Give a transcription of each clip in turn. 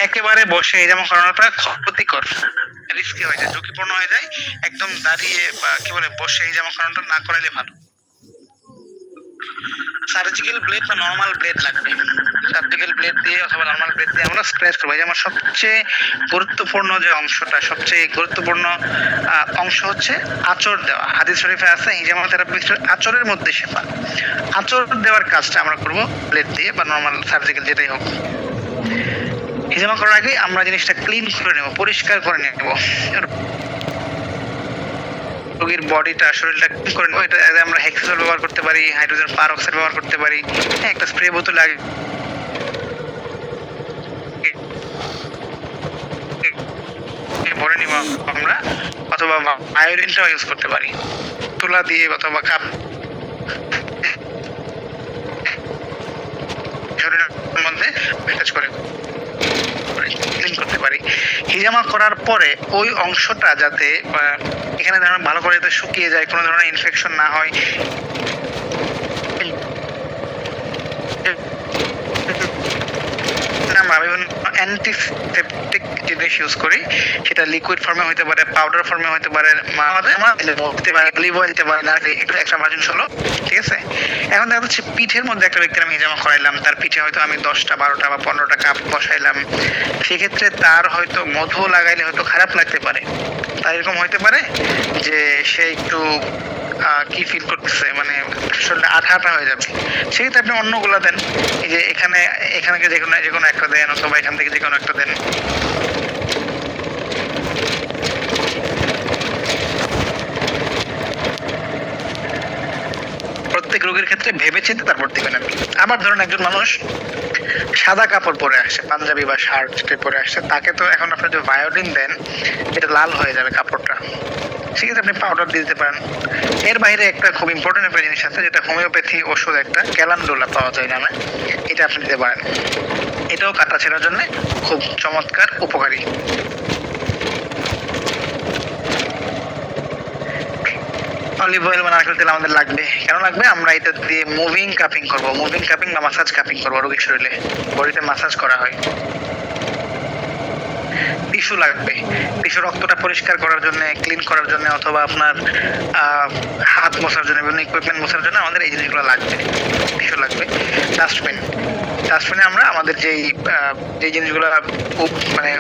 একেবারে বসে হিজামা করানোটা ক্ষতিকর, রিস্কি হয়ে যায়, ঝুঁকিপূর্ণ হয়ে যায়। একদম দাঁড়িয়ে বা কি বলে বসে হিজামা করানোটা না করাইলে ভালো। সার্জিক্যাল ব্লেড বা নরমাল ব্লেড লাগবে। সার্জিক্যাল ব্লেড দিয়ে অথবা নরমাল ব্লেড দিয়ে আমরা স্ক্র্যাচ করবো। যে আমার সবচেয়ে গুরুত্বপূর্ণ যে অংশটা, সবচেয়ে গুরুত্বপূর্ণ অংশ হচ্ছে আঁচড় দেওয়া। হাদিস শরীফে আছে হিজামা থেরাপিস্টের আঁচড়ের মধ্যে শেফা। আঁচড় দেওয়ার কাজটা আমরা করব ব্লেড দিয়ে বা নরমাল সার্জিক্যাল যেটাই হোক। হিজামা করার আগে আমরা জিনিসটা ক্লিন করে নেব, পরিষ্কার করে নেব, রোগীর বডিটা, শরীরটা ক্লিন করে নেব। এটা আমরা হেক্সাজল ব্যবহার করতে পারি, হাইড্রোজেন পারঅক্সাইড ব্যবহার করতে পারি, একটা স্প্রে বোতল আগে ভরে নিব আমরা, অথবা আয়োডিনটাও ইউজ করতে পারি, তুলা দিয়ে অথবা কাপ শরীরের মধ্যে ব্যান্ডেজ করে ক্লিন করতে পারি। হিজামা করার পরে ওই অংশটা যাতে এখানে ভালো করে যাতে শুকিয়ে যায়, কোনো ধরনের ইনফেকশন না হয়, আমরা বিভিন্ন অ্যান্টিসেপটিক জিনিস ইউজ করি। সেটা লিকুইড ফর্মে হতে পারে, পাউডার ফর্মে হতে পারে, অলিভ অয়েল দিতে পারে, না একটু এক্সট্রা ভার্জিন হলো, ঠিক আছে। এখন দেখা যাচ্ছে পিঠের মধ্যে একটা ব্যক্তির আমি হিজামা করাইলাম, তার পিঠে হয়তো আমি 10টা 12টা বা 15টা কাপ বসাইলাম, সেক্ষেত্রে তার হয়তো মধু লাগাইলে হয়তো খারাপ লাগতে পারে। তার এরকম হইতে পারে যে সে একটু কি ফিল করতেছে, মানে শরীরটা আঠা আঠা হয়ে যাবে। সেক্ষেত্রে আপনি অন্যগুলো দেন, এই যে এখানে যে কোনো একটা দেন, অথবা এখান থেকে যে কোনো একটা দেন। প্রত্যেক রোগীর ক্ষেত্রে ভেবে চিন্তে তারপর দিবেন আপনি। আবার ধরুন একজন মানুষ সাদা কাপড় পরে আসছে, পাঞ্জাবি বা শার্ট পরে আসছে, তাকে তো এখন আপনি যদি বায়োডিন দেন এটা লাল হয়ে যাবে কাপড়টা, সেক্ষেত্রে আপনি পাউডার দিয়ে দিতে পারেন। এর বাইরে একটা খুব ইম্পর্টেন্ট একটা জিনিস আছে, যেটা হোমিওপ্যাথি ওষুধ, একটা ক্যালান্ডুলা পাওয়া যায় নামে, এটা আপনি দিতে পারেন। এটাও কাটা ছেঁড়ার জন্য খুব চমৎকার উপকারী। অলিভ অয়েল বা নারকেল তেল আমাদের লাগবে। কেন লাগবে? আমরা এটা দিয়ে মুভিং কাপিং করব, মুভিং কাপিং বা মাসাজ কাপিং করবো রোগীর শরীরে, বডিতে মাসাজ করা হয়। টিস্যু লাগবে, টিস্যু রক্তটা পরিষ্কার করার জন্য, ক্লিন করার জন্য, অথবা আপনার হাত মোছার জন্য, বিভিন্ন ইকুইপমেন্ট মোছার জন্য আমাদের এই জিনিসগুলো লাগবে। টিস্যু লাগবে। ডাস্টবিন, ডাস্টবিনে আমরা আমাদের যেই জিনিসগুলো মানে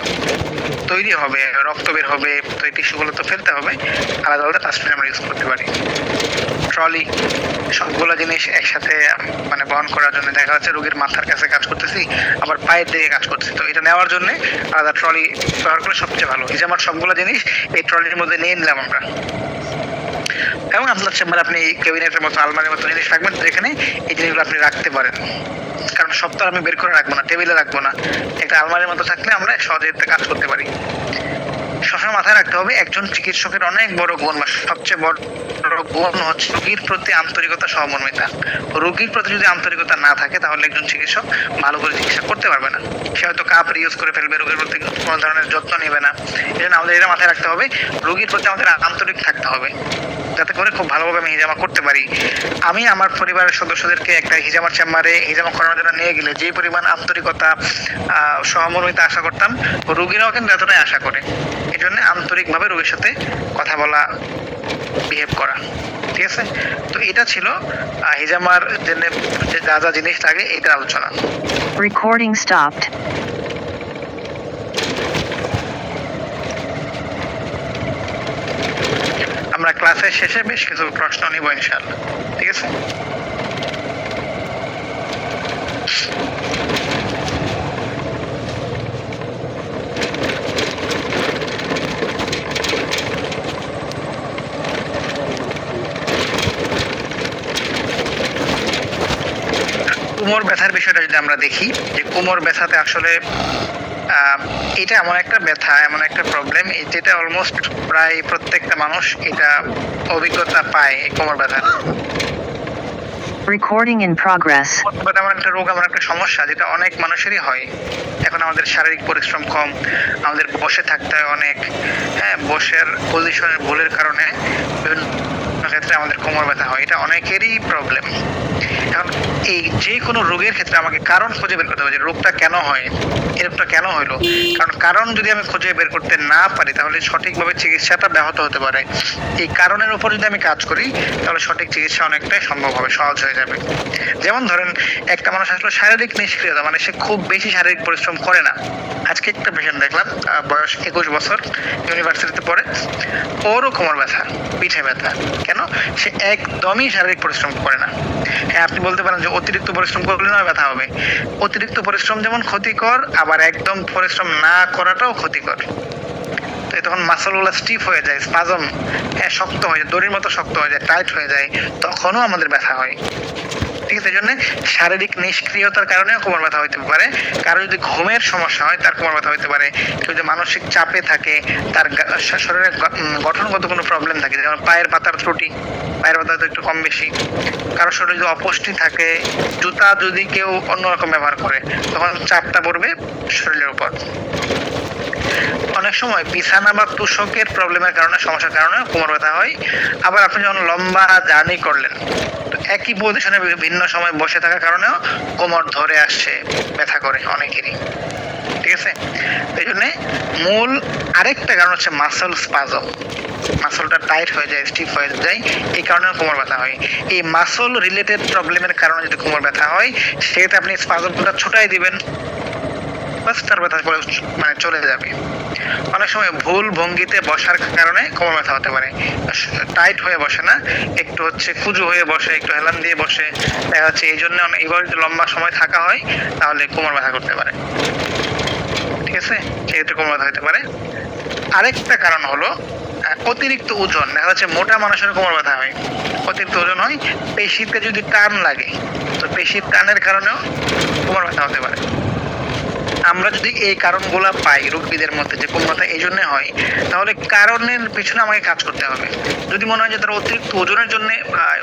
তৈরি হবে, রক্ত বের হবে, তো এই টিস্যুগুলো তো ফেলতে হবে, আলাদা আলাদা ডাস্টবিন আমরা ইউজ করতে পারি। ট্রলি, সবগুলো জিনিস একসাথে মানে বহন করার জন্য, দেখা যাচ্ছে রোগীর মাথার কাছে কাজ করতেছি, আবার পায়ের দিকে কাজ করতেছি, তো এটা নেওয়ার জন্য আলাদা ট্রলি ব্যবহার করলে সবচেয়ে ভালো। এই যে আমার সবগুলো জিনিস এই ট্রলির মধ্যে নিয়ে নিলাম আমরা। এবং আপনার চেম্বারে আপনি ক্যাবিনেটের মতো, আলমারির মতো জিনিস রাখবেন, যেখানে এই জিনিসগুলো আপনি রাখতে পারেন। কারণ সব তো আমি বের করে রাখবো না, টেবিলে রাখবো না, একটা আলমারির মতো থাকলে আমরা সহজে কাজ করতে পারি। সবসময় মাথায় রাখতে হবে, একজন চিকিৎসকের অনেক বড় গুণ বা সবচেয়ে বড় গুণ হচ্ছে রোগীর প্রতি আন্তরিকতা, সহমর্মিতা। রোগীর প্রতি যদি আন্তরিকতা না থাকে তাহলে একজন চিকিৎসক ভালো করে চিকিৎসা করতে পারবে না। সে হয়তো কাপ রিউজ করে ফেলবে, রোগীর প্রতি কোনো ধরনের যত্ন নেবে না। এই জন্য আমাদের এটা মাথায় রাখতে হবে, রোগীর প্রতি আমাদের আন্তরিক থাকতে হবে, যাতে করে খুব ভালোভাবে আমি হিজামা করতে পারি। আমি আমার পরিবারের সদস্যদেরকে একটা হিজামার চেম্বারে হিজামা করানোর জন্য নিয়ে গেলে যে পরিমাণ আন্তরিকতা, সহমর্মিতা আশা করতাম, রোগীরাও কিন্তু এতটাই আশা করে। এই জন্য আন্তরিকভাবে রোগীর সাথে কথা বলা, বিহেভ করা, ঠিক আছে। তো এটা ছিল হিজামার জন্য যা যা জিনিস লাগে এটার আলোচনা। Recording stopped. আমরা ক্লাসের শেষে বেশ কিছু প্রশ্ন নিব ইনশাআল্লাহ, ঠিক আছে। কোমর ব্যথার বিষয়টা যদি আমরা দেখি, যে কোমর ব্যথাতে আসলে এটা এমন একটা ব্যথা, এমন একটা প্রবলেম, যেটা অলমোস্ট প্রায় প্রত্যেকটা মানুষ এটা অভিজ্ঞতা পায়, কোমর ব্যথা। Recording in progress. এমন একটা রোগ, এমন একটা সমস্যা যেটা অনেক মানুষেরই হয়। এখন আমাদের শারীরিক পরিশ্রম কম, আমাদের বসে থাকতে হয় অনেক, হ্যাঁ, বসের পজিশনের ভুলের কারণে বিভিন্ন ক্ষেত্রে আমাদের কোমর ব্যথা হয়, এটা অনেকেরই প্রবলেম। এখন এই যে কোনো রোগের ক্ষেত্রে আমাকে কারণ খুঁজে বের করতে হবে যে রোগটা কেন হয়, এই রোগটা কেন হইলো। কারণ যদি আমি খুঁজে বের করতে না পারি তাহলে সঠিকভাবে চিকিৎসাটা ব্যাহত হতে পারে। এই কারণের উপর যদি আমি কাজ করি তাহলে সঠিক চিকিৎসা অনেকটাই সম্ভব হবে, সহজ হয়ে যাবে। যেমন ধরেন একটা মানুষ আসলে শারীরিক নিষ্ক্রিয়তা, মানে সে খুব বেশি শারীরিক পরিশ্রম করে না। আজকে একটা পেশেন্ট দেখলাম, বয়স 21 বছর, ইউনিভার্সিটিতে পড়ে, ওরও কোমর ব্যথা, পিঠে ব্যথা। কেন? সে একদমই শারীরিক পরিশ্রম করে না। হ্যাঁ, আপনি বলতে পারেন যে অতিরিক্ত পরিশ্রম করলে না ব্যথা হবে। অতিরিক্ত পরিশ্রম যেমন ক্ষতিকর, আবার একদম পরিশ্রম না করাটাও ক্ষতিকর। তো তখন মাসলগুলো স্টিফ হয়ে যায়, স্পাজম, হ্যাঁ, শক্ত হয়ে যায়, দড়ির মতো শক্ত হয়ে যায়, টাইট হয়ে যায়, তখনও আমাদের ব্যথা হয়। ঠিক আছে, এই জন্য শারীরিক নিষ্ক্রিয়তার কারণেও কোমর ব্যথা হইতে পারে। কারো যদি ঘুমের সমস্যা হয় তার কোমর ব্যথা হইতে পারে। কেউ যদি মানসিক চাপে থাকে, তার শরীরে গঠনগত কোনো প্রবলেম থাকে, যেমন পায়ের পাতার ত্রুটি, পায়ের পাতা একটু কম বেশি, কারো শরীরে যদি অপুষ্টি থাকে, জুতা যদি কেউ অন্যরকম ব্যবহার করে, তখন চাপটা পড়বে শরীরের উপর। অনেক সময় বিছানা বা তোষকের প্রবলেমের কারণে, সমস্যার কারণে কোমর ব্যথা হয়। আবার আপনি যখন লম্বা জার্নি করলেন, একই পজিশনে ভিন্ন সময় বসে থাকার কারণেও কোমর ধরে আসছে, ব্যথা করে অনেকেরই। ঠিক আছে, এই জন্যে মূল আরেকটা কারণ হচ্ছে মাসল স্পাজম। মাসলটা টাইট হয়ে যায়, স্টিফ হয়ে যায়, এই কারণেও কোমর ব্যথা হয়। এই মাসল রিলেটেড প্রবলেমের কারণে যদি কোমর ব্যথা হয়, সেক্ষেত্রে আপনি স্পাজমটা ছোটাই দিবেন, বাস তার ব্যথা মানে চলে যাবে। অনেক সময় ভুল ভঙ্গিতে বসার কারণে কোমর ব্যথা হতে পারে। টাইট হয়ে বসে না, একটু হচ্ছে কুজু হয়ে বসে, একটু হেলান দিয়ে বসে, দেখা যাচ্ছে এই জন্য এইভাবে যদি লম্বা সময় থাকা হয় তাহলে কোমর ব্যথা করতে পারে। ঠিক আছে, সেক্ষেত্রে কোমর ব্যথা হতে পারে। আরেকটা কারণ হলো অতিরিক্ত ওজন। দেখা যাচ্ছে মোটা মানুষের কোমর ব্যথা হয়, অতিরিক্ত ওজন হয়। পেশিতে যদি টান লাগে, তো পেশির টানের কারণেও কোমর ব্যথা হতে পারে। আমরা যদি এই কারণগুলো পাই রোগীদের মধ্যে যে কোমর ব্যথা এই জন্য হয়, তাহলে কারণের পিছনে আমাকে কাজ করতে হবে। যদি মনে হয় যে তার অতিরিক্ত ওজনের জন্য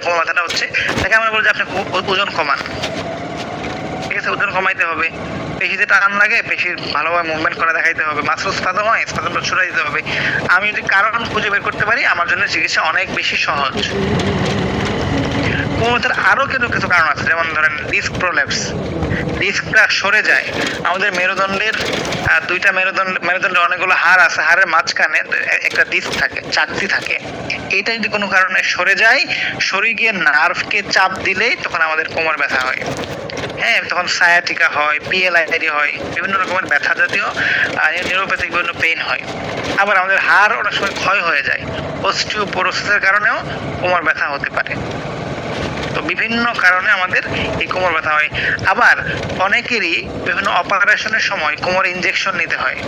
কোমর ব্যথাটা হচ্ছে, তাকে আমরা বলবো যে আপনি ওজন কমান। ঠিক আছে, ওজন কমাইতে হবে। পেশিতে টান লাগে, পেশির ভালোভাবে মুভমেন্ট করা দেখাইতে হবে। মাসল স্পাজম হয়, স্পাজমটা ছড়াই দিতে হবে। আমি যদি কারণ খুঁজে বের করতে পারি, আমার জন্য চিকিৎসা অনেক বেশি সহজ। কোমর ব্যথার আরো কিছু কারণ আছে, যেমন ধরেন ডিস্ক প্রোল্যাপস, ডিস্কটা সরে যায়। আমাদের মেরুদণ্ডের দুইটা মেরুদণ্ডে অনেকগুলো হাড় আছে, হাড়ের মাঝখানে একটা ডিস্ক থাকে, চাকতি থাকে। এইটা যদি কোনো কারণে সরে যায়, সরে গিয়ে নার্ভকে চাপ দিলেই তখন আমাদের কোমর ব্যথা হয়। হ্যাঁ, তখন সায়াটিকা হয়, পিএলআইডি হয়, বিভিন্ন রকমের ব্যথা জাতীয় নিউরোপ্যাথিক বিভিন্ন পেইন হয়। আবার আমাদের হাড় অনেক সময় ক্ষয় হয়ে যায়, অস্টিওপোরোসিসের কারণেও কোমর ব্যথা হতে পারে। তো বিভিন্ন কারণে আমাদের এই কোমর ব্যথা হয়। আবার অনেকেরই বিভিন্ন অপারেশনের সময় কোমরে ইনজেকশন নিতে হয়।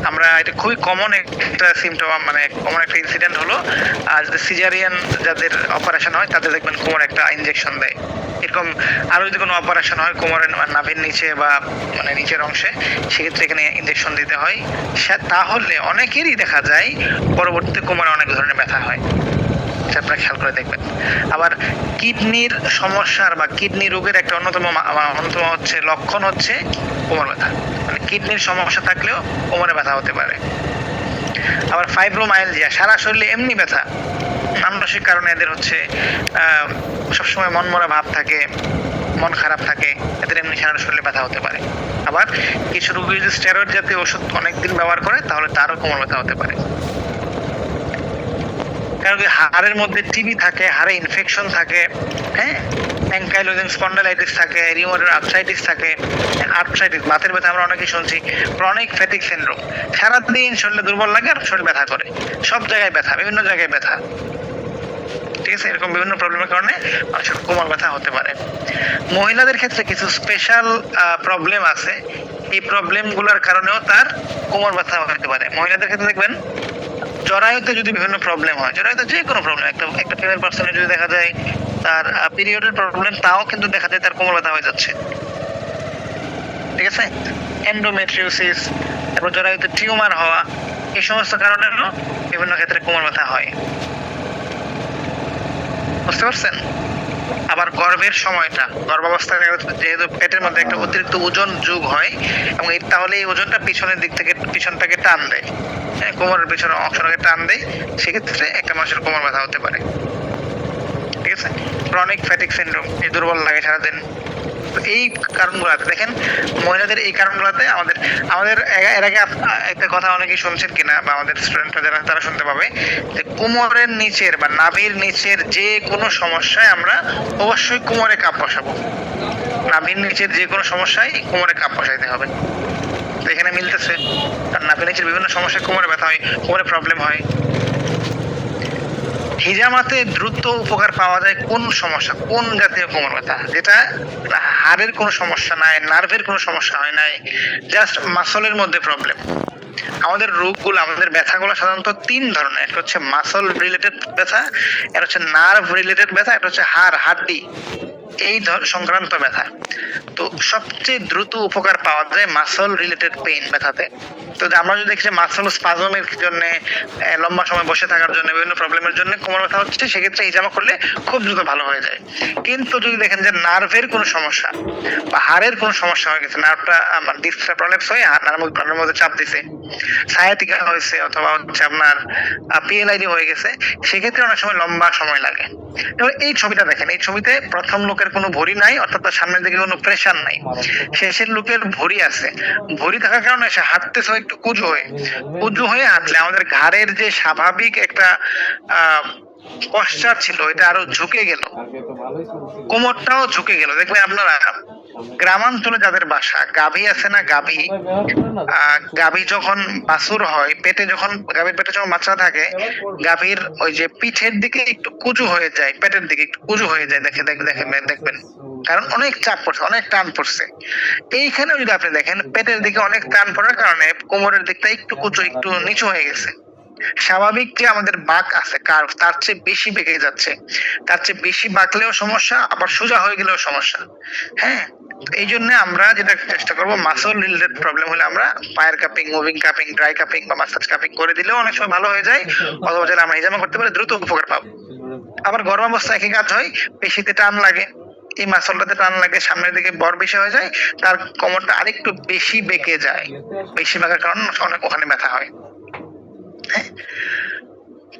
আমরা এটা খুবই কমন একটা সিমটম, মানে কমন একটা ইনসিডেন্ট হলো, আর যদি সিজারিয়ান যাদের অপারেশন হয় তাদের দেখবেন কোমরে একটা ইনজেকশন দেয়। এরকম আরো যদি কোনো অপারেশন হয় কোমরের নাভির নিচে বা মানে নিচের অংশে, সেক্ষেত্রে এখানে ইনজেকশন দিতে হয়। তাহলে অনেকেরই দেখা যায় পরবর্তীতে কোমরে অনেক ধরনের ব্যথা হয়, আপনারা খেয়াল করে দেখবেন। আবার কিডনির সমস্যার বা কিডনি রোগের একটা অন্যতম হচ্ছে লক্ষণ হচ্ছে কোমর ব্যথা, মানে কিডনির সমস্যা থাকলেও কোমরে ব্যথা হতে পারে। আবার ফাইব্রোমাইলজিয়া, সারা শরীরে এমনি ব্যথা, মানসিক কারণে এদের হচ্ছে সবসময় মনমরা ভাব থাকে, মন খারাপ থাকে, এদের এমনি সারা শরীরে ব্যথা হতে পারে। আবার কিছু রোগী যদি স্টেরয়েড জাতীয় ওষুধ অনেকদিন ব্যবহার করে তাহলে তারও কোমর ব্যথা হতে পারে। কারণ হাড়ের মধ্যে টিবি থাকে, হাড়ে ইনফেকশন থাকে, হ্যাঁ, অ্যাঙ্কাইলোজিং স্পন্ডালাইটিস থাকে, রিউমাটয়েড আর্থ্রাইটিস থাকে, আর্থ্রাইটিস, বাতের ব্যথা আমরা অনেকেই শুনছি, ক্রনিক ফ্যাটিক সিনড্রোম, সারাদিন শরীরে দুর্বল লাগে আর শরীর ব্যথা করে, সব জায়গায় ব্যথা, বিভিন্ন জায়গায় ব্যথা। ঠিক আছে, এরকম বিভিন্ন প্রবলেমের কারণে মানুষের কোমর ব্যথা হতে পারে। মহিলাদের ক্ষেত্রে কিছু স্পেশাল প্রবলেম আছে, এই প্রবলেমগুলোর কারণেও তার কোমর ব্যথা হতে পারে। মহিলাদের ক্ষেত্রে দেখবেন জরায়ুতে যদি বিভিন্ন প্রবলেম হয়, জরায়ুতে যে কোনো প্রবলেম, একটা ফিমেল পার্সনের যদি দেখা যায় তার পিরিয়ডের প্রবলেম, তাও কিন্তু দেখা যায় তার কোমর ব্যথা হয়ে যাচ্ছে। ঠিক আছে, এন্ডোমেট্রিওসিস, তারপর জরায়ুতে টিউমার হওয়া, এই সমস্ত কারণেও বিভিন্ন ক্ষেত্রে কোমর ব্যথা হয়। বুঝতে পারছেন? আবার গর্ভের সময়টা, গর্ভাবস্থায় যেহেতু পেটের মধ্যে একটা অতিরিক্ত ওজন যোগ হয়, এবং তাহলে এই ওজনটা পিছনের দিক থেকে পিছনটাকে টান দেয়, কোমরের পিছনের অংশটাকে টান দেয়, সেক্ষেত্রে একটা মানুষের কোমর ব্যথা হতে পারে। ঠিক আছে, ক্রনিক ফ্যাটিক সিনড্রোম, এই দুর্বল লাগে সারাদিন। তো এই কারণগুলোতে দেখেন, মহিলাদের এই কারণগুলোতে আমাদের আমাদের এর আগে একটা কথা অনেকেই শুনছেন কিনা, বা আমাদের স্টুডেন্টরা যারা তারা শুনতে পাবে, যে কোমরের নিচের বা নাভির নিচের যে কোনো সমস্যায় আমরা অবশ্যই কোমরে কাপ বসাবো। নাভির নিচের যে কোনো সমস্যায় কোমরে কাপ বসাইতে হবে। তো এখানে মিলতেছে, আর নাভির নিচের বিভিন্ন সমস্যায় কোমরে ব্যথা হয়, কোমরে প্রবলেম হয়। হিজামাতে দ্রুত উপকার পাওয়া যায় কোন সমস্যা, কোন জাতীয় কোমর ব্যথা, যেটা হাড়ের কোনো সমস্যা নাই, নার্ভের কোনো সমস্যা হয় নাই, জাস্ট মাসলের মধ্যে প্রবলেম। আমাদের রোগগুলো, আমাদের ব্যথাগুলো সাধারণত তিন ধরনের। একটা হচ্ছে মাসল রিলেটেড ব্যথা, একটা হচ্ছে নার্ভ রিলেটেড ব্যথা, একটা হচ্ছে হাড্ডি এই সংক্রান্ত ব্যথা। তো সবচেয়ে দ্রুত উপকার পাওয়া যায় মাসল রিলেটেড পেইন ব্যথাতে। তো আমরা যদি দেখি যে মাসল স্পাজমের জন্য, লম্বা সময় বসে থাকার জন্য, বিভিন্ন প্রবলেমের জন্য কোমর ব্যথা হচ্ছে, সেক্ষেত্রে হিজামা করলে খুব দ্রুত ভালো হয়ে যায়। কিন্তু যদি দেখেন যে নার্ভের কোনো সমস্যা বা হাড়ের কোনো সমস্যা হয়ে গেছে, নার্ভটা ডিস্কটা প্রলেপস হয়ে নার্ভের মধ্যে চাপ দিছে, সায়াটিকা হয়েছে, অথবা হচ্ছে আপনার পিএলআইডি হয়ে গেছে, সেক্ষেত্রে অনেক সময় লম্বা সময় লাগে। এবার এই ছবিটা দেখেন, এই ছবিতে প্রথম লোকের কোনো ভরি নাই, অর্থাৎ তার সামনের দিকে কোনো প্রেশার নাই। শেষের লোকের ভরি আছে, ভরি থাকার কারণে সে হাঁটতেছে একটু উঁচু হয়ে হাঁটলে আমাদের ঘাড়ের যে স্বাভাবিক একটা পশ্চার ছিল, এটা আরো ঝুঁকে গেল, কোমরটাও ঝুঁকে গেল। দেখবেন আপনারা গ্রামাঞ্চলে যাদের বাসা, গাভী আছে না, গাভী যখন বাছুর হয়, গাভীর পেটে যখন বাচ্চা থাকে, গাভীর ওই যে পিঠের দিকে একটু কুঁজু হয়ে যায়, পেটের দিকে একটু কুঁজু হয়ে যায়, দেখবেন, কারণ অনেক চাপ পড়ছে, অনেক টান পড়ছে। এইখানে যদি আপনি দেখেন, পেটের দিকে অনেক টান পড়ার কারণে কোমরের দিকটা একটু কুঁজু, একটু নিচু হয়ে গেছে। স্বাভাবিক যে আমাদের বাঁক আছে কার্ভ, তার চেয়ে বেশি বেঁকে যাচ্ছে, তার চেয়ে বেশি বাঁকলেও সমস্যা, আবার সোজা হয়ে গেলেও সমস্যা। হ্যাঁ, এই জন্য আমরা যেটা চেষ্টা করবো, মাসল রিলেটেড প্রবলেম হলে আমরা পায়ের cupping, moving cupping, dry cupping বা মাসাজ কাপিং করে দিলেও অনেক সময় ভালো হয়ে যায়, অথবা যারা আমরা হিজামা করতে পারি দ্রুত উপকার পাবো। আবার গর্ভাবস্থায় একই কাজ হয়, পেশিতে টান লাগে, এই মাসলটাতে টান লাগে, সামনের দিকে বর বেশি হয়ে যায়, তার কোমরটা আরেকটু বেশি বেঁকে যায়, বেশি বাঁকার কারণে অনেক ওখানে ব্যথা হয়।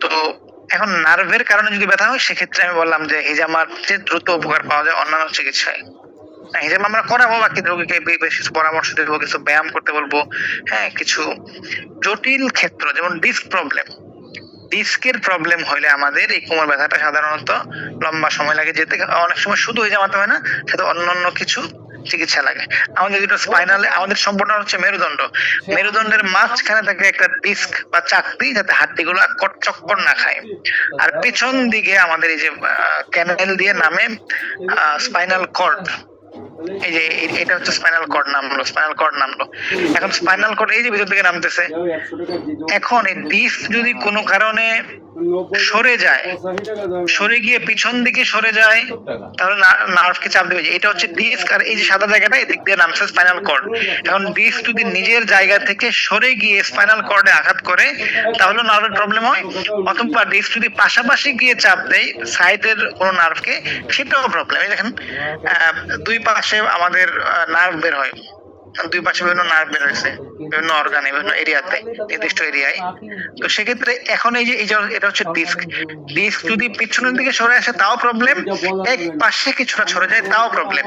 তো এখন নার্ভের কারণে যদি ব্যথা হয়, সেক্ষেত্রে আমি বললাম যে হিজামার চেয়ে দ্রুত উপকার পাওয়া যায় অন্যান্য চিকিৎসায়। হিজামা আমরা করাবো, বাকি রোগীকে বেশ কিছু পরামর্শ দেবো, কিছু ব্যায়াম করতে বলবো। হ্যাঁ, কিছু জটিল ক্ষেত্র যেমন ডিস্কের প্রবলেম হইলে আমাদের এই কোমর ব্যথাটা সাধারণত লম্বা সময় লাগে যেতে, অনেক সময় শুধু হিজামাতে হয় না, সাথে অন্যান্য কিছু চিকিৎসা লাগে। আমাদের যেটা স্পাইনালে, আমাদের সম্পূর্ণ হচ্ছে মেরুদণ্ডের মাঝখানে থাকে একটা ডিস্ক বা চাকতি, যাতে হাড্ডিগুলো চক্কর না খায়। আর পেছন দিকে আমাদের এই যে ক্যানেল দিয়ে নামে স্পাইনাল কর্ড, এই যে এটা হচ্ছে স্পাইনাল কর্ড নামলো। এখন স্পাইনাল কর্ড এই যে ভিতর দিকে নামতেছে, এখন এই ডিস্ক যদি কোনো কারণে সরে গিয়ে পিছন দিকে সরে যায়, তাহলে নার্ভকে চাপ দেবে। এটা হচ্ছে ডিস্ক, আর এই যে সাদা জায়গাটা এদিক দিয়ে নামছে স্পাইনাল কর্ড। এখন ডিস্ক যদি নিজের জায়গা থেকে সরে গিয়ে স্পাইনাল কর্ডে আঘাত করে, তাহলে নার্ভের প্রবলেম হয়। অথবা ডিস্ক যদি পাশাপাশি গিয়ে চাপ দেয় সাইডের কোনো নার্ভকে, সেটাও প্রবলেম। এই দেখেন, দুই পাশে আমাদের নার্ভ বের হয়, দুই পাশে বিভিন্ন নার্ভ বের হয়েছে, বিভিন্ন অর্গানে, বিভিন্ন এরিয়াতে, নির্দিষ্ট এরিয়ায়। তো সেক্ষেত্রে এখন এই যে এটা হচ্ছে ডিস্ক যদি পিছনের দিকে সরে আসে তাও প্রবলেম, এক পাশে কিছুটা সরে যায় তাও প্রবলেম।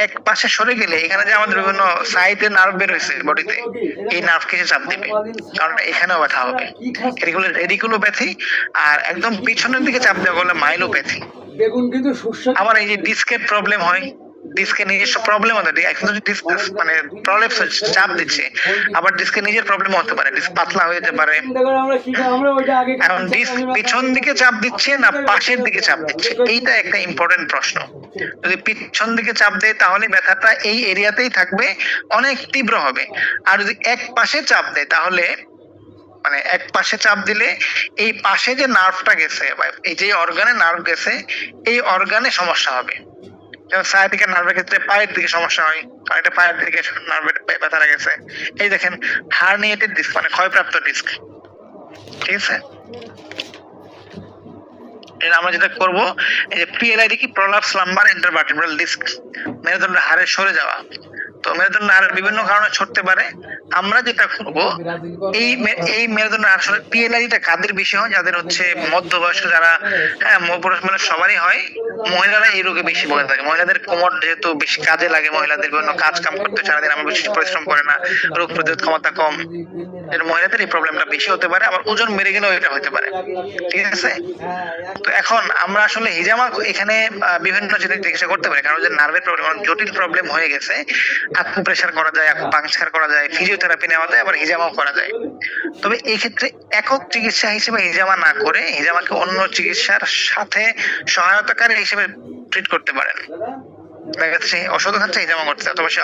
এক পাশে সরে গেলে এখানে যে আমাদের বিভিন্ন সাইডে নার্ভ বের হয়েছে বডিতে, এই নার্ভকে চাপ দিবে, কারণ এখানেও ব্যথা হবে, রেডিকুলোপ্যাথি। আর একদম পিছনের দিকে চাপ দেওয়া বলে মাইলোপ্যাথি। আবার এই যে ডিস্কের প্রবলেম হয়, ডিস্কের নিজস্ব প্রবলেম হতে ডিস্ক মানে প্রলেপস চাপ দিচ্ছে, আবার ডিস্কের নিজের প্রবলেম হতে পারে, ডিস্ক পাতলা হয়ে যেতে পারে। এখন ডিস্ক পিছন দিকে চাপ দিচ্ছে না পাশের দিকে চাপ দিচ্ছে, এইটা একটা ইম্পর্টেন্ট প্রশ্ন। যদি পিছন দিকে চাপ দেয় তাহলে ব্যথাটা এই এরিয়াতেই থাকবে, অনেক তীব্র হবে। আর যদি এক পাশে চাপ দেয়, তাহলে মানে এক পাশে চাপ দিলে এই পাশে যে নার্ভটা গেছে, এই যে অর্গানে নার্ভ গেছে, এই অর্গানে সমস্যা হবে। যেমন সায়াটিকা নার্ভের ক্ষেত্রে পায়ের দিকে সমস্যা হয়, কারণ এটা পায়ের দিকে নার্ভের ব্যথা গেছে। এই দেখেন হার্নিয়েটেড ডিস্ক, মানে ক্ষয়প্রাপ্ত ডিস্ক। ঠিক আছে, আমরা যেটা করবো, এই যে পিএলআইডি কি, প্রলাপস লাম্বার ইন্টারভার্টিব্রাল ডিস্ক, মেরুদণ্ডের হাড়ের সরে যাওয়া। তো মেরুদণ্ড আর বিভিন্ন কারণে ছড়তে পারে। আমরা যেটা করব, এই মেরুদণ্ড আসলে পিএলআইটা কাদের বেশি হয়? যাদের হচ্ছে মধ্যবয়স্ক, যারা হ্যাঁ পুরুষ মানুষ সবারই হয়, মহিলারা এই রোগে বেশি ভোগে থাকে। মহিলাদের কোমর যেহেতু বেশি কাজে লাগে, মহিলাদের বিভিন্ন কাজ কাম করতে সারাদিন আমরা বেশি পরিশ্রম করে না, রোগ প্রতিরোধ ক্ষমতা কম, এর মহিলাদের এই প্রবলেমটা বেশি হতে পারে। আবার ওজন বেড়ে গেলেও এটা হতে পারে, ঠিক আছে? তো এখন আমরা আসলে হিজামা এখানে বিভিন্ন জিনিস চিকিৎসা করতে পারি, কারণ যে নার্ভের প্রবলেম অনেক জটিল প্রবলেম হয়ে গেছে। আকুপ্রেশার করা যায়, আকুপাংচার করা যায়, ফিজিওথেরাপি নেওয়া যায়, আবার হিজামাও করা যায়। তবে এই ক্ষেত্রে একক চিকিৎসা হিসেবে হিজামা না করে হিজামাকে অন্য চিকিৎসার সাথে সহায়তাকারী হিসেবে ট্রিট করতে পারেন। দেখা যাচ্ছে ওষুধ খাচ্ছে, হিজামা করছে, অথবা সে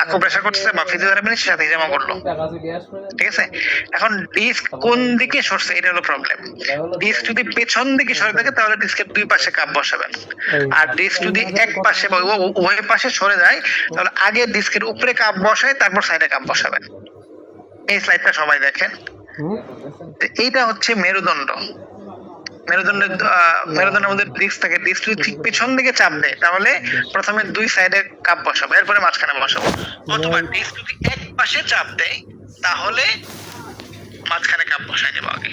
আকুপ্রেশার করছে বা ফিজিওথেরাপি নিচ্ছে, সাথে হিজামা করলো, ঠিক আছে? এখন ডিস্ক কোন দিকে সরছে এটা হলো প্রবলেম। ডিস্ক যদি পেছন দিকে সরে থাকে তাহলে ডিস্কের দুই পাশে কাপ বসাবেন, আর ডিস্ক যদি এক পাশে বা উভয় পাশে সরে যায় তাহলে আগে ডিস্কের উপরে কাপ বসায় তারপর সাইডে কাপ বসাবেন। এই স্লাইডটা সবাই দেখেন। এইটা হচ্ছে মেরুদণ্ড। মেরুদণ্ডের মধ্যে ডিস্ক থাকে, ডিস্ক যদি ঠিক পেছন দিকে চাপ দেয় তাহলে প্রথমে দুই সাইডে কাপ বসাবো, এরপরে মাঝখানে বসাবো। অথবা ডিস্ক যদি এক পাশে চাপ দেয় তাহলে মাঝখানে কাপ বসাই দেবো আগে।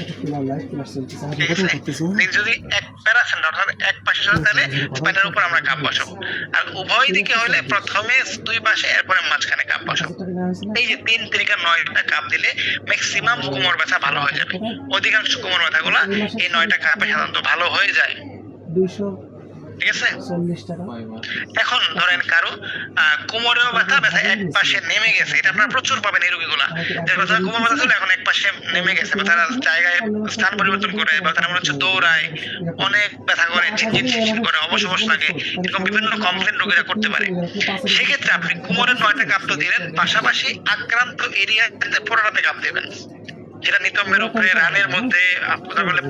যদি এক প্যারাসেন্ট অর্থাৎ এক পাশে সরে তাহলে স্পাইনের উপর আমরা কাপ বসাবো, আর উভয় দিকে হলে প্রথমে দুই পাশে এরপরে মাঝখানে কাপ বসাবো। এই যে 3 থেকে 9টা কাপ দিলে ম্যাক্সিমাম কোমর ব্যথা ভালো হয়ে যাবে। অধিকাংশ কোমর ব্যথাগুলো এই 9টা কাপে সাধারণত ভালো হয়ে যায়, ঠিক আছে? এখন ধরেন কারো কোমরেও ব্যথা এক পাশে নেমে গেছে, এটা আপনারা প্রচুর পাবেন এই রোগীগুলা, যে কথা কোমর ব্যথা ছিল এখন এক পাশে নেমে গেছে, তারা জায়গায় স্থান পরিবর্তন করে বা তারা মনে হচ্ছে দৌড়ায়, অনেক ব্যথা করে, ঝিনঝিন করে, অবশ লাগে, এরকম বিভিন্ন কমপ্লেন রোগীরা করতে পারে। সেক্ষেত্রে আপনি কোমরের 9টা কাপ তো দিলেন, পাশাপাশি আক্রান্ত এরিয়াতে 15টা কাপ দেবেন। যেটা নিতম্বের উপরে, রানের মধ্যে,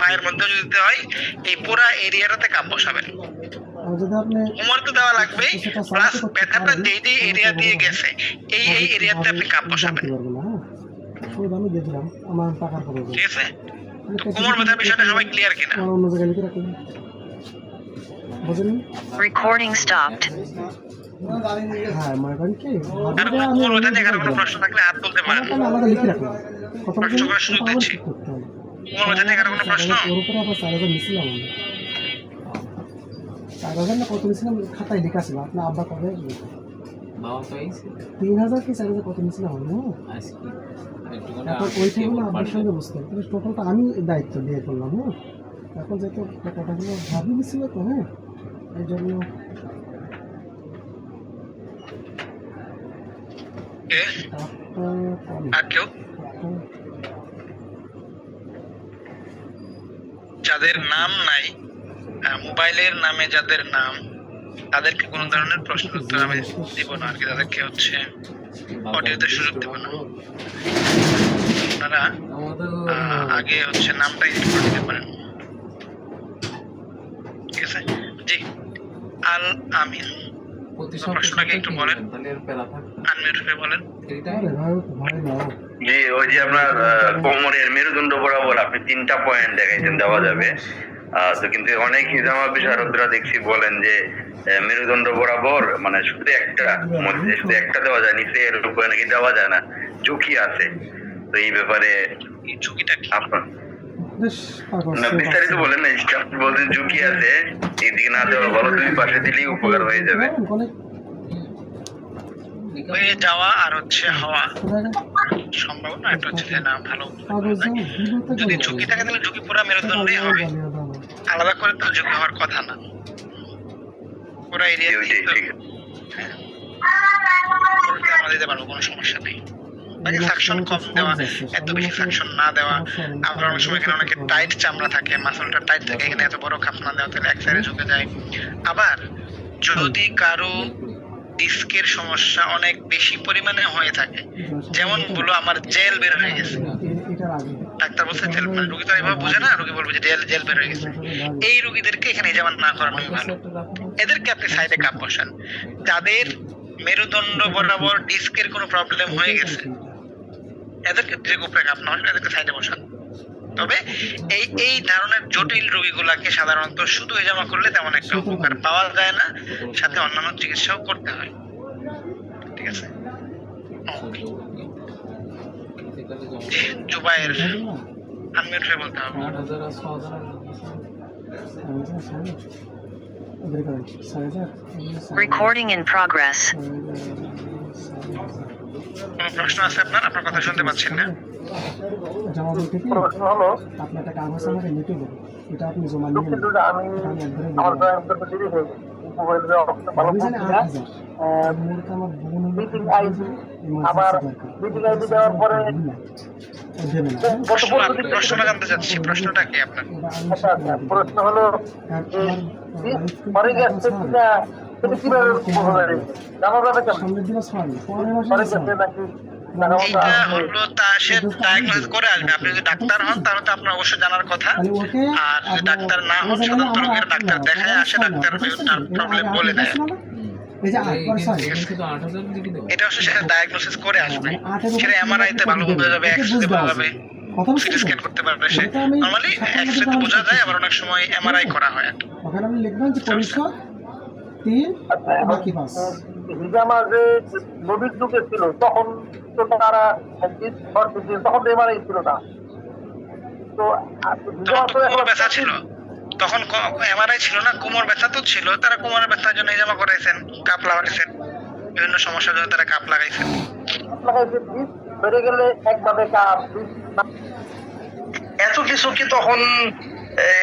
পায়ের মধ্যে যদি দিতে হয়, এই পুরা এরিয়াটাতে কাপ বসাবেন। কোমর তো দেওয়া লাগবে, প্লাস ব্যথাটা যেই যেই এরিয়া দিয়ে গেছে এই এরিয়াতে আপনি কাপ বসাবেন, ঠিক আছে? তো কোমর ব্যথার বিষয়টা সবাই ক্লিয়ার কিনা? Recording stopped. আর কোমর ব্যথা নিয়ে কারো কোনো প্রশ্ন থাকলে হাত তুলতে পারেন, প্রশ্ন করার সুযোগ দিচ্ছি। কোমর ব্যথা নিয়ে কারো কোনো প্রশ্ন? কত নিয়েছিলাম খাতায় লেখা ছিল, আপনার আব্বা কবে 3000 কি 4000 কত নিয়েছিলাম আমি, এখন ওইটাগুলো আব্বার সঙ্গে বুঝতে হবে, টোটালটা আমি দায়িত্ব দিয়ে করলাম। হ্যাঁ, এখন যেহেতু কথাগুলো ভাবি দিছিল তো, হ্যাঁ, এই জন্য আর কেউ যাদের নাম নাই, মোবাইলের নামে যাদের নাম, তাদেরকে কোনো ধরনের প্রশ্ন উত্তর আমি দিব না আর কি, তাদেরকে হচ্ছে অডিওতে সুযোগ দেব না। আপনারা আগে হচ্ছে নামটা এডিট করে দিতে পারেন, ঠিক আছে? জি, আল আমিন, প্রশ্নটাকে একটু বলেন, আনমিউট করে বলেন। জি, ওই যে আপনার কোমরের মেরুদণ্ড বরাবর আপনি 3টা পয়েন্ট দেখাইছেন দেওয়া যাবে, তো কিন্তু অনেক হিজামা বিশারদরা দেখছি বলেন যে মেরুদণ্ড বরাবর মানে শুধু একটা মধ্যে শুধু একটা দেওয়া যায়, নিচে এর উপরে নাকি দেওয়া যায় না, ঝুঁকি আছে। তো এই ব্যাপারে এই ঝুঁকিটা কি? আপনার না বিস্তারিত বলেন না, বলছেন ঝুঁকি আছে, এইদিকে না দেওয়া ভালো, দুই পাশে দিলেই উপকার হয়ে যাবে। হয়ে যাওয়া আর হচ্ছে হওয়া সম্ভাবনা, একটা হচ্ছে যে না ভালো। যদি ঝুঁকি থাকে তাহলে ঝুঁকি পুরা মেরুদণ্ডেই হবে, আলাদা করে তো ঝুঁকি হওয়ার কথা না, পুরা এরিয়া আমরা দিতে পারবো, কোনো সমস্যা নেই। বাকি সাকশন কম দেওয়া, এত বেশি সাকশন না দেওয়া, আবার অনেক সময় এখানে অনেকে টাইট চামড়া থাকে, মাসলটা টাইট থাকে, এখানে এত বড় খাপ না দেওয়া, তাহলে এক সাইডে ঝুঁকে যায়। আবার যদি কারো ডিস্কের সমস্যা অনেক বেশি পরিমাণে হয়ে থাকে, যেমন বলো আমার জেল বের হয়ে গেছে, ডাক্তার বলছে জেল, মানে রোগী তো এভাবে বোঝে না, রোগী বলবে যে জেল বের হয়ে গেছে, এই রোগীদেরকে এখানে যেমন না করানোই ভালো, এদেরকে আপনি সাইডে কাপ বসান। যাদের মেরুদণ্ড বরাবর ডিস্কের কোনো প্রবলেম হয়ে গেছে এদেরকে যে উপরে কাপ না বসান, এদেরকে সাইডে বসান। তবে এই ধরনের জটিল রোগীগুলাকে সাধারণত শুধু হিজামা করলে তেমন একটা উপকার পাওয়া যায় না, সাথে অন্যান্য চিকিৎসাও করতে হয়। ঠিক আছে। জুবাইর আনমিউট হয়ে বলতে হবে। Recording in progress. কোনো প্রশ্ন আছে আপনার? আপনার কথা শুনতে পাচ্ছেন না। জমা বলতে কি আপনি একটা কাগজ আমাকে লিখে দেবেন, এটা আপনি জমা নিয়ে নেবেন। আমি একবারে অভিযানে 8,000 মোর আমার বোন আবার দেওয়ার পরে দেবেন। প্রশ্নটা জানতে চাচ্ছি, প্রশ্নটা কি আপনার? প্রশ্ন হলো পরে গেছে কিনা সেটা কিভাবে জানা যাবে কেন? সামনের দিনে 6 পরের মাসে পরে গেছে নাকি এইটা হলো তা সে ডায়াগনোসিস করে আসবে। আপনি যদি ডাক্তার হন তাহলে তো আপনার অবশ্যই জানার কথা, তাহলে ওকে আর যদি ডাক্তার না হন সাধারণত রোগীর ডাক্তার দেখায় আসে, ডাক্তার তার প্রবলেম বলে দেয়। এই যে 8% এটা হচ্ছে সে ডায়াগনোসিস করে আসবে, সেটা এমআরআই তে ভালো বোঝা যাবে, এক্সরে বোঝা যাবে, কথা সিটি বুঝতে স্ক্যান করতে পারবে সে। নরমালি এক্সরে তে বোঝা যায়, আবার অনেক সময় এমআরআই করা হয়। ওখানে আপনি লিখবেন যে পরিষ্কার 3 বাকি 5। হিজামা যে নবীর যুগে ছিল তখন তো তারা তখন তো এমআরআই ছিল না, তো তখন তো কোমর ব্যথা ছিল, তখন এমআরআই ছিল না, কোমর ব্যথা তো ছিল। তারা কোমরের ব্যথার জন্য হিজামা করাইছেন, কাপ লাগাইছেন, বিভিন্ন সমস্যার জন্য তারা কাপ লাগাইছেন। লাগাইছে বেড়ে গেলে একভাবে কাপ এত কিছু কি তখন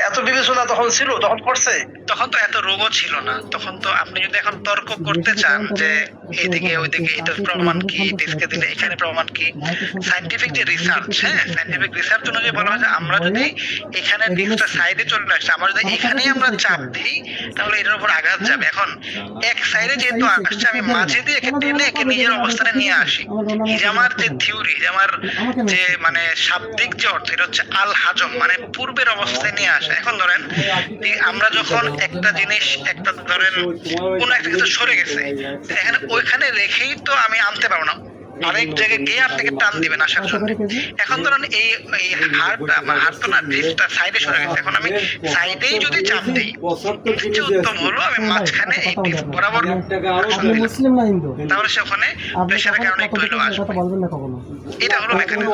এত বিবেচনা তখন ছিল, তখন করছে? তখন তো এত রোগও ছিল না। তখন তো আপনি যদি এখন তর্ক করতে চান যে এইদিকে ওইদিকে এটা প্রমাণ কি, ডিস্কে দিলে এখানে প্রমাণ কি, সায়েন্টিফিক যে রিসার্চ, হ্যাঁ সায়েন্টিফিক রিসার্চ অনুযায়ী বলা হয় যে আমরা যদি এখানে ডিস্কটা সাইডে চলে আসছে, আমরা যদি এখানেই আমরা চাপ দিই তাহলে এটার উপর আঘাত যাবে। এখন এক সাইডে যেহেতু আসছে, আমি মাঝে দিয়ে একে টেনে একে নিজের অবস্থানে নিয়ে আসি। হিজামার যে থিওরি, হিজামার যে মানে শাব্দিক যে অর্থ, এটা হচ্ছে আল হাজম, মানে পূর্বের অবস্থায় নিয়ে আসে। এখন ধরেন আমরা যখন একটা জিনিস, একটা ধরেন কোন একটা কিছু সরে গেছে, এখানে ওইখানে রেখেই তো আমি আনতে পারবো না, আরেক জায়গায় গিয়ে আপনাকে টান দিবেন আসার জন্য। এখন ধরেন এই হাড়টা, হাড় তো না, ডিস্কটা সাইডে সরে গেছে, এখন আমি সাইডেই যদি চাপ দিই, যে উত্তম হলো আমি মাঝখানে এই ডিস্ক বরাবর আপনি মুসলিম না হিন্দু? তাহলে সে ওখানে প্রেশারের কারণে একটু হলেও আসবে। কথা বলবেন না কখনো। এটা হলো মেকানিজম।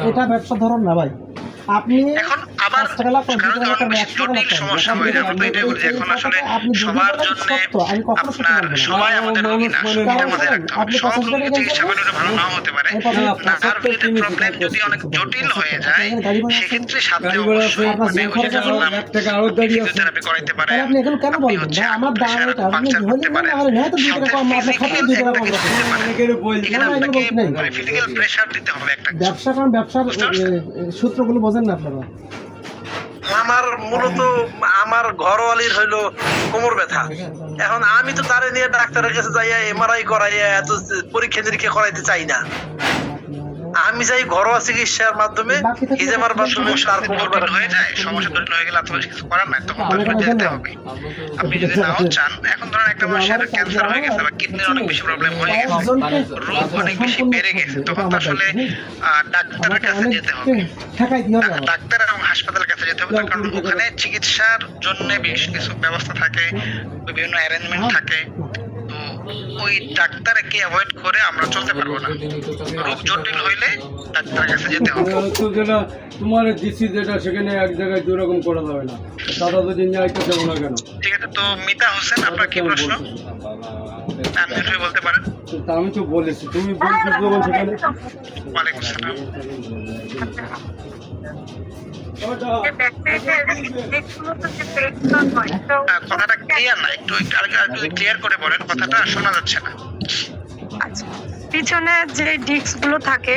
এটা ব্যবসা ধরুন না ভাই। আপনি এখন আবার কারণ অনেক বেশি জটিল সমস্যা হয়ে যাবে। তো এটাই বলছি, এখন আসলে সবার জন্য আপনার সবাই আমাদের রোগী না, সেটা মাথায় রাখতে হবে। সব রোগী চিকিৎসা করলে ভালো নাও হতে পারে। নার্ভ রিলেটেড প্রবলেম যদি অনেক জটিল হয়ে যায়, সেক্ষেত্রে সাথে অবশ্যই মানে ওই যেটা বললাম ফিজিওথেরাপি করাইতে পারে, আপনি এখন কেন আপনি বলবেন হচ্ছে ভাই আমার দাম প্রেশার এটা আপনি পাংচার করতে পারেন, হলে না তো 2 টাকা কম আপনার সাথে খাতা 2 ফিজিক্যাল টাকা একটা কম কিছু দিতে পারেন। এখানে আপনাকে মানে ফিজিক্যাল প্রেশার দিতে হবে একটা কিছু। ব্যবসা কারণ ব্যবসার সূত্রগুলো বোঝেন না আপনারা। আমার মূলত আমার ঘরওয়ালির হইলো কোমর ব্যথা। এখন আমি তো তারে নিয়ে ডাক্তারের কাছে যাইয়া এমআরআই করাইয়া এত পরীক্ষা নিরীক্ষা করাইতে চাই না। আমি চাই ঘরোয়া চিকিৎসার মাধ্যমে হিজামার মাধ্যমে তার কোমর ব্যথা হয়ে যায়, সমস্যা জটিল হয়ে গেলে আপনার কিছু করার নাই, তখন ডক্টর যেতে হবে। আপনি যদি নাও চান, এখন ধরেন একটা মানুষের ক্যান্সার হয়ে গেছে বা কিডনির অনেক বেশি প্রবলেম হয়ে গেছে, রোগ অনেক বেশি বেড়ে গেছে, তখন তো আসলে ডাক্তারের কাছে যেতে হবে, ডাক্তার এবং হাসপাতালের কাছে যেতে হবে। তার কারণ ওখানে চিকিৎসার জন্য বেশ কিছু ব্যবস্থা থাকে, বিভিন্ন অ্যারেঞ্জমেন্ট থাকে। তো ওই ডাক্তারকে অ্যাভয়েড করে আমরা চলতে পারবো না। রোগ জটিল হইলে ডাক্তারের কাছে যেতে হবে। যেটা তোমার দিছি যেটা সেখানে এক জায়গায় দুরকম করা যাবে না, দাদা যদি ন্যায়টা দেবো না কেন? ঠিক আছে, তো মিতা হোসেন আপনার কি প্রশ্ন? আপনি একটু বলতে পারেন। তা আমি তো বলেছি, তুমি বলছো যখন সেখানে। ওয়ালাইকুম আসসালাম। কথাটা ক্লিয়ার না, একটু ক্লিয়ার করে বলেন, কথাটা শোনা যাচ্ছে না। আচ্ছা, পিছনে যে ডিস্ক গুলো থাকে,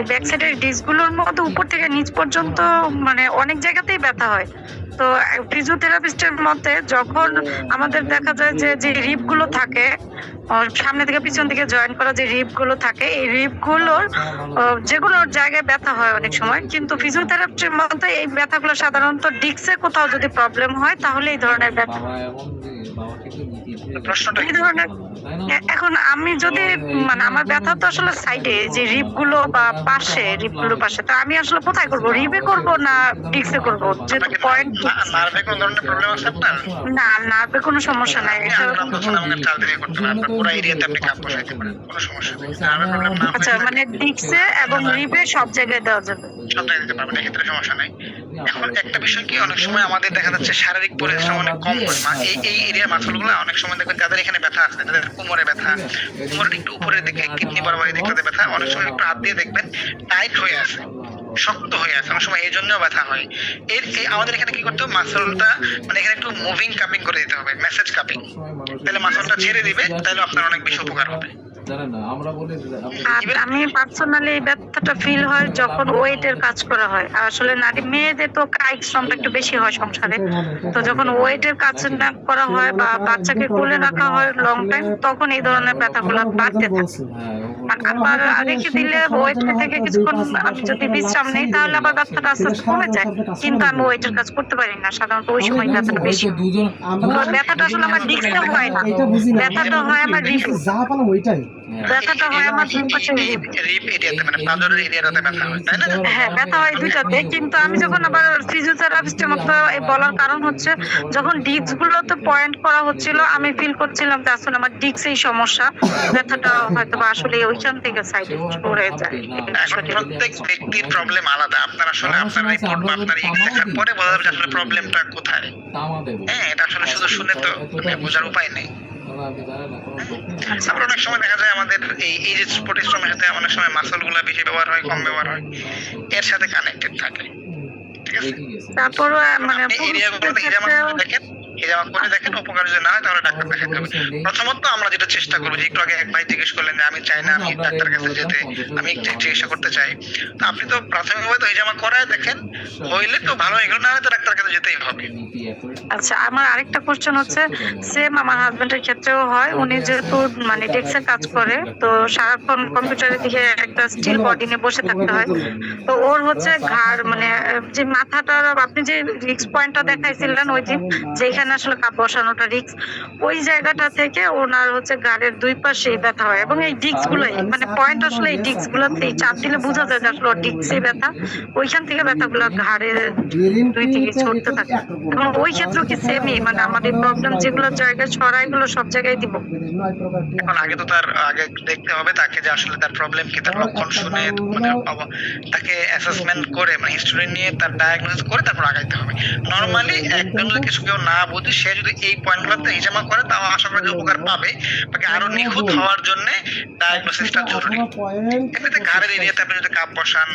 ব্যাক সাইডের ডিস্ক গুলোর মধ্যে উপর থেকে নিচ পর্যন্ত মানে অনেক জায়গাতেই ব্যথা হয়। তো ফিজিওথেরাপিস্টের মতে যখন আমাদের দেখা যায় যে যে রিপ গুলো থাকে, সামনে থেকে পিছন দিকে জয়েন করা যে রিপ গুলো থাকে, এই রিপ গুলোর যেগুলোর জায়গায় ব্যথা হয় অনেক সময়, কিন্তু ফিজিওথেরাপিস্টের মতে এই ব্যথাগুলো সাধারণত ডিস্কে কোথাও যদি প্রবলেম হয় তাহলে এই ধরনের ব্যথা। প্রশ্নটা এই কি? ধরনের এখন আমি যদি মানে আমার ব্যথা তো আসলে সাইডে যে রিপ গুলো বা পাশে রিপ গুলো পাশে, তো আমি আসলে কোথায় করব, রিপে করব না ডিক্সে করব? যেহেতু আপনাকে পয়েন্ট নার্ভে কোনো ধরনের প্রবলেম আছে আপনার? না, নার্ভে কোনো সমস্যা নাই। আপনি এটা আক্রান্ত হচ্ছেন, আমাদের চাপ দিয়ে করতে পারেন, আপনার পুরো এরিয়াতে আপনি কাপ বসাইতে পারেন, কোনো সমস্যা নেই। নার্ভে প্রবলেম না আচ্ছা, হলে মানে ডিক্সে এবং রিপে সব জায়গায় দেওয়া যাবে। সবটাই দিতে পারবেন, এক্ষেত্রে সমস্যা নাই। এখন একটা বিষয় কি, অনেক সময় আমাদের দেখা যাচ্ছে শারীরিক পরিশ্রম অনেক কম হয়, এই এরিয়ার মাসলগুলো অনেক সময় দেখবেন যাদের এখানে ব্যথা আছে, তাদের কোমরে ব্যথা, কোমরের একটু উপরের দিকে কিডনি বরাবর দিকটাতে ব্যথা, অনেক সময় একটু হাত দিয়ে দেখবেন টাইট হয়ে আছে, শক্ত হয়ে আছে, অনেক সময় এই জন্যও ব্যথা হয়। আমাদের এখানে কি করতে হবে, মাসলটা মানে এখানে একটু মুভিং কাপিং করে দিতে হবে, মেসেজ কাপিং, তাহলে মাসলটা ছেড়ে দিবে, তাহলে আপনার অনেক বেশি উপকার হবে। আর আমি পার্সোনালি এই ব্যথাটা ফিল হয় যখন ওয়েটের কাজ করা হয়। আর আসলে নারী মেয়েদের তো কায়িক শ্রমটা একটু বেশি হয় সংসারে, তো যখন ওয়েটের কাজ না করা হয় বা বাচ্চাকে কোলে রাখা হয় লং টাইম, তখন এই ধরনের ব্যথাগুলো বাড়তে থাকে। আর আবার রেখে দিলে ওয়েট থেকে কিছুক্ষণ আমি যদি বিশ্রাম নেই, তাহলে আবার ব্যথাটা আস্তে আস্তে কমে যায়, কিন্তু আমি ওয়েটের কাজ করতে পারি না সাধারণত, ওই সময় ব্যথাটা বেশি হয়। তো ব্যথাটা আসলে আমার ডিস্কটা হয় না, ব্যথাটা হয় আমার রিপ, যা পালাম ওইটাই। ব্যথাটা হয় আমার দুই পাশে রিপ। রিপ এরিয়াতে মানে পাঁজরের এরিয়াটাতে ব্যথা হয়, তাই না? হ্যাঁ, ব্যথা হয় দুইটাতে, কিন্তু আমি যখন আবার ফিজিওথেরাপিস্টের মতো বলার কারণ হচ্ছে, যখন ডিস্ক গুলোতে পয়েন্ট করা হচ্ছিল, আমি ফিল করছিলাম যে আসলে আমার ডিস্কেই সমস্যা, ব্যথাটা হয়তো বা আসলে ওইখান থেকে সাইড করে যায়। এখন প্রত্যেক ব্যক্তির প্রবলেম আলাদা, আপনার আসলে আপনার রিপোর্ট বা আপনার দেখার পরে বোঝা যাবে যে আসলে প্রবলেমটা কোথায়। হ্যাঁ, এটা আসলে শুধু শুনে তো মানে বোঝার উপায় নেই। আবার অনেক সময় দেখা যায় আমাদের এই যে পরিশ্রমের সাথে অনেক সময় মাসল গুলা বেশি ব্যবহার হয়, কম ব্যবহার হয়, এর সাথে কানেক্টেড থাকে। ঠিক আছে, তারপরও মানে আপনি এরিয়াগুলোতে হিজামা করে দেখেন, হিজামা করে দেখেন, উপকার যদি না হয় তাহলে ডাক্তার দেখাতে হবে। প্রথমত আমরা যেটা চেষ্টা করবো, যে একটু আগে এক ভাই জিজ্ঞেস করলেন যে আমি চাই না আমি ডাক্তারের কাছে যেতে, আমি চিকিৎসা করতে চাই, তো আপনি তো প্রাথমিকভাবে তো হিজামা করায় দেখেন, হইলে তো ভালো, এগুলো না হলে তো ডাক্তারের কাছে যেতেই হবে। আচ্ছা, আমার আরেকটা কোশ্চেন হচ্ছে, সেম আমার হাজবেন্ডের ক্ষেত্রেও হয়, উনি যেহেতু মানে ডেস্কের কাজ করে, তো সারাক্ষণ কম্পিউটারের দিকে একটা স্টিল বডি নিয়ে বসে থাকতে হয়, তো ওর হচ্ছে ঘাড় মানে যে মাথাটার, আপনি যে রিক্স পয়েন্টটা দেখাইছিলেন ওই দিন, যেখানে আসলে কাপ বসানোটা রিক্স, ওই জায়গাটা থেকে ওনার হচ্ছে ঘাড়ের দুই পাশে ব্যথা হয়, এবং এই ডিস্ক গুলোই মানে পয়েন্ট, আসলে এই ডিস্ক গুলোতে চাপ দিলে বোঝা যায় যে আসলে ডিস্কে ব্যথা, ওইখান থেকে ব্যথাগুলো ঘাড়ের দুই থেকে ছড়তে থাকে। এখন ওই ক্ষেত্রে কি সেমই, মানে আমাদের প্রবলেম যেগুলো জায়গায় ছড়ায় এগুলো সব জায়গায় দিব? এখন আগে তো তার আগে দেখতে হবে তাকে যে আসলে তার প্রবলেম কি, তার লক্ষণ শুনে মানে তাকে অ্যাসেসমেন্ট করে মানে হিস্টোরি নিয়ে তার ডায়াগনোসিস করে তারপর আগাইতে হবে। নরমালি একদম যদি কিছু কেউ না বুঝে সে যদি এই পয়েন্টগুলোতে হিজামা করে, তাও আশা করি যে উপকার পাবে। বাকি আরো নিখুঁত হওয়ার জন্য ডায়াগনোসিসটা জরুরি। এমনিতে ঘাড়ের এরিয়াতে আপনি যদি কাপ বসান,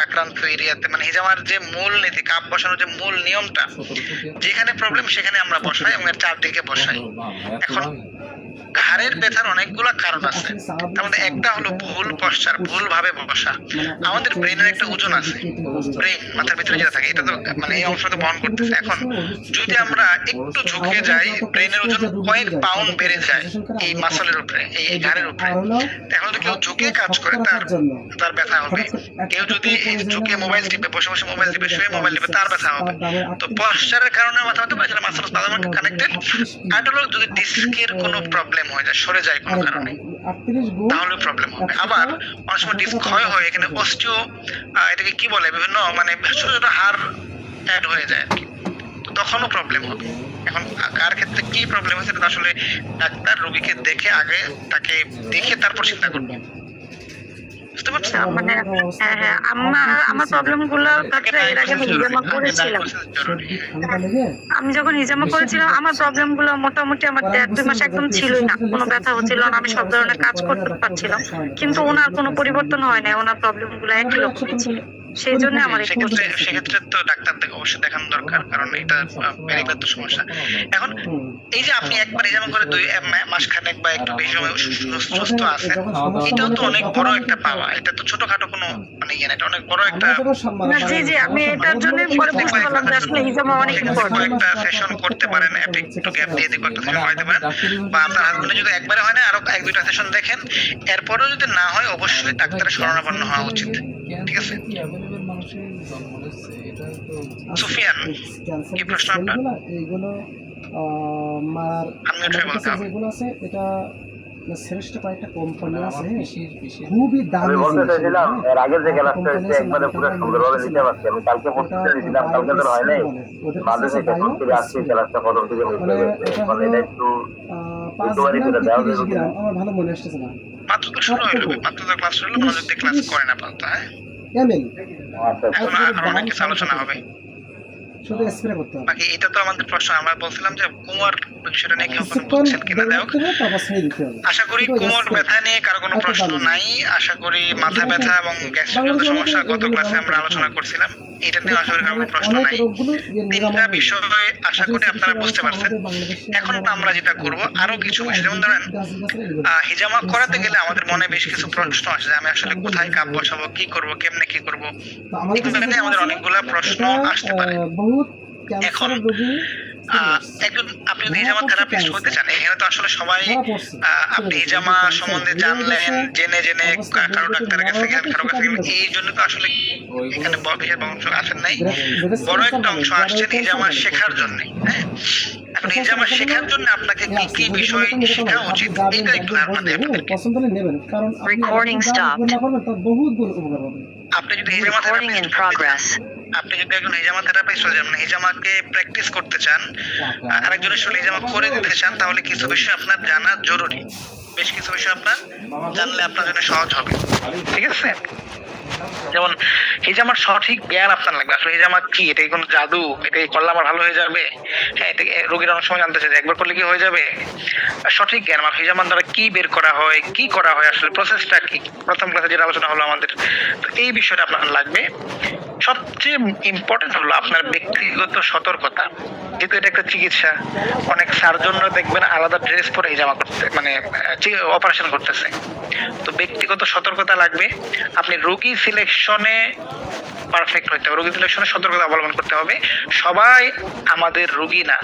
আক্রান্ত এরিয়াতে মানে হিজামার যে মূল নীতি, কাপ বসানোর যে মূল নিয়মটা, যেখানে প্রবলেম সেখানে আমরা বসাই এবং এর চারদিকে বসাই। এখন ঘাড়ের ব্যথার অনেকগুলো কারণ আছে, তার মধ্যে একটা হলো ভুল পশ্চার, ভুল ভাবে বসা। আমাদের ব্রেনের একটা ওজন আছে, ব্রেন মাথার ভিতরে যেটা থাকে, এটা তো মানে এই অংশটা বহন করতেছে। এখন যদি আমরা একটু ঝুঁকে যাই, ব্রেনের ওজন কয়েক পাউন্ড বেড়ে যায় এই মাসলের উপরে, এই ঘাড়ের উপরে। এখন যদি কেউ ঝুঁকে কাজ করে তার ব্যথা হবে, কেউ যদি ঝুঁকে মোবাইল টিপে, বসে বসে মোবাইল টিপে, শুয়ে মোবাইল টিপে, তার ব্যথা হবে। তো পশ্চারের কারণে মাথা হতে পারে, মাসল কানেক্টেড। আর হলো যদি ডিস্কের কোনো প্রবলেম হয়ে যায়, সরে যায় কোনো কারণে, তাহলে প্রবলেম হবে। আবার অনেক সময় ডিস্ক ক্ষয় হয়, এখানে অস্টিও এটাকে কি বলে, বিভিন্ন মানে ছোট ছোট হাড় অ্যাড হয়ে যায় আর কি, তখনও প্রবলেম হবে। এখন কার ক্ষেত্রে কি প্রবলেম হচ্ছে সেটা আসলে ডাক্তার রোগীকে দেখে আগে তাকে দেখে তারপর চিন্তা করবে, বুঝতে পারছেন? মানে হ্যাঁ, আমার প্রবলেম গুলোর ক্ষেত্রে এর আগে আমি হিজামা করেছিলাম। আমি যখন হিজামা করেছিলাম, আমার প্রবলেম গুলো মোটামুটি আমার 1.5-2 মাস একদম ছিলই না, কোনো ব্যথা হচ্ছিল না, আমি সব ধরনের কাজ করতে পারছিলাম, কিন্তু ওনার কোনো পরিবর্তন হয় না, ওনার প্রবলেম গুলো একই রকমই ছিল। সেই জন্য আমার সেক্ষেত্রে তো ডাক্তার থেকে অবশ্যই দেখানো দরকার, কারণ এটা পেরিফেরাল তো সমস্যা। এখন এই যে আপনি একবার হিজামা করে 2 মাসখানেক বা একটু বেশি সময় সুস্থ আছেন, এটাও তো অনেক বড় একটা পাওয়া। এটা তো ছোটখাটো কোনো মানে ইয়ে না, এটা অনেক বড় একটা। জি, আমি এটার জন্য পরে বুঝতে পারলাম যে আসলে হিজামা অনেক ইম্পর্টেন্ট। একটা সেশন করতে পারেন, আপনি একটু গ্যাপ দিয়ে দিবেন, একটা সেশন করাইতে পারেন, বা আপনার হাজবেন্ডের যদি একবারে হয় না আরো 1-2টা সেশন দেখেন, এরপরেও যদি না হয় অবশ্যই ডাক্তারের শরণাপন্ন হওয়া উচিত। ঠিক আছে সুফিয়ান, কি প্রশ্ন আপনার? মার আমি ওটাই আমাদের বলতে কাছে হবে। যেগুলো আছে এটা শ্রেষ্ঠ কয়েকটা কোম্পানি আছে, খুবই দামি আমি বলতে জিনিস, চাইছিলাম হ্যাঁ। এর আগের যে একটা ক্লাসটা কোম্পানি হচ্ছে আছে, একবারে পুরো নামটা সুন্দরভাবে আমি নিতে পারছি। আমি কালকে প্রস্তুতি নিয়েছিলাম, কালকে তো হয় নাই, ওদের কাছে মাঝে আছে থেকে প্রথম থেকে আসছি, ক্লাসটা প্রথম থেকে মানে বুঝতে পেরেছি। এটা মানে হলো এটা একটু 5 একটুবারই গ্রাম করে কি দেওয়া 30 যাবে গ্রাম, কিনা? আমার ভালো মনে আসতেছে না, মাত্র তো শুরু হইলো, মাত্র তো ক্লাস হলো, মনোযোগ দিয়ে ক্লাস করেন আপাতত, হ্যাঁ। এমএল আচ্ছা এখন আরো অনেক কিছু আলোচনা হবে। শুধু স্প্রে করতে হবে। বাকি এটা তো আমাদের প্রশ্ন, আমরা বলছিলাম যে কোমর বিষয়টা নিয়ে কেউ কোনো কিছুক্ষণ বলছেন কিনা, দেখ দেখতে হবে, তারপর ছেড়ে দিতে হবে। আশা করি কিন্তু কোমর spray ব্যথা নিয়ে কারো কোনো এত প্রশ্ন দামি। নাই। আশা করি মাথা ব্যথা এবং গ্যাস্ট্রিক সমস্যা গত ক্লাসে আমরা আলোচনা করছিলাম, এটা নিয়ে আশা করি কারো কোনো প্রশ্ন অনেক নাই। রোগগুলো যে তিনটা নিরাময় বিষয় আশা করি আপনারা বুঝতে পারছেন। এখন আমরা যেটা করব আরো কিছু বিষয়, যেমন ধরেন হিজামা করাতে গেলে আমাদের মনে বেশ কিছু প্রশ্ন আসে যে আমি আসলে কোথায় কাপ বসাবো, কি করব, কেমনে কি করব, এগুলো নিয়ে আমাদের অনেকগুলা প্রশ্ন আসতে পারে। বহুত এখন, ক্যান্সার রোগী একজন আপনি যদি হিজামা থেরাপিস্ট হতে চান, এখানে তো আসলে সবাই আপনি হিজামা সম্বন্ধে জানলেন, জেনে জেনে কারো ডাক্তারের কাছে গেলেন, কারো কাছে গেলেন, এই জন্য তো আসলে এখানে বিশেষ অংশ আসেন নাই। বড় একটা অংশ আসছেন হিজামা শেখার জন্য, হ্যাঁ। এখন হিজামা শেখার জন্য আপনাকে কি কি বিষয় শেখা উচিত, এটা একটু ধারণা দেয় আপনাদেরকে। পছন্দ হলে নেবেন, কারণ আপনি Recording যা stopped. গুণ না করবেন তার বহুত গুণ উপকার হবে। আপনি যদি হিজামা Recording in progress. আপনি যদি একজন হিজামা থেরাপিস্ট হতে চান, মানে হিজামাকে প্র্যাকটিস করতে চান, আরেকজনের সঙ্গে হিজামা করে দিতে চান, তাহলে কিছু বিষয় আপনার জানা জরুরি। বেশ কিছু বিষয় আপনার জানলে আপনার জন্য সহজ হবে, ঠিক আছে। যেমন হিজামার সঠিক জ্ঞান আপনার লাগবে। আসলে হিজামা কি, এটা কি কোনো জাদু, এটা কি করলে আমার ভালো হয়ে যাবে, হ্যাঁ। এটা রোগীরা অনেক সময় জানতে চায় যে একবার করলে কি হয়ে যাবে। সঠিক জ্ঞান, আমার হিজামার দ্বারা কি বের করা হয়, কি করা হয়, আসলে প্রসেসটা কি, প্রথম ক্লাসে যেটা আলোচনা হলো আমাদের, তো এই বিষয়টা আপনার লাগবে। সবচেয়ে ইম্পর্টেন্ট হলো আপনার ব্যক্তিগত সতর্কতা, যেহেতু এটা একটা চিকিৎসা। অনেক সার্জনরা দেখবেন আলাদা ড্রেস পরে হিজামা করতে, মানে অপারেশন করতেছে, তো ব্যক্তিগত সতর্কতা লাগবে। আপনি রোগী সিলেকশনে পারফেক্ট হতে হবে, রোগী সিলেকশনে সতর্কতা অবলম্বন করতে হবে। সবাই আমাদের রোগী না,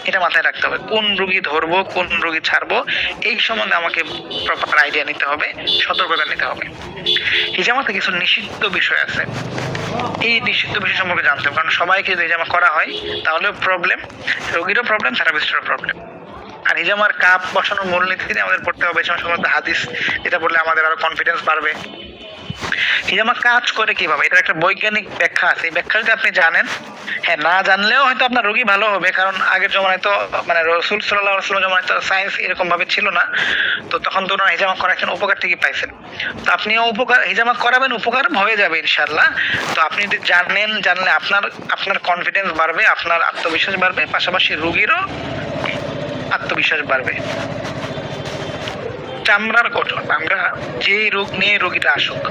এটা মাথায় রাখতে হবে। কোন রোগী ধরবো, কোন রোগী ছাড়বো, এই সম্বন্ধে আমাকে প্রপার আইডিয়া নিতে হবে, সতর্কতা নিতে হবে। হিজামাতে কিছু নিষিদ্ধ বিষয় আছে, এই নিষিদ্ধ বিষয় সম্পর্কে জানতে হবে, কারণ সবাইকে যদি হিজামা করা হয় তাহলেও প্রবলেম, রোগীরও প্রবলেম, থেরাপিস্টেরও প্রবলেম। আর হিজামার কাপ বসানোর মূলনীতি নিয়ে আমাদের পড়তে হবে, সমস্ত হাদিস, যেটা বললে আমাদের আরো কনফিডেন্স বাড়বে। হিজামা কাজ করে কিভাবে, এটার একটা বৈজ্ঞানিক ব্যাখ্যা আছে। এই ব্যাখ্যা যদি আপনি জানেন, হ্যাঁ, না জানলেও হয়তো আপনার রোগী ভালো হবে, কারণ আগের জমানায় তো মানে রাসূল সাল্লাল্লাহু আলাইহি ওয়াসাল্লাম জমানায় তো সায়েন্স এরকম ভাবে ছিল না, তো তখন তো ওনারা হিজামা করাচ্ছেন, উপকার ঠিকই পাইছেন। তো আপনিও উপকার হিজামা করাবেন, উপকার হয়ে যাবে ইনশাআল্লাহ। তো আপনি যদি জানলে আপনার কনফিডেন্স বাড়বে, আপনার আত্মবিশ্বাস বাড়বে, পাশাপাশি রোগীরও আত্মবিশ্বাস বাড়বে। চামড়ার গঠন, আমরা যে রোগ নিয়ে রোগীটা আসুক,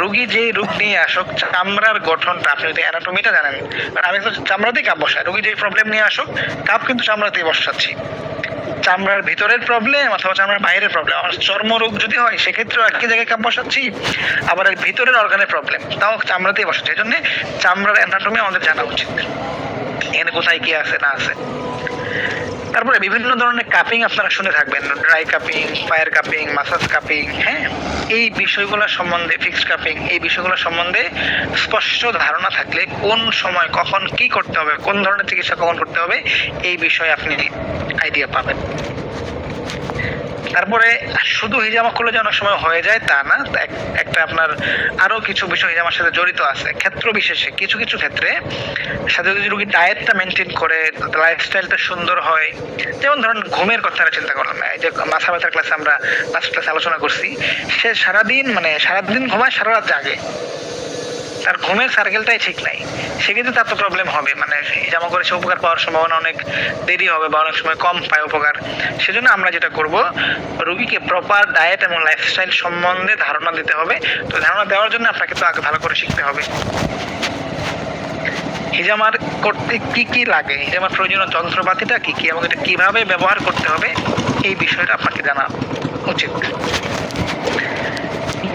রোগী যে রোগ নিয়ে আসুক, চামড়ার গঠনটা আপনি যদি অ্যানাটমিটা জানেন, কারণ আমি তো চামড়াতেই কাপ বসাই, রোগী যে প্রবলেম নিয়ে আসুক, কাপ কিন্তু চামড়াতেই বসাচ্ছি। চামড়ার ভিতরের প্রবলেম অথবা চামড়ার বাইরের প্রবলেম, আমার চর্মরোগ যদি হয় সেক্ষেত্রেও একই জায়গায় কাপ বসাচ্ছি, আবার এর ভিতরের অর্গানের প্রবলেম তাও চামড়াতেই বসাচ্ছি। এই জন্য চামড়ার অ্যানাটমি আমাদের জানা উচিত, এখানে কোথায় কি আছে না আছে। তারপরে বিভিন্ন ধরনের কাপিং আপনারা শুনে থাকবেন, dry cupping, fire cupping, massage cupping, হ্যাঁ। এই বিষয়গুলো সম্বন্ধে, ফিক্সড কাপিং, এই বিষয়গুলো সম্বন্ধে স্পষ্ট ধারণা থাকলে কোন সময় কখন কি করতে হবে, কোন ধরনের চিকিৎসা কখন করতে হবে, এই বিষয়ে আপনি আইডিয়া পাবেন। তারপরে শুধু হিজামা করলে যে অনেক সময় হয়ে যায় তা না, একটা আপনার আরো কিছু বিষয় হিজামার সাথে জড়িত আছে, ক্ষেত্র বিশেষে। কিছু কিছু ক্ষেত্রে সাথে যদি রোগী ডায়েটটা মেনটেন করে, লাইফস্টাইলটা সুন্দর হয়, যেমন ধরুন ঘুমের কথাটা চিন্তা করলাম, এই যে মাথা ব্যথার ক্লাসে আমরা লাস্ট ক্লাসে আলোচনা করছি, সে সারাদিন ঘুমায়, সারা রাত জাগে, তার ঘুমের সার্কেলটাই ঠিক নাই, সেক্ষেত্রে তার তো প্রবলেম হবে, মানে হিজামা করে সে উপকার পাওয়ার সম্ভাবনা অনেক দেরি হবে বা অনেক সময় কম পায় উপকার। সেজন্য আমরা যেটা করব, রোগীকে প্রপার ডায়েট এবং লাইফস্টাইল সম্বন্ধে ধারণা দিতে হবে। তো ধারণা দেওয়ার জন্য আপনাকে তো আগে ভালো করে শিখতে হবে হিজামার করতে কি কি লাগে, হিজামার প্রয়োজনীয় যন্ত্রপাতিটা কি কি এবং এটা কিভাবে ব্যবহার করতে হবে, এই বিষয়টা আপনাকে জানা উচিত।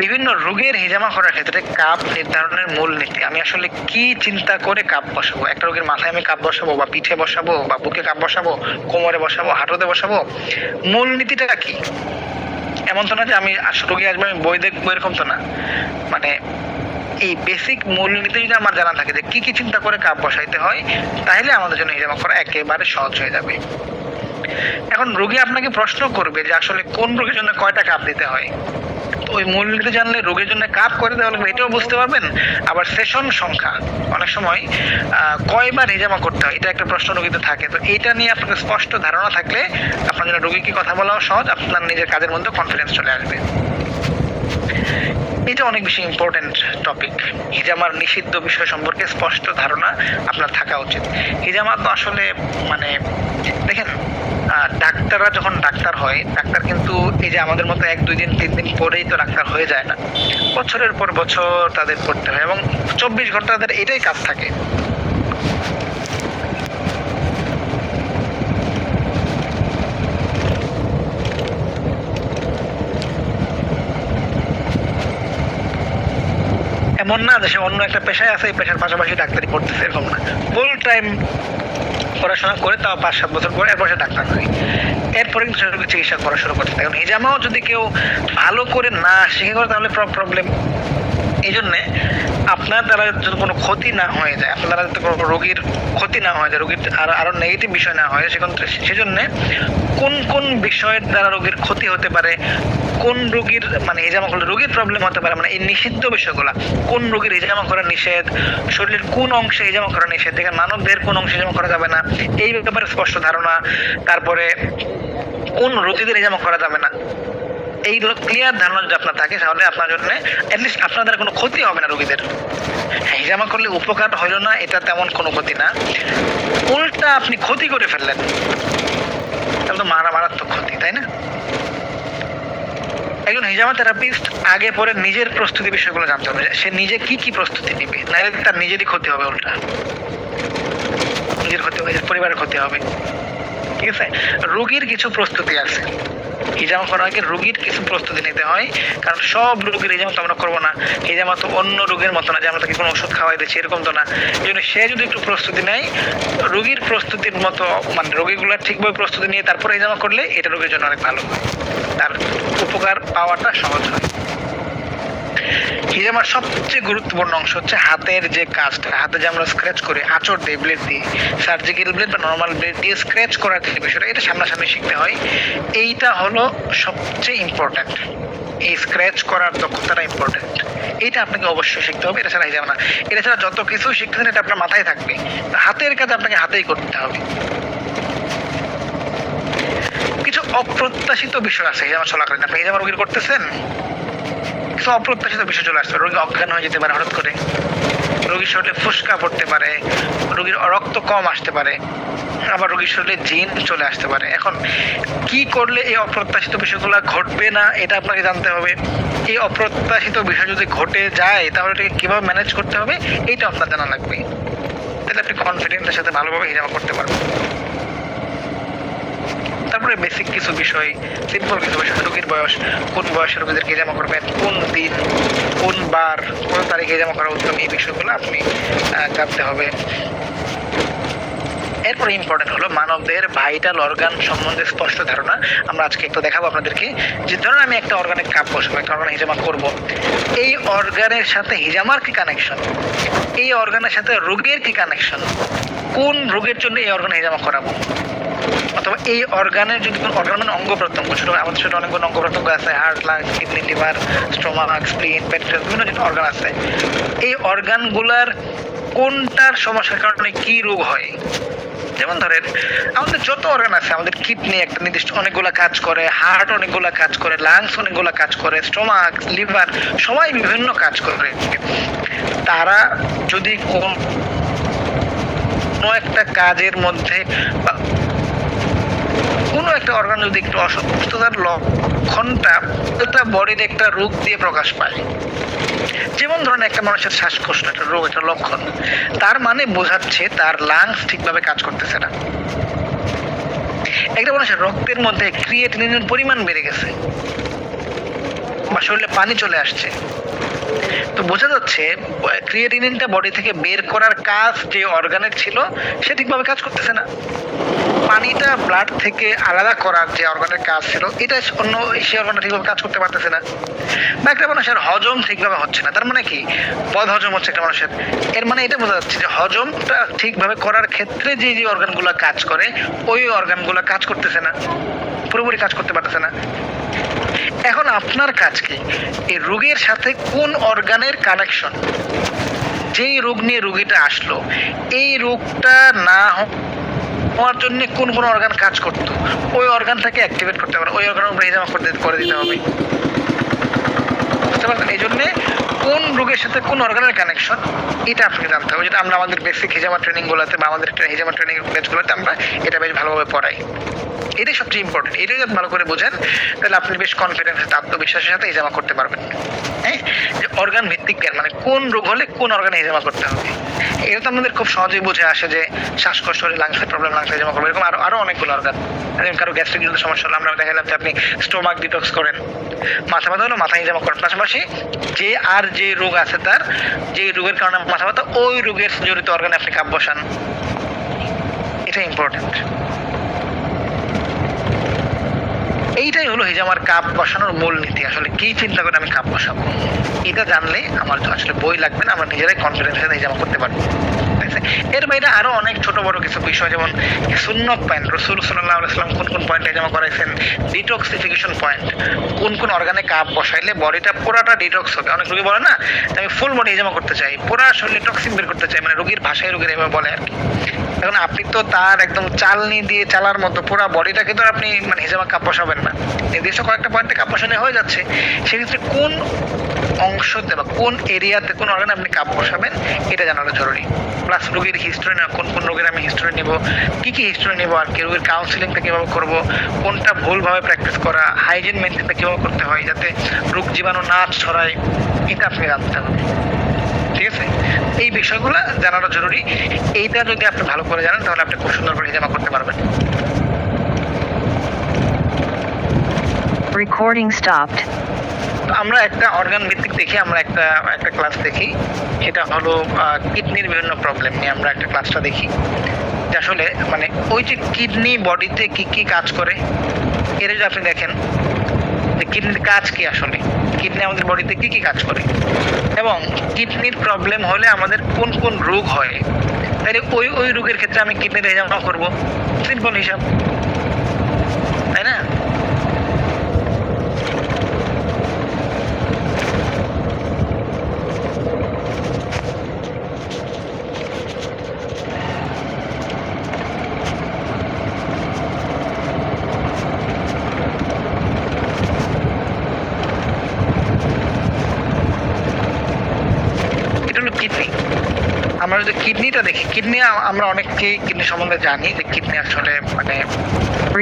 বিভিন্ন রোগের হিজামা করার ক্ষেত্রে কাপ নির্ধারণের মূল নীতি, আমি আসলে কি চিন্তা করে কাপ বসাবো, একটা রোগীর মাথায় আমি কাপ বসাবো বা পিঠে বসাবো বা বুকে কাপ বসাবো, কোমরে বসাবো, হাঁটুতে বসাবো, মূল নীতিটা কি। এমন তো না যে আমি রোগী আসবে আমি বই দেখবো, এরকম তো না। মানে এই বেসিক মূলনীতি যদি আমার জানা থাকে যে কি কি চিন্তা করে কাপ বসাইতে হয়, তাহলে আমাদের জন্য হিজামা করা একেবারে সহজ হয়ে যাবে। এখন রোগী আপনাকে প্রশ্ন করবে যে আসলে কোন রোগীর জন্য কয়টা কাপ দিতে হয়। তো ওই মূলনীতি জানলে রোগীর জন্য কাপ করে দেওয়া লাগবে এটাও বুঝতে পারবেন। আবার সেশন সংখ্যা, অনেক সময় কয়বার হিজামা করতে হয় এটা একটা প্রশ্ন রোগীতে থাকে। তো এটা নিয়ে আপনার স্পষ্ট ধারণা থাকলে আপনার জন্য রোগীকে কথা বলাও সহজ, আপনার নিজের কাজের মধ্যে কনফিডেন্স চলে আসবে। এটা অনেক বেশি ইম্পর্টেন্ট টপিক। হিজামার নিষিদ্ধ বিষয় সম্পর্কে স্পষ্ট ধারণা আপনার থাকা উচিত। হিজামা তো আসলে মানে দেখেন, ডাক্তাররা যখন ডাক্তার হয়, ডাক্তার কিন্তু এই যে আমাদের মতো 1-2 দিন 3 দিন পরেই তো ডাক্তার হয়ে যায় না, বছরের পর বছর তাদের করতে হয় এবং 24 ঘন্টা তাদের এটাই কাজ থাকে। এমন না যে সে অন্য একটা পেশায় আছে, এই পেশার পাশাপাশি ডাক্তারি করতেছে, এরকম না। ফুল টাইম পড়াশোনা করে তাও 5-7 বছর পরে এরপর সে ডাক্তার হয়, এরপরে কিন্তু সে রোগীর চিকিৎসা করা শুরু করতে থাকে। হিজামাও যদি কেউ ভালো করে না শিখে করে তাহলে প্রবলেম। এই জন্যে আপনার দ্বারা যদি কোনো ক্ষতি না হয়ে যায়, আপনার দ্বারা যাতে কোনো রোগীর ক্ষতি না হয়ে যায়, রোগীর আরো নেগেটিভ বিষয় না হয়, সেজন্য কোন কোন বিষয়ের দ্বারা রোগীর ক্ষতি হতে পারে, কোন রোগীর মানে হিজামা করলে রোগীর প্রবলেম হতে পারে, মানে এই নিষিদ্ধ বিষয়গুলো, কোন রোগীর হিজামা করা নিষেধ, শরীরের কোন অংশে হিজামা করা নিষেধ, দেখেন মানব দেহের কোন অংশে হিজামা করা যাবে না, এই ব্যাপারে স্পষ্ট ধারণা। তারপরে কোন রোগীদের হিজামা করা যাবে না, এইগুলো ক্লিয়ার ধারণা যদি আপনার থাকে তাহলে আপনার জন্য অ্যাটলিস্ট আপনার দ্বারা কোনো ক্ষতি হবে না রোগীদের। হিজামা করলে উপকার হইল না এটা তেমন কোনো ক্ষতি না, উল্টা আপনি ক্ষতি করে ফেললেন, তাহলে তো মারাত্মক ক্ষতি, তাই না? একজন হিজামা থেরাপিস্ট আগে পরে নিজের প্রস্তুতি বিষয়গুলো জানতে হবে, সে নিজে কি কি প্রস্তুতি নিবে, নাহলে তার নিজেরই ক্ষতি হবে, উল্টা নিজের ক্ষতি হবে, পরিবারের ক্ষতি হবে। ঠিক আছে, রোগীর কিছু প্রস্তুতি আছে, হিজামা করার আগে রোগীর কিছু প্রস্তুতি নিতে হয়, কারণ সব রোগীর হিজামা তো আমরা করবো না। হিজামা তো অন্য রোগের মতো না যে আমরা তাকে কোনো ওষুধ খাওয়াই দিচ্ছি, এরকম তো না। এই জন্য সে যদি একটু প্রস্তুতি নেয়, রোগীর প্রস্তুতির মতো মানে রোগীগুলো ঠিকভাবে প্রস্তুতি নিয়ে তারপরে হিজামা করলে এটা রোগীর জন্য অনেক ভালো হয়, তার উপকার পাওয়াটা সহজ হয়। হিজামার সবচেয়ে গুরুত্বপূর্ণ অংশ হচ্ছে হাতের যে কাজটা, হাতে যে আমরা স্ক্র্যাচ করি আঁচড় দিয়ে, ব্লেড দিয়ে, সার্জিক্যাল ব্লেড বা নর্মাল ব্লেড দিয়ে স্ক্র্যাচ করার যে বিষয়টা, এটা সামনাসামনি শিখতে হয়। এইটা হলো সবচেয়ে ইম্পর্ট্যান্ট, এই স্ক্র্যাচ করার দক্ষতাটা ইম্পর্ট্যান্ট, এইটা আপনাকে অবশ্যই শিখতে হবে। এটা ছাড়া হিজামা না, এটা ছাড়া যত কিছু শিখতেছেন এটা আপনার মাথায় থাকবে, হাতের কাজ আপনাকে হাতেই করতে হবে। কিছু অপ্রত্যাশিত বিষয় আছে হিজামা চলাকালীন, আপনি হিজামা রোগীর করতেছেন, কিছু অপ্রত্যাশিত বিষয় চলে আসছে, রোগী অজ্ঞান হয়ে যেতে পারে হঠাৎ করে, রোগীর শরীরে ফুসকা পড়তে পারে, রোগীর রক্ত কম আসতে পারে, আবার রোগীর শরীরে জিন চলে আসতে পারে। এখন কি করলে এই অপ্রত্যাশিত বিষয়গুলো ঘটবে না এটা আপনাকে জানতে হবে। এই অপ্রত্যাশিত বিষয় যদি ঘটে যায় তাহলে এটাকে কিভাবে ম্যানেজ করতে হবে এইটা আপনার জানা লাগবে, তাহলে আপনি কনফিডেন্সের সাথে ভালোভাবে হিজামা করতে পারবেন। তারপরে বেসিক কিছু বিষয়, সিম্পল কিছু বিষয়, রোগীর বয়স, কোন বয়সের রোগীদেরকে হিজামা করবেন, কোন দিন, কোন বার, কোন তারিখে হিজামা করা উত্তম, এই বিষয়গুলো আপনি জানতে হবে। এরপরে ইম্পর্টেন্ট হলো মানবদেহের ভাইটাল অর্গান সম্বন্ধে স্পষ্ট ধারণা। আমরা আজকে একটু দেখাবো আপনাদেরকে, যে ধরুন আমি একটা অর্গানে কাপ বসাবো, একটা অর্গানে হিজামা করবো, এই অর্গানের সাথে হিজামার কি কানেকশন, এই অর্গানের সাথে রোগের কি কানেকশন, কোন রোগের জন্য এই অর্গানে হিজামা করাবো, অথবা এই অর্গানের যদি কোনো অর্গান মানে অঙ্গ প্রত্যঙ্গ, ছোট আমাদের ছোট অনেকগুলো অঙ্গ প্রত্যঙ্গ আছে, heart, lungs, kidney, liver, stomach, স্প্লিন, pancreas, বিভিন্ন অর্গান আছে, এই অর্গানগুলার কোনটার সমস্যার কারণে কি রোগ হয়। যেমন ধরেন আমাদের যত অর্গান আছে, আমাদের কিডনি একটা নির্দিষ্ট অনেকগুলা কাজ করে, হার্ট অনেকগুলা কাজ করে, লাংস অনেকগুলা কাজ করে, স্টোমাক, লিভার, সবাই বিভিন্ন কাজ করে। তারা যদি কোনো একটা কাজের মধ্যে বা কোনো একটা অর্গান যদি একটু অসুস্থতার লক্ষণটা বডির একটা রোগ দিয়ে প্রকাশ পায়, যেমন ধরেন একটা মানুষের শ্বাসকষ্ট একটা রোগ, একটা লক্ষণ, তার মানে বোঝাচ্ছে তার লাংস ঠিকভাবে কাজ করতেছে না। একটা মানুষের রক্তের মধ্যে ক্রিয়েটিনিনের পরিমাণ বেড়ে গেছে বা শরীরে পানি চলে আসছে, তো বোঝা যাচ্ছে ক্রিয়েটিনিনটা বডি থেকে বের করার কাজ যে অর্গানের ছিল সে ঠিকভাবে কাজ করতেছে না। পানিটা ব্লাড থেকে আলাদা করার যে অর্গানের কাজ ছিল এটা অন্য সে অর্গানটা ঠিকভাবে কাজ করতে পারতেছে না। বা একটা মানুষের হজম ঠিকভাবে হচ্ছে না, তার মানে কি বদ হজম হচ্ছে একটা মানুষের। এর মানে এটা বোঝা যাচ্ছে যে হজমটা ঠিকভাবে করার ক্ষেত্রে যে যে অর্গানগুলো কাজ করে ওই অর্গানগুলো কাজ করতেছে না, পুরোপুরি কাজ করতে পারতেছে না। এখন আপনার কাজ কি, এই রোগের সাথে কোন অর্গানের কানেকশন, যেই রোগ নিয়ে রোগীটা আসলো এই রোগটা না হওয়ার জন্য কোন কোন অর্গান কাজ করতো ওই অর্গানটাকে অ্যাক্টিভেট করতে হবে, ওই অর্গান উপরে হিজামা করে দিতে হবে। বুঝতে পারছেন? এই জন্যে কোন রোগের সাথে কোন অর্গানের কানেকশন এটা আপনাকে জানতে হবে, যেটা আমরা আমাদের বেসিক হিজামা ট্রেনিং গুলোতে বা আমাদের হিজামা ট্রেনিং ব্যাচগুলোতে আমরা এটা বেশ ভালোভাবে পড়াই। এটাই সবচেয়ে ইম্পর্টেন্ট। এটা যদি ভালো করে বোঝেন তাহলে আপনি বেশ কনফিডেন্স আত্মবিশ্বাসের সাথে হিজামা করতে পারবেন। হ্যাঁ, যে অর্গান ভিত্তিক জ্ঞান মানে কোন রোগ হলে কোন অর্গানে হিজামা করতে হবে, এটা তো আমাদের খুব সহজেই বুঝে আসে যে শ্বাসকষ্ট হলে লাংসের প্রবলেম, লাংসে হিজামা করবে, এরকম আরো অনেকগুলো অর্গান। কারো গ্যাস্ট্রিক যদি সমস্যা হলো আমরা দেখালাম যে আপনি স্টোমাক ডিটক্স করেন, মাথা ব্যথা হলো মাথা হিজামা করেন। পাশাপাশি যে আর যে রোগ আছে তার যে রোগের কারণে মাথা ব্যথা ওই রোগের জড়িত অর্গানে আপনি কাপ বসান, এটা ইম্পর্টেন্ট। এইটাই হলো হিজামার কাপ বসানোর মূল নীতি। আসলে কি চিন্তা করে আমি কাপ বসাবো এটা জানলে আমার আসলে বই লাগবে না, আমরা নিজেরাই কনফিডেন্স সাথে হিজামা করতে পারবো। এর বাইরে আরো অনেক ছোট বড় কিছু বিষয়, যেমন সুন্নত পয়েন্ট, রাসূল সাল্লাল্লাহু আলাইহি ওয়াসাল্লাম কোন কোন পয়েন্টে হিজামা করাইছেন, ডিটক্সিফিকেশন পয়েন্ট, কোন কোন অর্গানে কাপ বসাইলে বডিটা পুরাটা ডিটক্স হবে। অনেক রোগী বলে না আমি ফুল বডি হিজামা করতে চাই, পুরা শরীরে টক্সিন বের করতে চাই, মানে রোগীর ভাষায় রোগীর এভাবে বলে আর কি। এখন আপনি তো তার একদম চালনি দিয়ে চালার মতো পুরা বডিটাকে তো আপনি মানে হিজামা কাপ বসাবেন না, নির্দিষ্ট কয়েকটা পয়েন্টে কাপ বসানো হয়ে যাচ্ছে। সেক্ষেত্রে কোন অংশতে বা কোন এরিয়াতে কোন অর্গানে আপনি কাপ বসাবেন এটা জানাটা জরুরি। প্লাস রোগীর হিস্টোরি না, কোন কোন রোগের আমি হিস্টোরি নিব, কি কি হিস্টোরি নিব, আর কি রোগীর কাউন্সিলিংটা কীভাবে করবো, কোনটা ভুলভাবে প্র্যাকটিস করা, হাইজিন মেনটেনটা কীভাবে করতে হয় যাতে রোগ জীবাণু না ছড়ায়, এটা আপনি জানতে হবে। ঠিক আছে, এই বিষয়গুলো জানাটা জরুরি। এইটা যদি আপনি ভালো করে জানেন তাহলে আপনি খুব সুন্দর করে হিজামা করতে পারবেন। Recording stopped. তো আমরা একটা অর্গান ভিত্তিক দেখি, আমরা একটা ক্লাস দেখি, সেটা হলো কিডনির বিভিন্ন প্রবলেম নিয়ে আমরা একটা ক্লাসটা দেখি। যে আসলে মানে ওই যে কিডনি বডিতে কি কি কাজ করে এর যদি আপনি দেখেন যে কিডনির কাজ কি, আসলে কিডনি আমাদের বডিতে কি কি কাজ করে এবং কিডনির প্রবলেম হলে আমাদের কোন কোন রোগ হয়, তাহলে ওই ওই রোগের ক্ষেত্রে আমি কিডনির হিজামা করবো। সিম্পল হিসাব, তাই না? কিডনি, আমরা যদি কিডনিটা দেখি, কিডনি আমরা অনেককেই কিডনি সম্বন্ধে জানি যে কিডনি আসলে মানে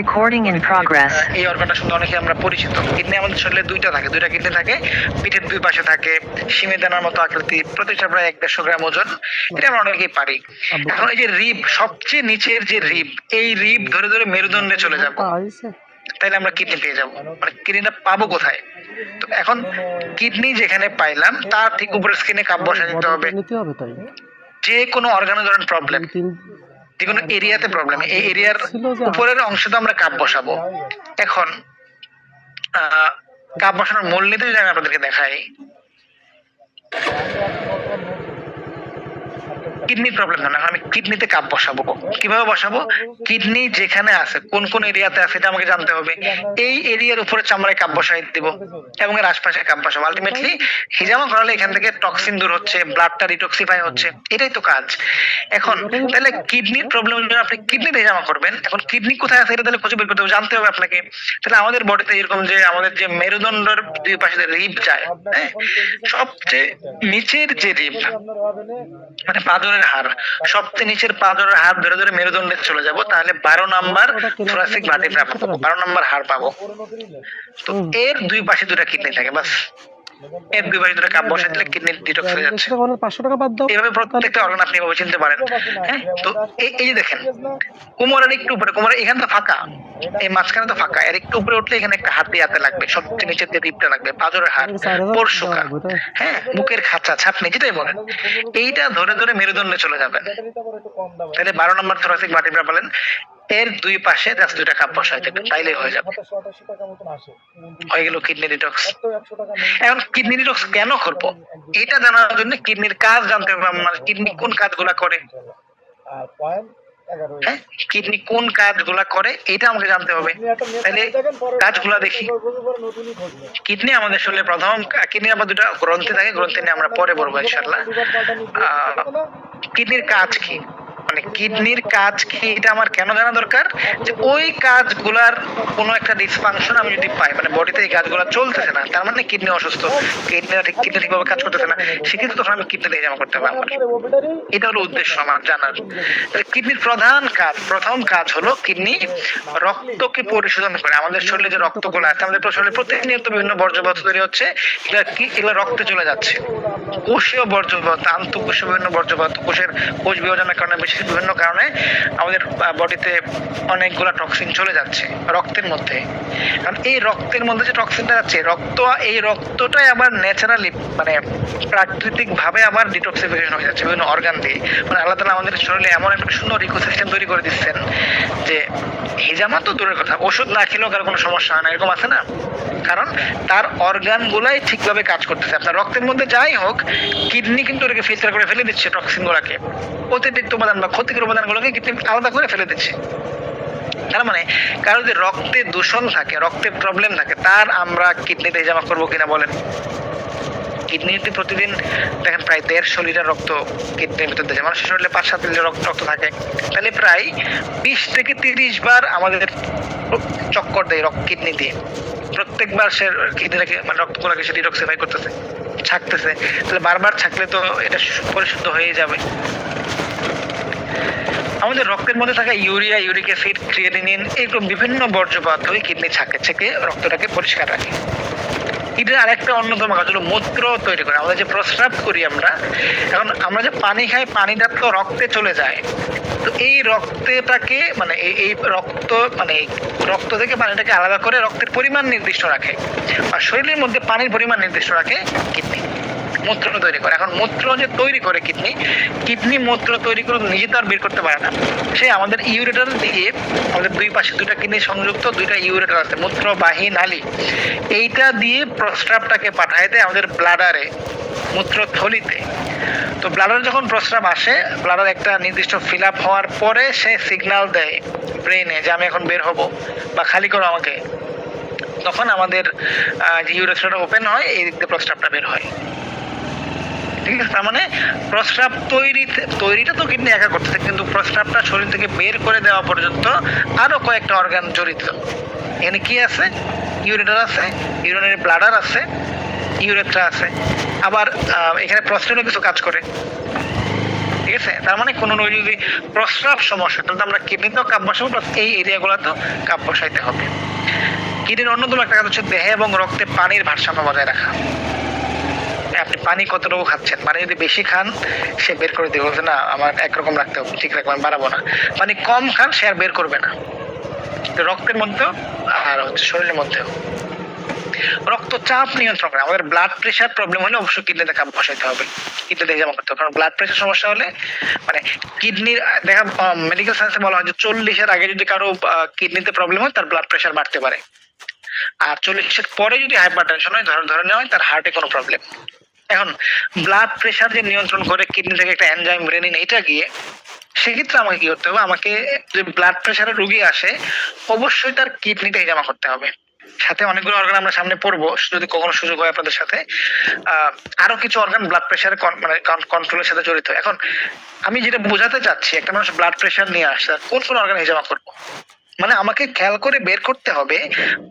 Recording in progress. এই অর্গানটা শুনতে অনেকে আমরা পরিচিত। কিডনি আমাদের শরীরে দুইটা কিডনি থাকে, পিঠের দুই পাশে থাকে, শিমের দানার মতো আকৃতি, প্রতিটা প্রায় 1-150 গ্রাম ওজন, এটা আমরা অনেকেই পারি। এখন এই যে রিব, সবচেয়ে নিচের যে রিব, এই রিব ধরে ধরে মেরুদণ্ডে চলে যাবো, তাইলে আমরা কিডনি পেয়ে যাবো। মানে কিডনিটা পাবো কোথায়? তো এখন কিডনি যেখানে পাইলাম তার ঠিক উপরে স্কিনে কাপ বসা দিতে হবে। যে কোনো অর্গানে ধরেন প্রবলেম, যে কোনো এরিয়াতে প্রবলেম, এই এরিয়ার উপরের অংশে আমরা কাপ বসাবো। এখন কাপ বসানোর মূলনীতি যদি আমি আপনাদেরকে দেখাই, কিডনির প্রবলেম না, আমি কিডনিতে কাপ বসাবো। কিভাবে বসাবো? কিডনি যেখানে আছে, কোন কোন এরিয়াতে আছে এটা আমাকে জানতে হবে। এই এরিয়ার উপরে চামড়ায় কাপ বসাই দিব এবং এর আশপাশে কাপ বসাবো। আলটিমেটলি হিজামা করালে এখান থেকে টক্সিন দূর হচ্ছে, ব্লাডটা ডিটক্সিফাই হচ্ছে, এটাই তো কাজ। এখন তাহলে কিডনির প্রবলেমের জন্য আপনি কিডনিতে হিজামা করবেন। এখন কিডনি কোথায় আছে এটা তাহলে খুঁজে বের করতে হবে, জানতে হবে আপনাকে। তাহলে আমাদের বডিতে এরকম যে আমাদের যে মেরুদণ্ডের দুই পাশে যে রিব যায়, হ্যাঁ, সবচেয়ে নিচের যে রিব মানে পাঁজরের হাড়, সবচেয়ে নিচের পাঁজরের হাড় ধরে ধরে মেরুদণ্ডে চলে যাব, তাহলে 12 নাম্বার থোরাসিক ভার্টিব্রা পাবো, 12 নাম্বার হাড় পাবো। তো এর দুই পাশে দুটা কিডনি থাকে, বাস এর 2 পাশে 2টা কাপ বসাই দিলে কিডনি ডিটক্স হয়ে যাচ্ছে। সেটা করে 500 টাকা বাদ দাও। এইভাবে প্রত্যেকটা অর্গান আপনি এভাবে চিনতে পারেন। হ্যাঁ, তো এই যে দেখেন কোমরের একটু উপরে, কোমরের এখানে তো ফাঁকা, এই মাঝখানে তো ফাঁকা, এর একটু উপরে উঠলে এখানে একটা হাড্ডি হাতে লাগবে, সবচেয়ে নিচের যে রিপটা লাগবে, পাঁজরের হাড়, পরশুকা, হ্যাঁ, বুকের খাঁচা, ছাপনি, যেটাই বলেন, এইটা ধরে ধরে মেরুদণ্ডে চলে যাবেন। তাহলে 12 নম্বর থোরাসিক ভার্টিব্রা বলেন, এর 2 পাশে জাস্ট 2টা কাপ বসাই দেবেন, তাইলেই হয়ে যাবে, হয়ে গেল কিডনি ডিটক্স। এখন কিডনি ডিটক্স কেন করবো এটা জানার জন্য কিডনির কাজ জানতে হবে। আমার কিডনি কোন কাজগুলা করে, হ্যাঁ, কিডনি কোন কাজগুলা করে এটা আমাকে জানতে হবে। তাহলে কাজগুলা দেখি। কিডনি আমাদের শরীরে প্রথম, কিডনি আবার 2টা গ্রন্থি থাকে, গ্রন্থি নিয়ে আমরা পরে বলবো ইনশাআল্লাহ। কিডনির কাজ কি, মানে কিডনির কাজ কি এটা আমার কেন জানা দরকার, যে ওই কাজগুলার কোনো একটা ডিসফাংশন আমি যদি পাই, মানে বডিতে এই কাজগুলো চলতেছে না, তার মানে কিডনি অসুস্থ, কিডনি ঠিকভাবে কাজ করতেছে না, সেক্ষেত্রে তখন আমি কিডনি দিয়ে জমা করতে হবে আমার। এটা হলো উদ্দেশ্য আমার জানার। কিডনির প্রথম কাজ হলো কিডনি রক্তকে পরিশোধন করে। আমাদের শরীরে যে রক্তগুলো আছে, আমাদের শরীরে প্রতিনিয়ত বিভিন্ন বর্জ্য পদার্থ তৈরি হচ্ছে, এগুলো রক্তে চলে যাচ্ছে। কোষীয় বর্জ্য পদার্থ, আন্তঃকোষীয় বিভিন্ন বর্জ্য পদার্থ, কোষ বিভাজনের কারণে, বিশেষ বিভিন্ন কারণে আমাদের বডিতে অনেকগুলো টক্সিন চলে যাচ্ছে রক্তের মধ্যে। কারণ এই রক্তের মধ্যে যে টক্সিনটা যাচ্ছে, এই রক্তটাই আবার ন্যাচারালি, মানে প্রাকৃতিক ভাবে আবার ডিটক্সিফিকেশন হয়ে যাচ্ছে বিভিন্ন অর্গান দিয়ে। মানে আল্লাহ তাআলা আমাদের শরীরে এমন একটা সুন্দর ইকোসিস্টেম তৈরি করে দিচ্ছেন যে হিজামা তো দূরের কথা, ওষুধ না খেলেও কারো কোনো সমস্যা হয় না, এরকম আছে না? কারণ তার অর্গান গুলাই ঠিকভাবে কাজ করতেছে। আপনার রক্তের মধ্যে যাই হোক, কিডনি কিন্তু ওটাকে ফিল্টার করে ফেলে দিচ্ছে টক্সিন গুলাকে, অতিরিক্ত উপাদান বা ক্ষতিকর উপাদান গুলোকে কিডনি আলাদা করে ফেলে দিচ্ছে। তার মানে কারো যদি রক্তে দূষণ থাকে, রক্তে প্রবলেম থাকে, তার আমরা কিডনিতে জমা করবো কিনা বলেন? কিডনিতে প্রতিদিন দেখেন প্রায় 150 লিটার রক্ত কিডনির ভিতর দিয়ে যায়। মানুষের শরীরে 5-7 লিটার রক্ত থাকে, তাহলে প্রায় 20 থেকে 30 বার আমাদের চক্কর দেয় কিডনি দিয়ে। প্রত্যেকবার সে কিডনিটাকে, মানে রক্তগুলোকে সে ডিটক্সিফাই করতেছে, ছাকতেছে। তাহলে বারবার ছাকলে তো এটা পরিশুদ্ধ হয়ে যাবে। আমাদের রক্তের মধ্যে থাকা ইউরিয়া, ইউরিক অ্যাসিড, ক্রিয়েটিনিন, এগুলো বিভিন্ন বর্জ্য পদার্থ কিডনি ছেঁকে রক্তটাকে পরিষ্কার রাখে। এটা আরেকটা অন্যতম কাজ হলো মূত্র তৈরি করে। আমরা যে প্রস্রাব করি, এখন আমরা যে পানি খাই, পানিটা তো রক্তে চলে যায়। তো এই রক্তটাকে, মানে এই রক্ত থেকে পানিটাকে আলাদা করে রক্তের পরিমাণ নির্দিষ্ট রাখে, আর শরীরের মধ্যে পানির পরিমাণ নির্দিষ্ট রাখে কিডনি। মূত্র তৈরি করে। এখন মূত্র যে তৈরি করে কিডনি মূত্র তৈরি করে নিজে তো আর বের করতে পারে না, সে আমাদের ইউরেটার দিয়ে, আমাদের 2 পাশে 2টা কিডনি সংযুক্ত 2টা ইউরেটার আছে, মূত্রবাহী নালী, এইটা দিয়ে প্রস্রাবটাকে পাঠায় দেয় আমাদের ব্লাডারে, মূত্রথলিতে। তো ব্লাডারে যখন প্রস্রাব আসে, ব্লাডার একটা নির্দিষ্ট ফিল আপ হওয়ার পরে সে সিগন্যাল দেয় ব্রেইনে যে আমি এখন বের হব বা খালি করো আমাকে। তখন আমাদের যে ইউরেথ্রাটা ওপেন হয়, এই দিক দিয়ে প্রস্রাবটা বের হয়। ঠিক আছে, তার মানে প্রস্রাব তৈরিটা তো কিডনি একা করতেছে, কিন্তু প্রস্রাবটা শরীর থেকে বের করে দেওয়া পর্যন্ত আরো কয়েকটা অর্গান জড়িত। এখানে কি আছে? ইউরেটার আছে, ইউরিনারি ব্লাডার আছে, ইউরেথ্রা আছে, আবার এখানে প্রস্টেটও কিছু কাজ করে। ঠিক আছে, তার মানে কোনো যদি প্রস্রাব সমস্যা, তাহলে আমরা কিডনিতেও কাপ বসাবো, এই এরিয়াগুলোতেও কাপ বসাইতে হবে। কিডনির অন্যতম একটা কাজ হচ্ছে দেহে এবং রক্তে পানির ভারসাম্য বজায় রাখা। আপনি পানি কতটুকু খাচ্ছেন, পানি যদি বেশি খান সে বের করে দেবে, বলছে না আমার একরকম রাখতে হবে, ঠিক রাখবেন, বাড়াবো না। পানি কম খান, সে আর বের করবে না। রক্তের মধ্যেও আর হচ্ছে শরীরের মধ্যেও। রক্তচাপ নিয়ন্ত্রণ করে। আমাদের ব্লাড প্রেশার প্রবলেম হলে অবশ্যই কিডনিতে কাপ বসাইতে হবে, কিডনিতে জমা করতে হবে। কারণ ব্লাড প্রেশার সমস্যা হলে, মানে কিডনির দেখা মেডিকেল সায়েন্সে বলা হয় যে 40-এর আগে যদি কারো কিডনিতে প্রবলেম হয়, তার ব্লাড প্রেশার বাড়তে পারে। আর 40-এর পরে যদি হাইপারটেনশন হয়, ধরে নেওয়া হয় তার হার্টে কোনো প্রবলেম। এখন ব্লাড প্রেশার যে নিয়ন্ত্রণ করে কিডনি থেকে একটা এনজাইম রেনিন, এটা গিয়ে সেক্ষেত্রে আমাকে কি করতে হবে, আমাকে যদি ব্লাড প্রেশারের রোগী আসে, অবশ্যই তার কিডনিটাই জমা করতে হবে। সাথে অনেকগুলো অর্গান আমরা সামনে পড়বো, যদি কখনো সুযোগ হয় আপনাদের সাথে। আরো কিছু অর্গান ব্লাড প্রেশার মানে কন্ট্রোলের সাথে জড়িত। এখন আমি যেটা বোঝাতে চাচ্ছি, একটা মানুষ ব্লাড প্রেশার নিয়ে আসছে, কোন অর্গান জমা করবো, মানে আমাকে খেয়াল করে বের করতে হবে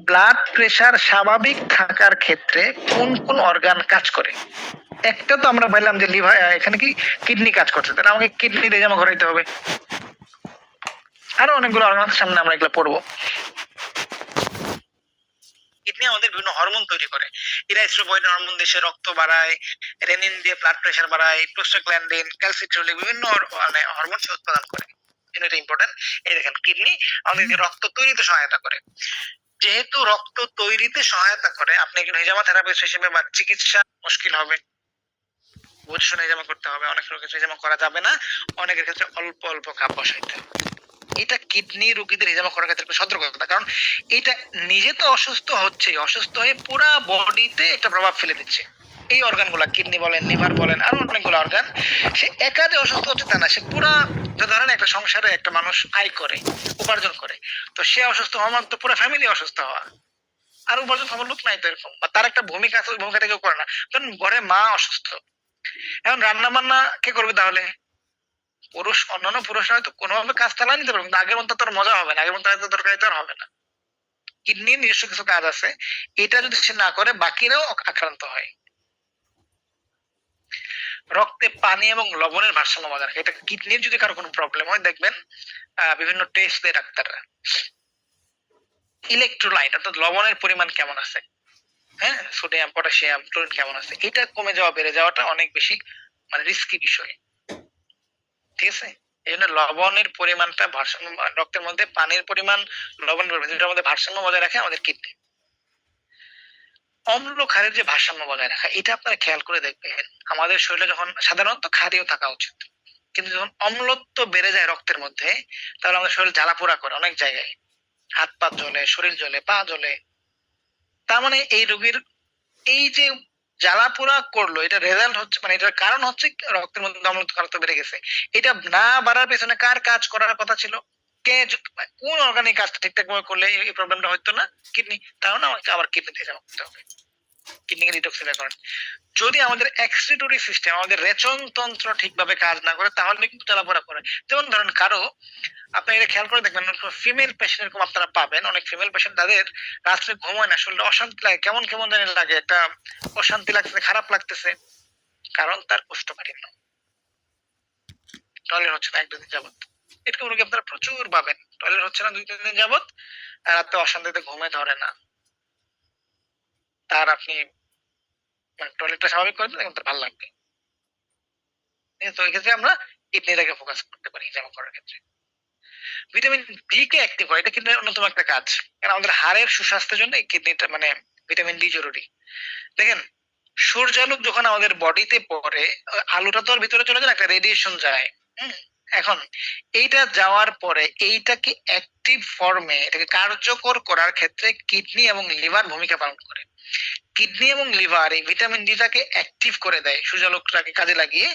ব্লাড প্রেশার স্বাভাবিক থাকার ক্ষেত্রে কোন কোন অর্গান কাজ করে। একটা তো আমরা বললাম যে লিভার, এখানে কি কিডনি কাজ করছে, তাহলে আমাকে কিডনিতে জমা করাইতে হবে। আরো অনেকগুলো অর্গান সামনে আমরা এগুলো পড়বো। কিডনি আমাদের বিভিন্ন হরমোন তৈরি করে। ইরাইথ্রোপয়েটিন হরমোন দিয়ে সে রক্ত বাড়ায়, রেনিন দিয়ে ব্লাড প্রেশার বাড়ায়, প্রোস্টাগ্ল্যান্ডিন, ক্যালসিট্রিওলিক বিভিন্ন মানে হরমোন সে উৎপাদন করে। এটা ইম্পর্টেন্ট। এই দেখেন কিডনি আমাদেরকে রক্ত তৈরিতে সহায়তা করে। যেহেতু রক্ত তৈরিতে সহায়তা করে, আপনি একজন হিজামা থেরাপিস্ট হিসেবে বা চিকিৎসা মুশকিল হবে, বুঝে শুনে হিজামা করতে হবে। অনেক রোগের ক্ষেত্রে হিজামা করা যাবে না, অনেকের ক্ষেত্রে অল্প অল্প কাপ বসাইতে হবে। এটা কিডনি রোগীদের হিজামা করার ক্ষেত্রে একটা সতর্কতা, কারণ এটা নিজে তো অসুস্থ হচ্ছে, অসুস্থ হয়ে পুরা বডিতে একটা প্রভাব ফেলে দিচ্ছে। এই অর্গানগুলা কিডনি বলেন, লিভার বলেন, আরো অনেকগুলো অর্গান, সে একা যে অসুস্থ হচ্ছে তা না, সে পুরা ধরেন একটা সংসারে একটা মানুষ আয় করে, উপার্জন করে, তো সে অসুস্থ হওয়া মানে তো পুরো ফ্যামিলি অসুস্থ হওয়া। আর উপার্জন খবর লোক নাই তো এরকম, বা তার একটা ভূমিকা আছে, ওই ভূমিকাটা কেউ করে না। ধরুন ঘরে মা অসুস্থ, এখন রান্না বান্না কে করবে তাহলে? পুরুষ, অন্যান্য পুরুষরা হয়তো কোনোভাবে কাজ চালিয়ে নিতে পারবে, কিন্তু আগের মতো তোর মজা হবে না, আগের মতো এত তরকারি তো আর হবে না। কিডনির নিজস্ব কিছু কাজ আছে, এটা যদি সে না করে বাকিরাও আক্রান্ত হয়। রক্তে পানি এবং লবণের ভারসাম্য বজায় রাখে। এটা কিডনির যদি কারো কোনো প্রবলেম হয়, দেখবেন বিভিন্ন টেস্ট দেয় ডাক্তাররা। ইলেকট্রোলাইট অর্থাৎ লবণের পরিমাণ কেমন আছে, হ্যাঁ, সোডিয়াম, পটাশিয়াম, ক্লোরিন কেমন আছে, এটা কমে যাওয়া বেড়ে যাওয়াটা অনেক বেশি মানে রিস্কি বিষয়। ঠিক আছে, এই জন্য লবণের পরিমাণটা ভারসাম্য, রক্তের মধ্যে পানির পরিমাণ, লবণের পরিমাণ, যেটার মধ্যে ভারসাম্য বজায় রাখে আমাদের কিডনি। অম্ল ক্ষারের যে ভারসাম্য বজায় রাখা, এটা আপনারা খেয়াল করে দেখবেন। আমাদের শরীরে যখন সাধারণত ক্ষারীয় থাকা উচিত, কিন্তু যখন অম্লত্ব বেড়ে যায় রক্তের মধ্যে, তাহলে আমাদের শরীর জ্বালাপোড়া করে অনেক জায়গায়, হাত পা জ্বলে, শরীর জ্বলে, পা জ্বলে। তার মানে এই রোগীর এই যে জ্বালাপোড়া করলো, এটা রেজাল্ট হচ্ছে, মানে এটার কারণ হচ্ছে রক্তের মধ্যে অম্লত্ব ঘনত্ব বেড়ে গেছে। এটা না বাড়ার পেছনে কার কাজ করার কথা ছিল? কে কোন অর্গানিক কাজটা ঠিকঠাক ভাবে করলে এই প্রবলেমটা হতো না? কিডনি। তাহলে আমাকে আবার কিডনি দিয়ে জমা করতে হবে, কিডনিকে ডিটক্সিফাই করেন। যদি আমাদের এক্সক্রিটরি সিস্টেম, আমাদের রেচন তন্ত্র ঠিকভাবে কাজ না করে, তাহলে কিন্তু জ্বালাপোড়া করে। যেমন ধরেন কারো, আপনি এটা খেয়াল করে দেখবেন, ফিমেল পেশেন্ট এরকম আপনারা পাবেন, অনেক ফিমেল পেশেন্ট তাদের রাত্রে ঘুমায় না, শরীরে অশান্তি লাগে, কেমন কেমন জানি লাগে, একটা অশান্তি লাগতেছে, খারাপ লাগতেছে, কারণ তার কোষ্ঠকাঠিন্য, টয়লেট হচ্ছে না এক দুদিন যাবত। এরকম রোগী আপনারা প্রচুর পাবেন, টয়লেট হচ্ছে না 2-3 দিন যাবত, আর রাতে অশান্তিতে ঘুমে ধরে না, তার আপনি মানে টয়লেটটা স্বাভাবিক করে দিলে তার ভালো লাগবে। ঠিক আছে? তো এই ক্ষেত্রে আমরা কিডনিটাকে ফোকাস করতে পারি জামা করার ক্ষেত্রে। ভিটামিন ডি কে অ্যাক্টিভ করে, এটা কিন্তু অন্যতম একটা কাজ, কারণ আমাদের হাড়ের সুস্বাস্থ্যের জন্য এই কিডনিটা মানে ভিটামিন ডি জরুরি। দেখেন, সূর্যালোক যখন আমাদের বডিতে পড়ে, আলোটা তো আর ভিতরে চলে যায় না, একটা রেডিয়েশন যায়। হুম, এখন এইটা যাওয়ার পরে এইটাকে অ্যাক্টিভ ফর্মে, এটাকে কার্যকর করার ক্ষেত্রে কিডনি এবং লিভার ভূমিকা পালন করে। কিডনি এবং লিভার এই ভিটামিন ডিটাকে অ্যাক্টিভ করে দেয় সূর্যালোকটাকে কাজে লাগিয়ে।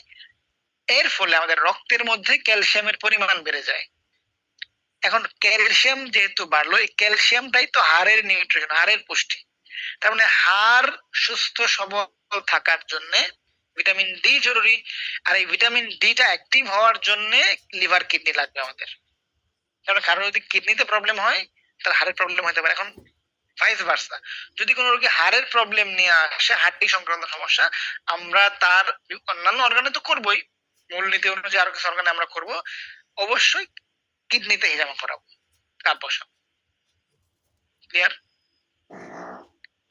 এর ফলে আমাদের রক্তের মধ্যে ক্যালসিয়ামের পরিমাণ বেড়ে যায়। এখন ক্যালসিয়াম যেহেতু বাড়লো, এই ক্যালসিয়ামটাই তো হাড়ের নিউট্রিশন, হাড়ের পুষ্টি। তার মানে হাড় সুস্থ সবল থাকার জন্য ভিটামিন ডি জরুরি। আর এই ভিটামিন ডিটা অ্যাক্টিভ হওয়ার জন্য লিভার কিডনি লাগবে আমাদের। কারণ কারো যদি কিডনিতে প্রবলেম হয়, তার হাড়ের প্রবলেম হতে পারে। এখন ভাইস ভার্সা, যদি কোনো রোগী হাড়ের প্রবলেম নিয়ে আসে, হাড্ডি সংক্রান্ত সমস্যা, আমরা তার অন্যান্য অর্গানে তো করবোই, মূলনীতি অনুযায়ী আরো কিছু অর্গানে আমরা করব, অবশ্যই কিডনিতে হিজামা করাবো, কাপ বসাবো। ক্লিয়ার?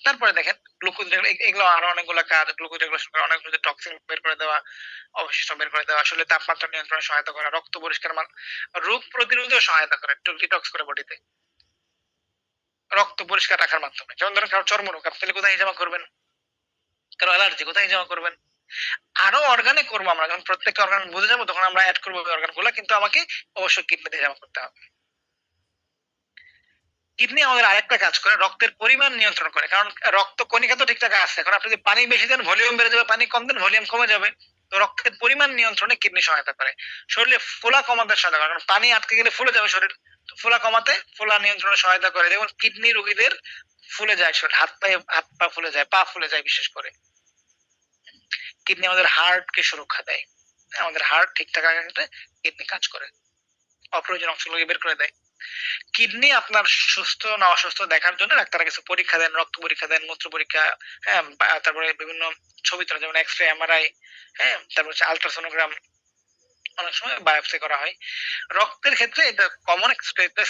তারপরে দেখেন গ্লুকোজ, এগুলো আরো অনেকগুলো কাজ, গ্লুকোজ রেগুলেশন করা, অনেকগুলো টক্সিন বের করে দেওয়া, অবশিষ্ট বের করে দেওয়া, আসলে তাপমাত্রা নিয়ন্ত্রণে সহায়তা করা, রক্ত পরিষ্কার রোগ প্রতিরোধেও সহায়তা করে, ডিটক্স করে বডিতে, রক্ত পরিষ্কার রাখার মাধ্যমে। যেমন ধরেন কারো চর্মরোগ, আপনি তাহলে কোথায় হিজামা করবেন? কারো অ্যালার্জি, কোথায় হিজামা করবেন? আরো অর্গানে করবো আমরা, যখন প্রত্যেকটা অর্গান বুঝে যাবো তখন আমরা অ্যাড করবো অর্গান গুলা, কিন্তু আমাকে অবশ্যই কিডনিতে হিজামা করতে হবে। কিডনি আমাদের আরেকটা কাজ করে, রক্তের পরিমাণ নিয়ন্ত্রণ করে, কারণ রক্ত কণিকা তো ঠিকঠাক আছে। এখন আপনি যদি পানি বেশি দেন ভলিউম বেড়ে যাবে, পানি কম দেন ভলিউম কমে যাবে। তো রক্তের পরিমাণ নিয়ন্ত্রণে কিডনি সহায়তা করে। শরীরে ফোলা কমাতে সহায়তা করে, কারণ পানি আটকে গেলে ফুলে যাবে শরীর, তো ফোলা কমাতে, ফোলা নিয়ন্ত্রণে সহায়তা করে। যেমন কিডনি রোগীদের ফুলে যায় শরীর, হাত পা ফুলে যায়, পা ফুলে যায় বিশেষ করে। কিডনি আমাদের হার্টকে সুরক্ষা দেয়, আমাদের হার্ট ঠিকঠাক রাখতে কিডনি কাজ করে, অপ্রয়োজনীয় অংশগুলোকে বের করে দেয়। কিডনি আপনার সুস্থ না অসুস্থ দেখার জন্য ডাক্তাররা কিছু পরীক্ষা দেন, রক্ত পরীক্ষা দেন, মূত্র পরীক্ষা, হ্যাঁ, তারপরে বিভিন্ন ছবি তোলা, যেমন এক্সরে, এমআরআই, হ্যাঁ, তারপর হচ্ছে আলট্রাসোনোগ্রাম, অনেক সময় বায়োপসি করা হয়। রক্তের ক্ষেত্রে এটা কমন,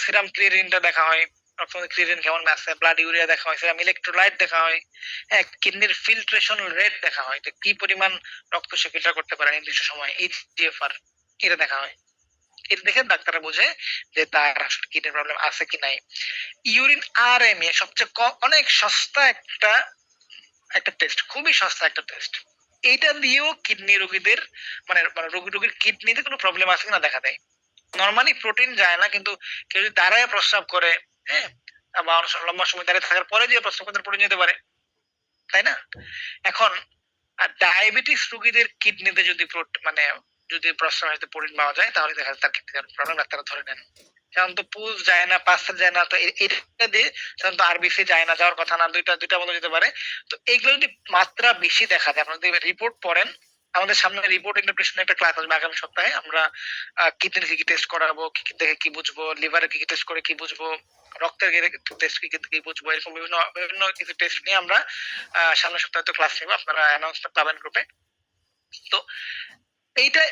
সিরাম ক্রিয়েটিনটা দেখা হয়, রক্তের ক্রিয়েটিন কেমন আছে, ব্লাড ইউরিয়া দেখা হয়, সেরাম ইলেকট্রোলাইট দেখা হয়, হ্যাঁ কিডনির ফিল্ট্রেশন রেট দেখা হয়, তো কি পরিমাণ রক্ত সে ফিল্টার করতে পারে নির্দিষ্ট সময়, এইচজিএফআর এটা দেখা হয়। এটা দেখে ডাক্তাররা বোঝে যে তার আসলে কিডনির প্রবলেম আছে কি নাই। ইউরিন আরএমএ সবচেয়ে অনেক সস্তা একটা একটা টেস্ট, খুবই সস্তা একটা টেস্ট। এইটা দিয়েও কিডনি রোগীদের মানে মানে রোগীর কিডনিতে কোনো প্রবলেম আছে কিনা দেখা দেয়। নরমালি প্রোটিন যায় না, কিন্তু কেউ যদি দাঁড়ায় প্রস্রাব করে, হ্যাঁ বা অনেক সময় লম্বা সময় দাঁড়িয়ে থাকার পরে যে প্রস্রাব করতে প্রোটিন যেতে পারে, তাই না? এখন ডায়াবেটিস রোগীদের কিডনিতে যদি মানে যদি প্রস্রাব হইতে প্রোটিন পাওয়া যায় তাহলে দেখা যায় তার কিডনির প্রবলেম ডাক্তারা ধরে নেন। সাধারণত পুজ যায় না, পাঁচটা যায় না, তো এটা দিয়ে সাধারণত আরবিসি যায় না, যাওয়ার কথা না, দুইটা মতো যেতে পারে। তো এইগুলো যদি মাত্রা বেশি দেখা যায়, আপনারা যদি রিপোর্ট পড়েন, আমাদের সামনে রিপোর্ট ইন্টারপ্রিটেশন একটা ক্লাস আসবে আগামী সপ্তাহে, আমরা কিডনির কি কি টেস্ট করাবো, কি কি দেখে কি বুঝবো, লিভারে কি কি টেস্ট করে কি বুঝবো, রক্তের টেস্ট কি বুঝবো, এরকম বিভিন্ন বিভিন্ন কিছু টেস্ট নিয়ে আমরা সামনের সপ্তাহে তো ক্লাস নেবো, আপনারা অ্যানাউন্সমেন্ট পাবেন গ্রুপে। তো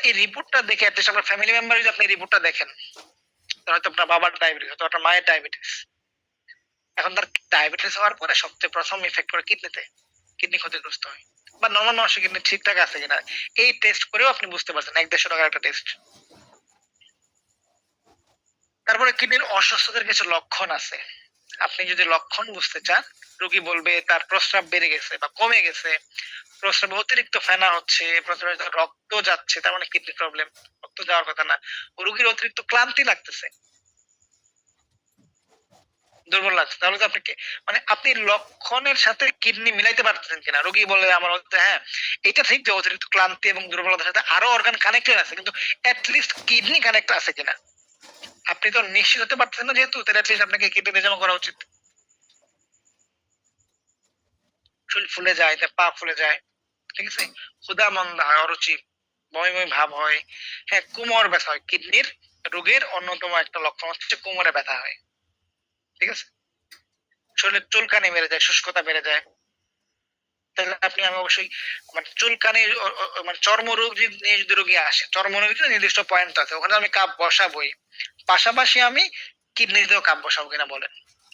এই রিপোর্টটা দেখে অ্যাটলিস্ট আপনার ফ্যামিলি মেম্বার যদি আপনি রিপোর্টটা দেখেন, হয়তো আপনার বাবার ডায়াবেটিস, হয়তো আপনার মায়ের ডায়াবেটিস, এখন তার ডায়াবেটিস হওয়ার পরে সবচেয়ে প্রথম ইফেক্ট করে কিডনিতে, কিডনি ক্ষতিগ্রস্ত হয়, বা নর্মাল মানুষের কিডনি ঠিকঠাক আছে কিনা এই টেস্ট করেও আপনি বুঝতে পারছেন, 1-150 টাকার একটা টেস্ট। তারপরে কিডনির অসুস্থতার কিছু লক্ষণ আছে, আপনি যদি লক্ষণ বুঝতে চান, রোগী বলবে তার প্রস্রাব বেড়ে গেছে বা কমে গেছে, প্রস্রাবে অতিরিক্ত ফেনা হচ্ছে, প্রস্রাবে রক্ত যাচ্ছে, তার মানে কিডনি প্রবলেম। রক্ত যাওয়ার কথা না, রোগীর অতিরিক্ত ক্লান্তি লাগতেছে, দুর্বল লাগছে, তাহলে তো আপনাকে মানে আপনি লক্ষণের সাথে কিডনি মিলাইতে পারতেছেন কিনা। রোগী বলে আমার হচ্ছে হ্যাঁ এটা ঠিক যে অতিরিক্ত ক্লান্তি এবং দুর্বলতার সাথে আরো অর্গান কানেক্টেড আছে, কিন্তু অ্যাটলিস্ট কিডনি কানেক্ট আছে কিনা আপনি তো নিশ্চিত হতে পারতেছেন না, যেহেতু তাহলে অ্যাটলিস্ট আপনাকে কিডনি জমা করা উচিত। শরীর ফুলে যায়, পা ফুলে যায়, ঠিক আছে, ক্ষুধা মন্দা হয়, অরুচি, বমি ভাব হয়, হ্যাঁ কোমর ব্যথা হয়। কিডনির রোগের অন্যতম একটা লক্ষণ হচ্ছে কোমরে ব্যথা হয়, ঠিক আছে, শরীরের চুলকানি বেড়ে যায়, শুষ্কতা বেড়ে যায়। তাহলে আমি অবশ্যই মানে চুলকানি মানে চর্মরোগ নিয়ে যদি রোগী আসে, চর্মরোগের নির্দিষ্ট পয়েন্ট আছে, ওখানে আমি কাপ বসাবই, পাশাপাশি আমি কিডনিতেও কাপ বসাবো কিনা বলেন,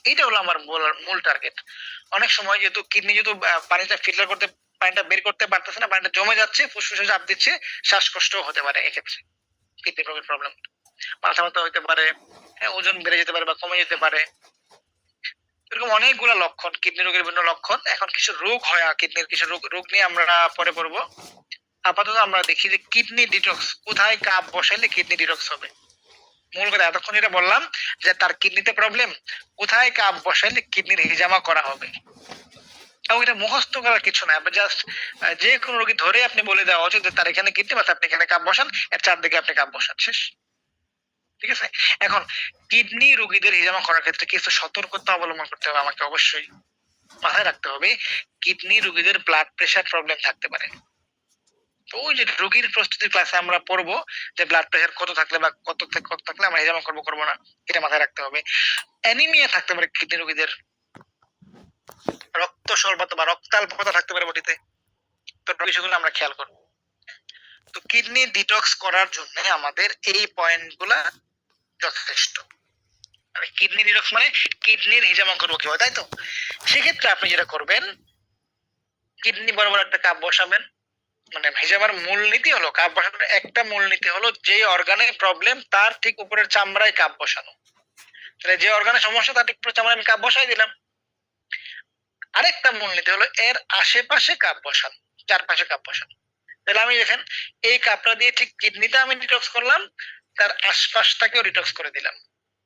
এইটা হলো আমার বলার মূল টার্গেট। অনেক সময় যেহেতু কিডনি যেহেতু পানিটা ফিল্টার করতে, পানিটা বের করতে পারতেছে না, পানিটা জমে যাচ্ছে, ফুসফুসে চাপ দিচ্ছে, শ্বাসকষ্ট হতে পারে এক্ষেত্রে কিডনি প্রবলেম, মাথা ব্যথা হতে পারে, হ্যাঁ ওজন বেড়ে যেতে পারে বা কমে যেতে পারে, এরকম অনেকগুলো লক্ষণ কিডনি রোগের বিভিন্ন লক্ষণ। এখন কিছু রোগ হয়, কিডনির কিছু রোগ নিয়ে আমরা পরে পড়বো। আপাতত আমরা দেখি যে কিডনি ডিটক্স, কোথায় কাপ বসাইলে কিডনি ডিটক্স হবে। মূল কথা এতক্ষণ এটা বললাম যে তার কিডনিতে প্রবলেম, কোথায় কাপ বসাইলে কিডনির হিজামা করা হবে, এবং এটা মুখস্থ করার কিছু না, জাস্ট যে কোনো রোগী ধরে আপনি বলে দেওয়া উচিত যে তার এখানে কিডনি ব্যথা, আপনি এখানে কাপ বসান, এর চারদিকে আপনি কাপ বসান, শেষ, ঠিক আছে। এখন কিডনি রোগীদের হিজামা করার ক্ষেত্রে কিছু সতর্কতা অবলম্বন করতে হবে, আমাকে অবশ্যই মাথায় রাখতে হবে। কিডনি রোগীদের ব্লাড প্রেশার প্রবলেম থাকতে পারে, তো ওই যে রোগীর প্রস্তুতির ক্লাসে আমরা পড়বো যে ব্লাড প্রেশার কত থাকলে বা কত থেকে কত থাকলে আমরা হিজামা করবো না, এটা মাথায় রাখতে হবে। অ্যানিমিয়া থাকতে পারে কিডনি রোগীদের, রক্ত স্বল্পতা বা রক্তাল্পতা থাকতে পারে বডিতে, তো বিষয়গুলো আমরা খেয়াল করবো। তো কিডনি ডিটক্স করার জন্য আমাদের এই পয়েন্টগুলা যথেষ্ট। কিডনি ডিটক্স মানে কিডনির হিজামা করবো কিভাবে, তাই তো? সেক্ষেত্রে আপনি যেটা করবেন, কিডনি বরাবর একটা কাপ বসাবেন, মানে হিজামার মূলনীতি হলো কাপ বসানোর একটা মূলনীতি হলো যে অর্গানে প্রবলেম তার ঠিক উপরের চামড়ায় কাপ বসানো, তাহলে যে অর্গানে সমস্যা তার ঠিক উপরের চামড়ায় আমি কাপ বসাই দিলাম। আরেকটা মূলনীতি হলো এর আশেপাশে কাপ বসানো, চারপাশে কাপ বসানো। তাহলে আমি দেখেন এই কাপটা দিয়ে ঠিক কিডনিটা আমি ডিটক্স করলাম, তার আশপাশটাকেও ডিটক্স করে দিলাম,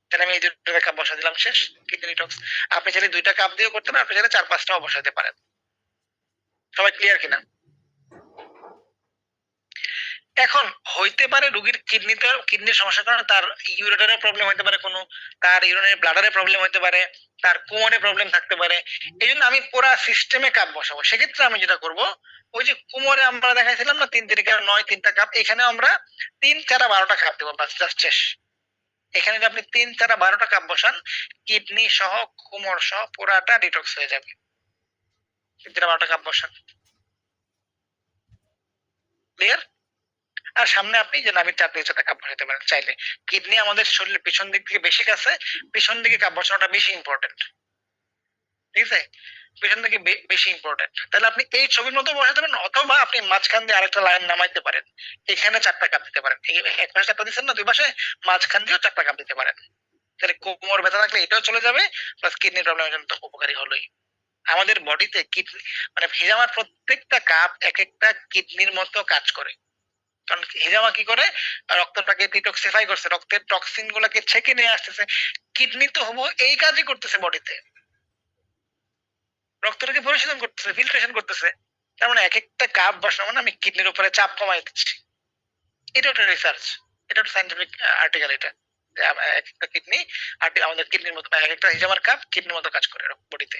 তাহলে আমি এই দুটো কাপ বসা দিলাম, শেষ, কিডনি ডিটক্স। আপনি চাইলে 2টা কাপ দিয়েও করতে পারেন, আপনি চাইলে 4-5টাও বসাতে পারেন। সবাই ক্লিয়ার কিনা? এখন হইতে পারে রোগীর কিডনির সমস্যার কারণে তার ইউরেটারের প্রবলেম হতে পারে, কোনো তার ইউরিনের ব্লাডারে প্রবলেম হতে পারে, তার কোমরে প্রবলেম থাকতে পারে, এই জন্য আমি পুরো সিস্টেমে কাপ বসাবো। সেক্ষেত্রে আমি যেটা করব, ওই যে কোমরে আমরা দেখাইছিলাম না 3-3-9 3টা কাপ, এখানে আমরা 3-4-12টা কাপ দেবো, বাস জাস্ট শেষ। এখানে যদি আপনি 3-4-12টা কাপ বসান, কিডনি সহ কোমর সহ পুরাটা ডিটক্স হয়ে যাবে। 3-12টা কাপ বসান, ক্লিয়ার? আর সামনে আপনি যে নাভির 4 থেকে 6টা কাপ বসাতে পারেন চাইলে। কিডনি আমাদের শরীরের পিছন দিক থেকে বেশি কাছে, পিছন দিকে কাপ বসানোটা বেশি ইম্পর্টেন্ট। ঠিক আছে? পিছন দিকে বেশি ইম্পর্টেন্ট। তাহলে আপনি এই ছবির মতো বসাতে পারেন, অথবা আপনি মাঝখান দিয়ে আরেকটা লাইন নামাইতে পারেন। এখানে 4টা কাপ দিতে পারেন। এক পাশে 4টা দিচ্ছেন না, দুই পাশে মাঝখান দিয়েও 4টা কাপ দিতে পারেন। তাহলে কোমর ব্যথা থাকলে এটাও চলে যাবে, প্লাস কিডনির প্রবলেমের জন্য তো উপকারী হলোই। আমাদের বডিতে কিডনি মানে হিজামার প্রত্যেকটা কাপ এক একটা কিডনির মতো কাজ করে। কারণ হিজামা কি করে, রক্তটাকে ডিটক্সিফাই করছে, রক্তের টক্সিন গুলাকে ছেঁকে নিয়ে আসতেছে। কিডনি তো হবো এই কাজই করতেছে বডিতে, রক্তটাকে পরিশোধন করতেছে, ফিল্ট্রেশন করতেছে। তার মানে এক একটা কাপ বসানো মানে আমি কিডনির উপরে চাপ কমাই দিচ্ছি। এটা একটা রিসার্চ, এটা একটা সায়েন্টিফিক আর্টিকেল। এটা যে এক একটা কিডনি আর আমাদের কিডনির মতো, এক একটা হিজামার কাপ কিডনির মতো কাজ করে বডিতে।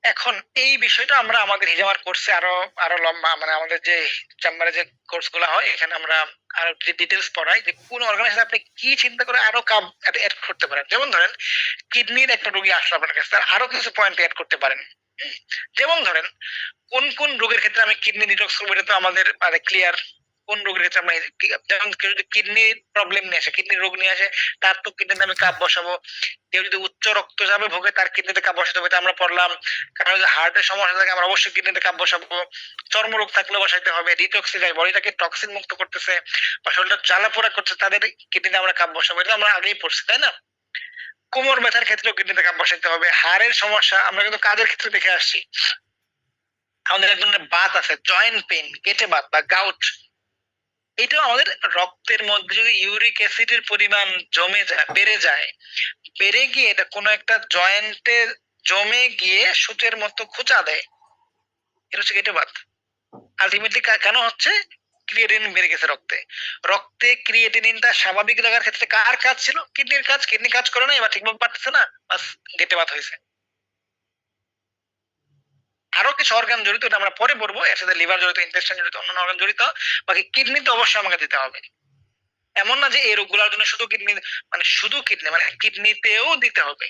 এখন এই বিষয়টা আমরা আমাদের হিজামার কোর্সে আরো আরো লম্বা, মানে আমাদের যে চেম্বারে যে কোর্স গুলো হয় এখানে আমরা আরো ডিটেলস পড়াই যে কোন অর্গানের সাথে আপনি কি চিন্তা করে আরো কাপ অ্যাড করতে পারেন। যেমন ধরেন কিডনির একটা রোগী আসলো আপনার কাছে, তার আরো কিছু পয়েন্ট অ্যাড করতে পারেন। যেমন ধরেন কোন কোন রোগের ক্ষেত্রে আমি কিডনি ডিটক্স করবো, এটা তো আমাদের মানে ক্লিয়ার। কোন রোগের ক্ষেত্রে আমরা যেমন কেউ যদি কিডনির প্রবলেম নিয়ে আসে, কিডনির রোগ নিয়ে আসে, তার তো কিডনিতে আমি কাপ বসাবো। কেউ যদি উচ্চ রক্তচাপে ভোগে তার কিডনিতে কাপ বসাতে হবে, আমরা পড়লাম। কারণ যদি হার্টের সমস্যা থাকে আমরা অবশ্যই কিডনিতে কাপ বসাবো। চর্মরোগ থাকলে বসাইতে হবে। ডিটক্সিফাই, বডিটাকে টক্সিন মুক্ত করতেছে বা শরীরটা জ্বালাপোড়া করছে, তাদের কিডনিতে আমরা কাপ বসাবো। এটা আমরা আগেই পড়ছি, তাই না? কোমর ব্যথার ক্ষেত্রেও কিডনিতে কাপ বসাইতে হবে। হাড়ের সমস্যা আমরা কিন্তু কাজের ক্ষেত্রে দেখে আসছি। আমাদের এক ধরনের বাত আছে, জয়েন্ট পেইন, গেটে বাত বা গাউট। এটাও আমাদের রক্তের মধ্যে যদি ইউরিক অ্যাসিডের পরিমাণ জমে যায়, বেড়ে গিয়ে এটা কোনো একটা জয়েন্টে জমে গিয়ে সূচের মতো খোঁচা দেয়, এটা হচ্ছে গেটে বাত। আলটিমেটলি কেন হচ্ছে? ক্রিয়েটিনিন বেড়ে গেছে রক্তে। রক্তে ক্রিয়েটিনিনটা স্বাভাবিক রাখার ক্ষেত্রে কার কাজ ছিল? কিডনির কাজ। কিডনি কাজ করে না, এবার ঠিকমতো পারতেছে না, বাস গেটে বাত হয়েছে। আরো কিছু অর্গান জড়িত, এটা আমরা পরে পড়বো। এর সাথে লিভার জড়িত, ইন্টেস্টাইন জড়িত, অন্যান্য অর্গান জড়িত। বাকি কিডনি তো অবশ্যই আমাকে দিতে হবে। এমন না যে এই রোগগুলোর জন্য শুধু কিডনি, মানে শুধু কিডনি, মানে কিডনিতেও দিতে হবে।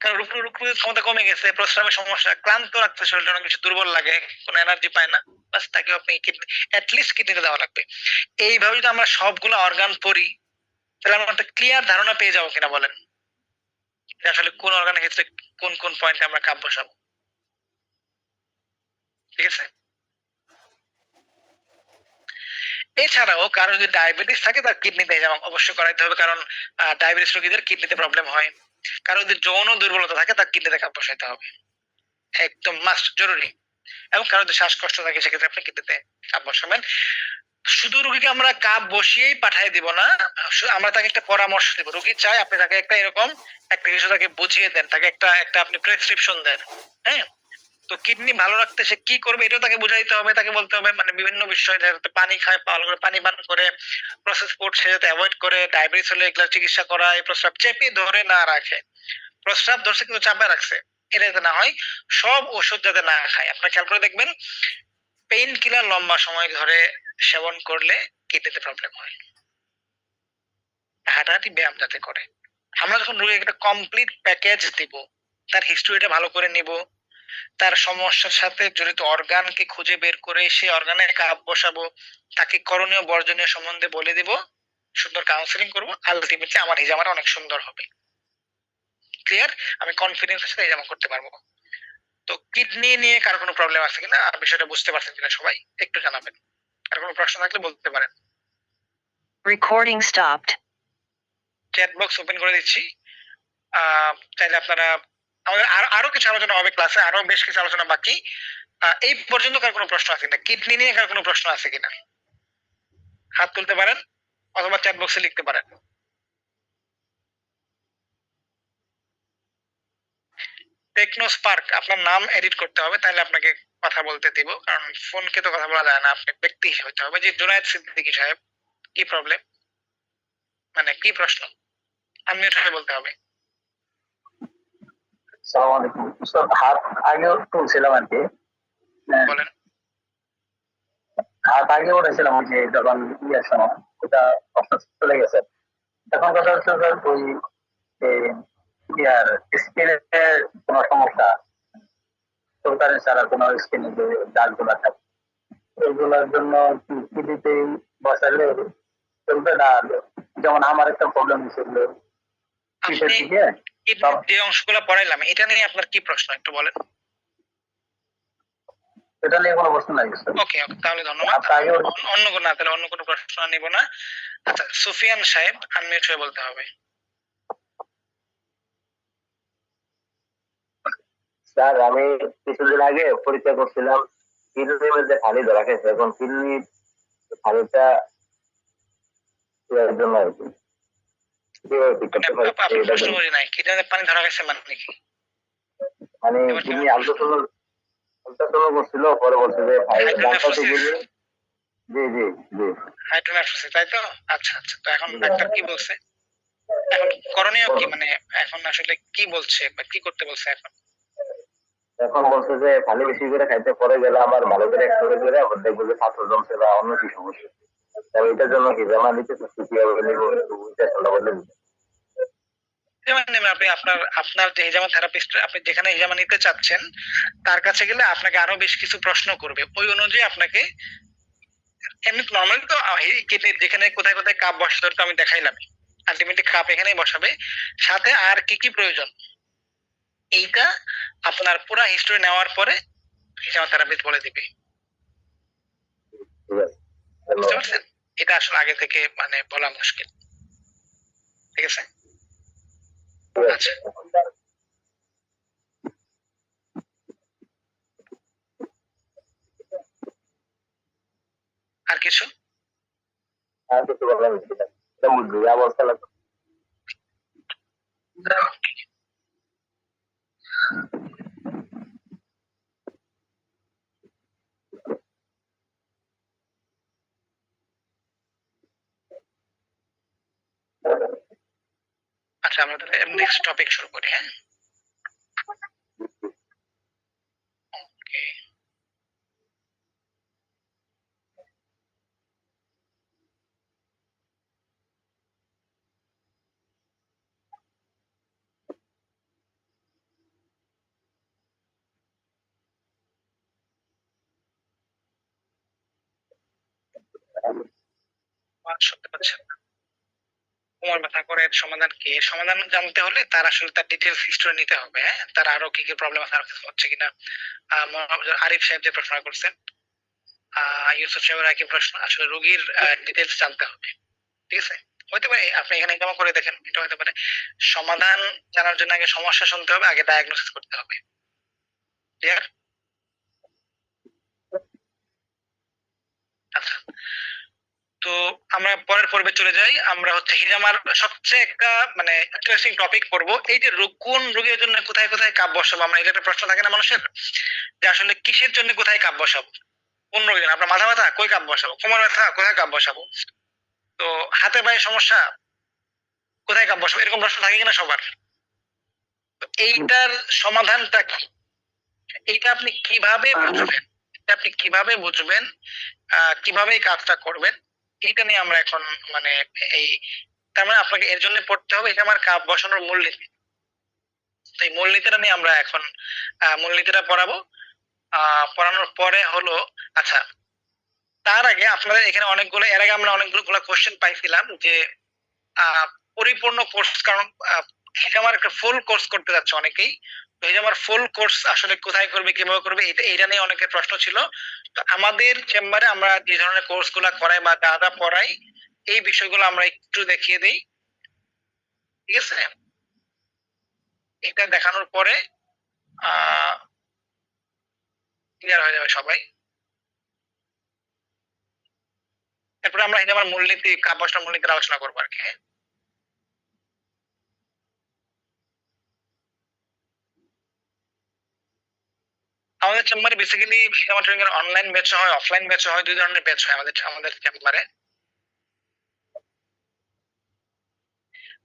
কারণ রোগ প্রতিরোধ ক্ষমতা কমে গেছে, প্রস্রাবের সমস্যা, ক্লান্ত রাখতে শরীরটা অনেক বেশি দুর্বল লাগে, কোনো এনার্জি পায় না, বাস তাকে আপনি কিডনি অ্যাটলিস্ট কিডনিতে দেওয়া লাগবে। এইভাবে যদি আমরা সবগুলো অর্গান পড়ি তাহলে আমরা একটা ক্লিয়ার ধারণা পেয়ে যাবো কিনা বলেন, যে আসলে কোন অর্গানের ক্ষেত্রে কোন কোন পয়েন্টে আমরা কাপ বসাবো। ঠিক আছে? এছাড়াও কারো যদি ডায়াবেটিস থাকে তার কিডনিতে যেমন অবশ্যই করাইতে হবে, কারণ ডায়াবেটিস রোগীদের কিডনিতে প্রবলেম হয়। কারো যদি যৌন দুর্বলতা থাকে তার কিডনিতে কাপ বসাইতে হবে, একদম মাস্ট, জরুরি। এবং কারো যদি শ্বাসকষ্ট থাকে সেক্ষেত্রে আপনি কিডনিতে কাপ বসাবেন। শুধু রোগীকে আমরা কাপ বসিয়েই পাঠিয়ে দিব না, আমরা তাকে একটা পরামর্শ দিব। রোগী চাই আপনি তাকে একটা এরকম একটা কিছু তাকে বুঝিয়ে দেন, তাকে একটা একটা আপনি প্রেসক্রিপশন দেন। হ্যাঁ, তো কিডনি ভালো রাখতে সে কি করবে এটাও তাকে বুঝাইতে হবে। তাকে বলতে হবে মানে বিভিন্ন বিষয়, যাতে পানি খায়, ভালো করে পানি পান করে, প্রসেস ফুড সে যাতে অ্যাভয়েড করে, ডায়াবেটিস হলে এগুলা চিকিৎসা করায়, প্রস্রাব চেপে ধরে না রাখে, প্রস্রাব ধরছে কিন্তু চাপে রাখছে, এটা যাতে না হয়, সব ওষুধ যাতে না খায়। আপনারা খেয়াল করে দেখবেন পেইন কিলার লম্বা সময় ধরে সেবন করলে কিডনিতে প্রবলেম হয়। হাঁটাহাঁটি ব্যায়াম যাতে করে। আমরা যখন রোগীকে একটা কমপ্লিট প্যাকেজ দিব, তার হিস্ট্রিটা ভালো করে নিব, তার সমস্যার সাথে জড়িত অর্গানকে খুঁজে বের করে সেই অর্গানে কাপ বসাবো, তাকে করণীয় বর্জনীয় সম্বন্ধে বলে দিব, সুন্দর কাউন্সিলিং করব, আলটিমেটলি আমার হিজামাটা অনেক সুন্দর হবে। ক্লিয়ার? আমি কনফিডেন্সের সাথে হিজামা করতে পারবো। তো কিডনি নিয়ে কারো কোনো প্রবলেম আছে কিনা, আর বিষয়টা বুঝতে পারছেন কিনা সবাই একটু জানাবেন। আর কোনো প্রশ্ন থাকলে বলতে পারেন। Recording stopped. Chat box open করে দিচ্ছি। চাইলে আপনারা, আমাদের আরো কিছু আলোচনা হবে ক্লাসে, আরো বেশ কিছু আলোচনা বাকি। এই পর্যন্ত কার কোনো প্রশ্ন আছে কিনা, কিডনি নিয়ে কার কোনো প্রশ্ন আছে কিনা হাত তুলতে পারেন অথবা চ্যাট বক্সে লিখতে পারেন। টেকনো স্পার্ক, আপনার নাম এডিট করতে হবে, তাহলে আপনাকে কথা বলতে দিব, কারণ ফোনকে তো কথা বলা যায় না, আপনি ব্যক্তি হতে হবে। যে জুনায়েদ সিদ্দিকী সাহেব, কি প্রবলেম, মানে কি প্রশ্ন, আনমিউট হয়ে বলতে হবে। আসসালামু আলাইকুম স্যার, হাত আগেও তুলছিলাম আর কি, বলেন। হাত আগে উঠেছিলাম ওই যে যখন ইয়ের সময়, ওটা প্রশ্ন চলে গেছে। এখন কথা হচ্ছে স্যার ওই ইয়ার স্কিনের কোনো সমস্যা, সুলতানের ছাড়া কোনো স্কিনে যে দাগগুলা থাকে এগুলোর জন্য কিডনিতে বসালে চলবে না? যেমন আমার একটা প্রবলেম হয়েছিল পিঠের আপনি দিকে সব যে অংশগুলো পড়াইলাম এটা নিয়ে আপনার কি প্রশ্ন একটু বলেন। এটা নিয়ে কোনো প্রশ্ন নাই ওকে ওকে, তাহলে ধন্যবাদ। আচ্ছা, অন্য কোনো না, তাহলে অন্য কোনো প্রশ্ন নিব না। আচ্ছা, সুফিয়ান সাহেব আনমিউট হয়ে বলতে হবে। স্যার আমি কিছুদিন আগে পরীক্ষা করছিলাম কিডনির মধ্যে খালি ধরা খেয়েছে, এখন কিডনি খালিটা এর জন্য আর কি কিভাবে ঠিক করতে পারি আপনার এটার প্রশ্ন জন্য। করি নাই, কিডনিতে পানি ধরা গেছে মানে কি? মানে এবার কিডনি কেমন? আলট্রাসাউন্ড করছিল, পরে বলছে যে ডাক্তারকে হাইড্রোনেফ্রোসিস, জি জি জি হাইড্রোনেফ্রোসিস, তাই তো? আচ্ছা আচ্ছা, তো এখন ডাক্তার কি বলছে? এখন করণীয় কি, মানে এখন আসলে কি বলছে বা কি করতে বলছে এখন? এখন বলছে যে খালি বেশি করে খাইতে, পরে গেলে আমার ভালো করে এক্সরে করে আবার দেখবো যে পাথর জমছে বা অন্য কি সমস্যা। তবে এটার জন্য কি জানা নিতে কিভাবে নেবো একটু বুঝতে বললে। হিজামা নেবেন আপনি, আপনার আপনার যে হিজামা থেরাপিস্ট, আপনি যেখানে হিজামা নিতে চাচ্ছেন তার কাছে গেলে আপনাকে আরো বেশ কিছু প্রশ্ন করবে, ওই অনুযায়ী আপনাকে। এমনি নর্মালি তো যেখানে কোথায় কোথায় কাপ বসাতে তো আমি দেখাইলাম, আলটিমেটলি কাপ এখানেই বসাবে, সাথে আর কি কি প্রয়োজন এইটা আপনার পুরা হিস্টরি নেওয়ার পরে হিজামা থেরাপিস্ট বলে দিবে। ঠিক আছে, বুঝতে পারছেন? এটা আসলে আগে থেকে মানে বলা মুশকিল। ঠিক আছে, আচ্ছা। আর কিছু? আর কিছু বলার হচ্ছে না, এটা বুঝলি অবস্থা লাগবে। আচ্ছা, আমরা তাহলে নেক্সট টপিক শুরু করি। হ্যাঁ, ওকে। শুনতে পাচ্ছেন না? কোমর ব্যথা করে এর সমাধান কি? এর সমাধান জানতে হলে তার আসলে তার ডিটেলস হিস্টরি নিতে হবে। হ্যাঁ, তার আরো কি কি প্রবলেম আছে, আর কিছু হচ্ছে কিনা। আরিফ সাহেব যে প্রশ্ন করছেন, ইউসুফ সাহেবের একই প্রশ্ন, আসলে রোগীর ডিটেলস জানতে হবে। ঠিক আছে, হতে পারে আপনি এখানে জমা করে দেখেন, এটা হতে পারে। সমাধান জানার জন্য আগে সমস্যা শুনতে হবে, আগে ডায়াগনোসিস করতে হবে। ক্লিয়ার? আচ্ছা, তো আমরা পরের পর্বে চলে যাই। আমরা হচ্ছে হিজামার সবচেয়ে একটা মানে ইন্টারেস্টিং টপিক পড়বো, এই যে কোন রোগের জন্য কোথায় কোথায় কাপ বসাবো। আমরা এটা একটা প্রশ্ন থাকে না মানুষের, যে আসলে কিসের জন্য কোথায় কাপ বসাবো, কোন রোগের জন্য। আপনার মাথা ব্যথা, কই কাপ বসাবো? কোমর ব্যথা, কোথায় কাপ বসাবো? তো হাতে পায়ে সমস্যা, কোথায় কাপ বসাবো? এরকম প্রশ্ন থাকে কিনা সবার? তো এইটার সমাধানটা কি, এইটা আপনি কিভাবে বুঝবেন, এটা আপনি কিভাবে বুঝবেন, কিভাবে এই কাজটা করবেন, এটা নিয়ে আমরা এখন মানে এই, তার মানে আপনাকে এর জন্য পড়তে হবে, এটা আমার কাপ বসানোর মূলনীতি। এই মূলনীতিটা নিয়ে আমরা এখন মূলনীতিটা পড়াবো। পড়ানোর পরে হলো, আচ্ছা তার আগে আপনাদের এখানে অনেকগুলো, এর আগে আমরা অনেকগুলো কোশ্চেন পাইছিলাম যে পরিপূর্ণ কোর্স, কারণ হিজামার একটা ফুল কোর্স করতে যাচ্ছে অনেকেই। তো হিজামার ফুল কোর্স আসলে কোথায় করবে, কিভাবে করবে, এইটা নিয়ে অনেকের প্রশ্ন ছিল। তো আমাদের চেম্বারে আমরা যে ধরনের কোর্স গুলা করাই বা যা যা পড়াই, এই বিষয়গুলো আমরা একটু দেখিয়ে দিই। ঠিক আছে, এটা দেখানোর পরে ক্লিয়ার হয়ে যাবে সবাই। এরপরে আমরা হিজামার মূলনীতি, কাপ বসানোর মূলনীতির আলোচনা করবো আর কি। আমাদের চেম্বারে বেসিক্যালি হিজামা ট্রেনিং এর অনলাইন ব্যাচ হয়, অফলাইন ব্যাচ হয়, দুই ধরনের ব্যাচ হয় আমাদের চেম্বারে।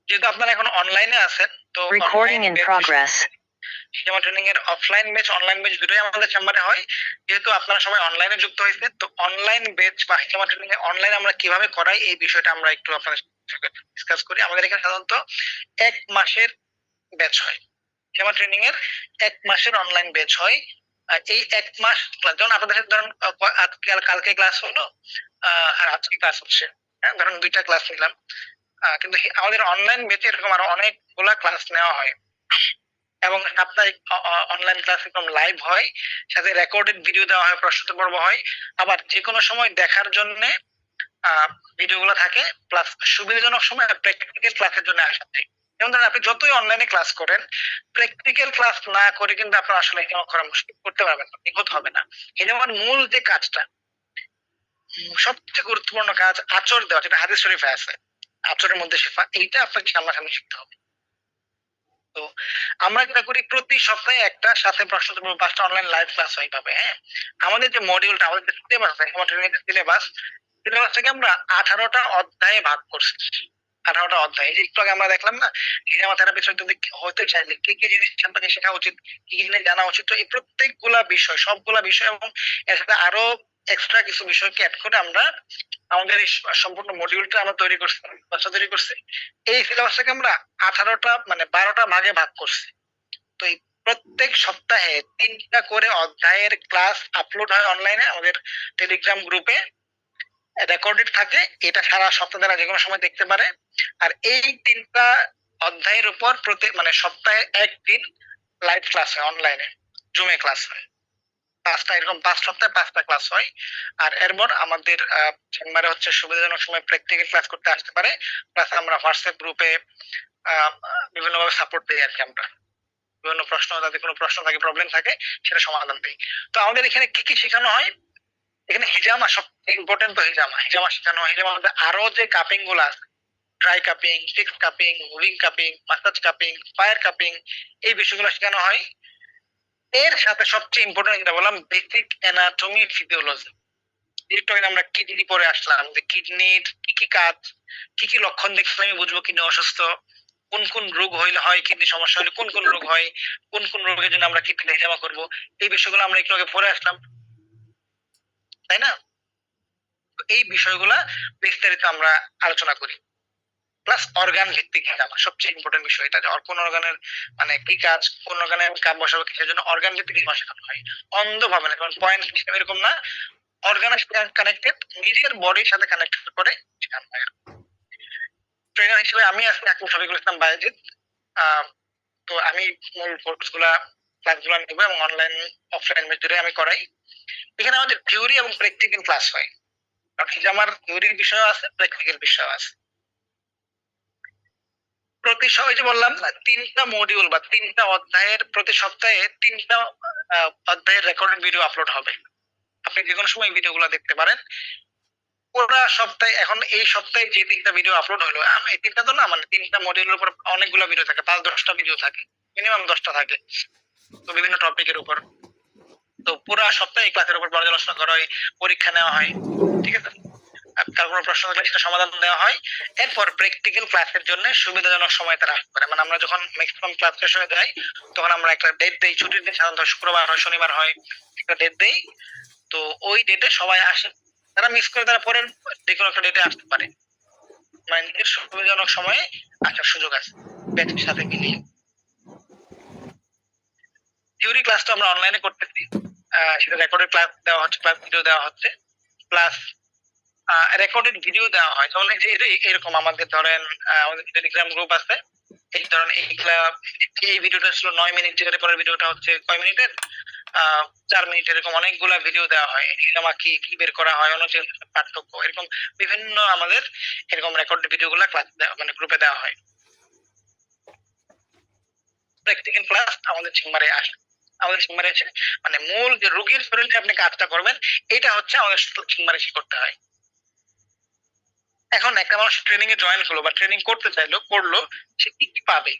যেহেতু আপনারা এখন অনলাইনে আছেন, তো Recording in progress. হিজামা ট্রেনিং এর অফলাইন ব্যাচ, অনলাইন ব্যাচ দুটোই আমাদের চেম্বারে হয়। যেহেতু আপনারা সবাই অনলাইনে যুক্ত হয়েছেন, তো অনলাইন ব্যাচ বা হিজামা ট্রেনিং এর অনলাইন আমরা কিভাবে করাই, এই বিষয়টা আমরা একটু আপনাদের সাথে ডিসকাস করি। আমাদের এখানে সাধারণত 1 মাসের ব্যাচ হয়, হিজামা ট্রেনিং এর 1 মাসের অনলাইন ব্যাচ হয়। এই 1 মাস ক্লাস, যেমন আপনাদের সাথে ধরেন কালকে ক্লাস হলো আর আজকে ক্লাস হচ্ছে, হ্যাঁ ধরেন 2টা ক্লাস নিলাম, কিন্তু আমাদের অনলাইন বেচে এরকম আরো অনেকগুলা ক্লাস নেওয়া হয় এবং সাপ্তাহিক অনলাইন ক্লাস একদম লাইভ হয়, সাথে রেকর্ডেড ভিডিও দেওয়া হয়, প্রশ্নোত্তর পর্ব হয়, আবার যে কোনো সময় দেখার জন্য ভিডিওগুলো থাকে, প্লাস সুবিধাজনক সময় প্র্যাকটিক্যাল ক্লাসের জন্য আসা যায়। যেমন ধরেন আপনি যতই অনলাইনে ক্লাস করেন, প্র্যাকটিক্যাল ক্লাস না করে কিন্তু আপনার আসলে হিজামা করা মুশকিল, করতে পারবেন না, নিখুঁত হবে না। হিজামার মূল যে কাজটা, সবচেয়ে গুরুত্বপূর্ণ কাজ আচর দেওয়া, যেটা হাদিস শরীফে আছে, আচরের মধ্যে শিফা, এইটা আপনাকে সামনাসামনি শিখতে হবে। তো আমরা যেটা করি, প্রতি সপ্তাহে একটা, সাথে প্রশ্নোত্তর 5টা অনলাইন লাইভ ক্লাস হয় এইভাবে। হ্যাঁ, আমাদের যে মডিউলটা, আমাদের যে সিলেবাস আছে, আমার ট্রেনিং সিলেবাসটাকে আমরা 18টা অধ্যায়ে ভাগ করছি। 18টা অধ্যায়, এই যে একটু আগে আমরা দেখলাম না, হিজামা থেরাপি হতে চাইলে কি কি জিনিস সম্পর্কে শেখা উচিত, কি কি জিনিস জানা উচিত, তো এই প্রত্যেকগুলা বিষয়, সবগুলা বিষয় এবং এর সাথে আরো এক্সট্রা কিছু বিষয়কে অ্যাড করে আমরা আমাদের এই সম্পূর্ণ মডিউলটা আমরা তৈরি করছি। এই সিলেবাসটাকে আমরা 18টা মানে 12টা ভাগে ভাগ করছি। তো এই প্রত্যেক সপ্তাহে 3টা করে অধ্যায়ের ক্লাস আপলোড হয় অনলাইনে আমাদের টেলিগ্রাম গ্রুপে, রেকর্ডেড থাকে, এটা সারা সপ্তাহ তারা যে কোনো সময় দেখতে পারে। আর এই 3টা অধ্যায়ের উপর প্রতি মানে সপ্তাহে একদিন লাইভ ক্লাস হয় অনলাইনে, জুমে ক্লাস হয় 5টা, এরকম 5 সপ্তাহে 5টা ক্লাস হয়। আর এরপর আমাদের চেম্বারে হচ্ছে সুবিধাজনক সময় প্র্যাকটিক্যাল ক্লাস করতে আসতে পারে, প্লাস আমরা হোয়াটসঅ্যাপ গ্রুপে বিভিন্নভাবে সাপোর্ট দিই আর কি। আমরা বিভিন্ন প্রশ্ন, যাদের কোনো প্রশ্ন থাকে, প্রবলেম থাকে, সেটা সমাধান দিই। তো আমাদের এখানে কি কি শেখানো হয়, এখানে হিজামা সবচেয়ে ইম্পর্টেন্ট, তো হিজামা শেখানো হয়। হিজামার মধ্যে আরো যে কাপিং গুলো আছে, dry cupping, fix cupping, moving cupping, massage cupping, fire cupping, এই বিষয়গুলো শেখানো হয়। এর সাথে সবচেয়ে ইম্পর্টেন্ট যেটা বললাম, বেসিক অ্যানাটমি ফিজিওলজি। একটু আগে আমরা কিডনি পরে আসলাম, যে কিডনির কি কি কাজ, কি কি লক্ষণ দেখলে আমি বুঝবো কিডনি অসুস্থ, কোন কোন রোগ হইলে হয়, কিডনি সমস্যা হলে কোন কোন রোগ হয়, কোন কোন রোগের জন্য আমরা কিডনি হিজামা করবো, এই বিষয়গুলো আমরা একটু আগে পরে আসলাম, তাই না? এই বিষয়গুলা বিস্তারিত আমরা আলোচনা করি। প্লাস অর্গান ভিত্তিক হিজামা, সবচেয়ে ইম্পর্টেন্ট বিষয় এটা, যে কোন অর্গানের মানে কি কাজ, কোন অর্গানে কাজ বসাবো, কিসের জন্য অর্গান ভিত্তিক হিজামা শেখানো হয়। অন্ধভাবে না, যেমন পয়েন্ট হিসেবে এরকম না, অর্গানের সাথে কানেক্টেড, নিজের বডির সাথে কানেক্টেড করে শেখানো হয়। ট্রেনার হিসেবে আমি আজকে আকমল শফিকুল ইসলাম বায়েজিদ। তো আমি মূল কোর্সগুলা ক্লাসগুলো নেবো এবং অনলাইন অফলাইন মেথডে আমি করাই। এখানে আমাদের থিওরি এবং প্র্যাকটিক্যাল ক্লাস হয়, কারণ হিজামার থিওরির বিষয় আছে, প্র্যাকটিক্যাল বিষয় আছে। প্রতি যে বললাম 3টা মডিউল বা 3টা অধ্যায়ের প্রতি সপ্তাহে 3টা অধ্যায়ের রেকর্ডেড ভিডিও আপলোড হবে, আপনি যে কোনো সময় ভিডিওগুলো দেখতে পারেন। পুরা সপ্তাহে, এখন এই সপ্তাহে যে 3টা ভিডিও আপলোড হলো, এই 3টা তো না, মানে 3টা মডিউলের উপর অনেকগুলো ভিডিও থাকে, 5-10টা ভিডিও থাকে, মিনিমাম 10টা থাকে, তো বিভিন্ন টপিকের উপর। তো পুরা সপ্তাহে এই ক্লাসের উপর পর্যালোচনা করা হয়, পরীক্ষা নেওয়া হয়, ঠিক আছে? কার কোনো প্রশ্ন থাকলে সেটা সমাধান দেওয়া হয়। এরপর প্র্যাকটিক্যাল ক্লাসের জন্য সুবিধাজনক সময় তারা আসতে পারে, মানে আমরা যখন ম্যাক্সিমাম ক্লাস শেষ হয়ে যায়, তখন আমরা একটা ডেট দেই, ছুটির দিন সাধারণত শুক্রবার হয়, শনিবার হয়, একটা ডেট দেই। তো ওই ডেটে সবাই আসে, তারা মিস করে তারা পরের যে কোনো একটা ডেটে আসতে পারে, মানে নিজের সুবিধাজনক সময়ে আসার সুযোগ আছে ব্যাচের সাথে মিলিয়ে। থিওরি ক্লাসটা আমরা অনলাইনে করতেছি, সেটা রেকর্ডেড ক্লাস দেওয়া হচ্ছে, ক্লাস ভিডিও দেওয়া হচ্ছে, প্লাস রেকর্ডেড ভিডিও দেওয়া হয়। যেমন এরকম আমাদের ধরেন আমাদের টেলিগ্রাম গ্রুপ আছে, এই ধরেন এই ভিডিওটা ছিল 9 মিনিট, যেটা পরের ভিডিওটা হচ্ছে কয় মিনিটের, 4 মিনিট, এরকম অনেকগুলা ভিডিও দেওয়া হয়। হিজামা কি কি বের করা হয়, অনুচ্ছেদ পার্থক্য, এরকম বিভিন্ন আমাদের এরকম রেকর্ডেড ভিডিওগুলা ক্লাস মানে গ্রুপে দেওয়া হয়। প্র্যাকটিক্যাল ক্লাস আমাদের চেম্বারে আসে, আমাদের চেম্বারে মানে মূল যে রোগীর শরীরে আপনি কাজটা করবেন, এটা হচ্ছে আমাদের চেম্বারে করতে হয়। এখন একটা মানুষ ট্রেনিং এ জয়েন হলো বা ট্রেনিং করতে চাইলো, করলো, সে কি কি পাবে,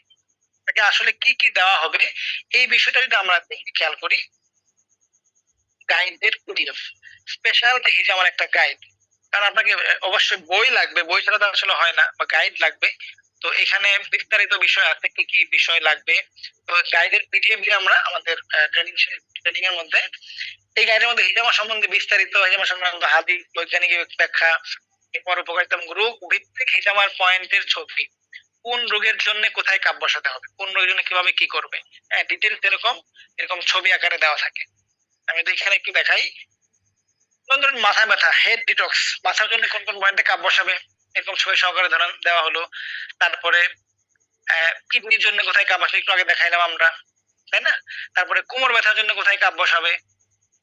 তাকে আসলে কি কি দেওয়া হবে, এই বিষয়টা যদি আমরা খেয়াল করি, গাইডের পিডিএফ স্পেশাল হিজামার একটা গাইড, কারণ আপনাকে অবশ্যই বই লাগবে, বই ছাড়া তো আসলে হয় না, বা গাইড লাগবে। তো এখানে বিস্তারিত বিষয় আছে, কি কি বিষয় লাগবে, তো গাইডের পিডিএফ দিয়ে আমরা আমাদের ট্রেনিং এর মধ্যে, এই গাইডের মধ্যে হিজামা সম্বন্ধে বিস্তারিত, হিজামা সম্বন্ধে হাদিস, বৈজ্ঞানিক ব্যাখ্যা, এরপর উপকারিতা, রোগ ভিত্তিক হিজামার পয়েন্টের ছবি, কোন রোগের জন্য কোথায় কাপ বসাতে হবে, কোন রোগের জন্য কিভাবে কি করবে, ডিটেলস এরকম ছবি আকারে দেওয়া থাকে। আমি তো এখানে একটু দেখাই। যেমন ধরুন মাথা ব্যথা, হেড ডিটক্স, মাথার জন্য কোন কোন পয়েন্টে কাপ বসাবে এরকম ছবি সহকারে ধরেন দেওয়া হলো। তারপরে কিডনির জন্য কোথায় কাপ বসাবে একটু আগে দেখাইলাম আমরা, তাই না? তারপরে কোমর ব্যথার জন্য কোথায় কাপ বসাবে,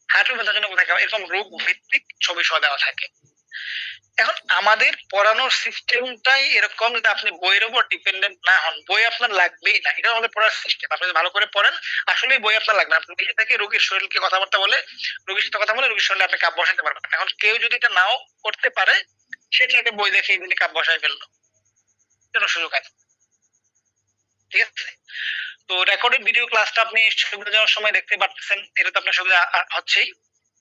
হাঁটু ব্যথার জন্য কোথায় কাপ, এরকম রোগ ভিত্তিক ছবি সহ দেওয়া থাকে। এখন আমাদের পড়ানোর সিস্টেমটাই এরকম যে আপনি বইয়ের উপর ডিপেন্ডেন্ট না হন, বই আপনার লাগবেই না, এটা আমাদের পড়ার সিস্টেম। আপনি যদি ভালো করে পড়েন আসলেই বই আপনার লাগবে না। আপনি দেখে থেকে রোগীর শরীরকে কথাবার্তা বলে, রোগীর সাথে কথা বলে রোগীর শরীরে আপনি কাপ বসাতে পারবেন। এখন কেউ যদি এটা নাও করতে পারে, সেটাকে বই দেখে ইজিলি কাপ বসায় ফেললো, কোনো সুযোগ আছে। ঠিক আছে? তো রেকর্ডেড ভিডিও ক্লাসটা আপনি সুবিধাজনক সময় দেখতে পাচ্ছেন, এটা তো আপনার সুবিধা হচ্ছেই।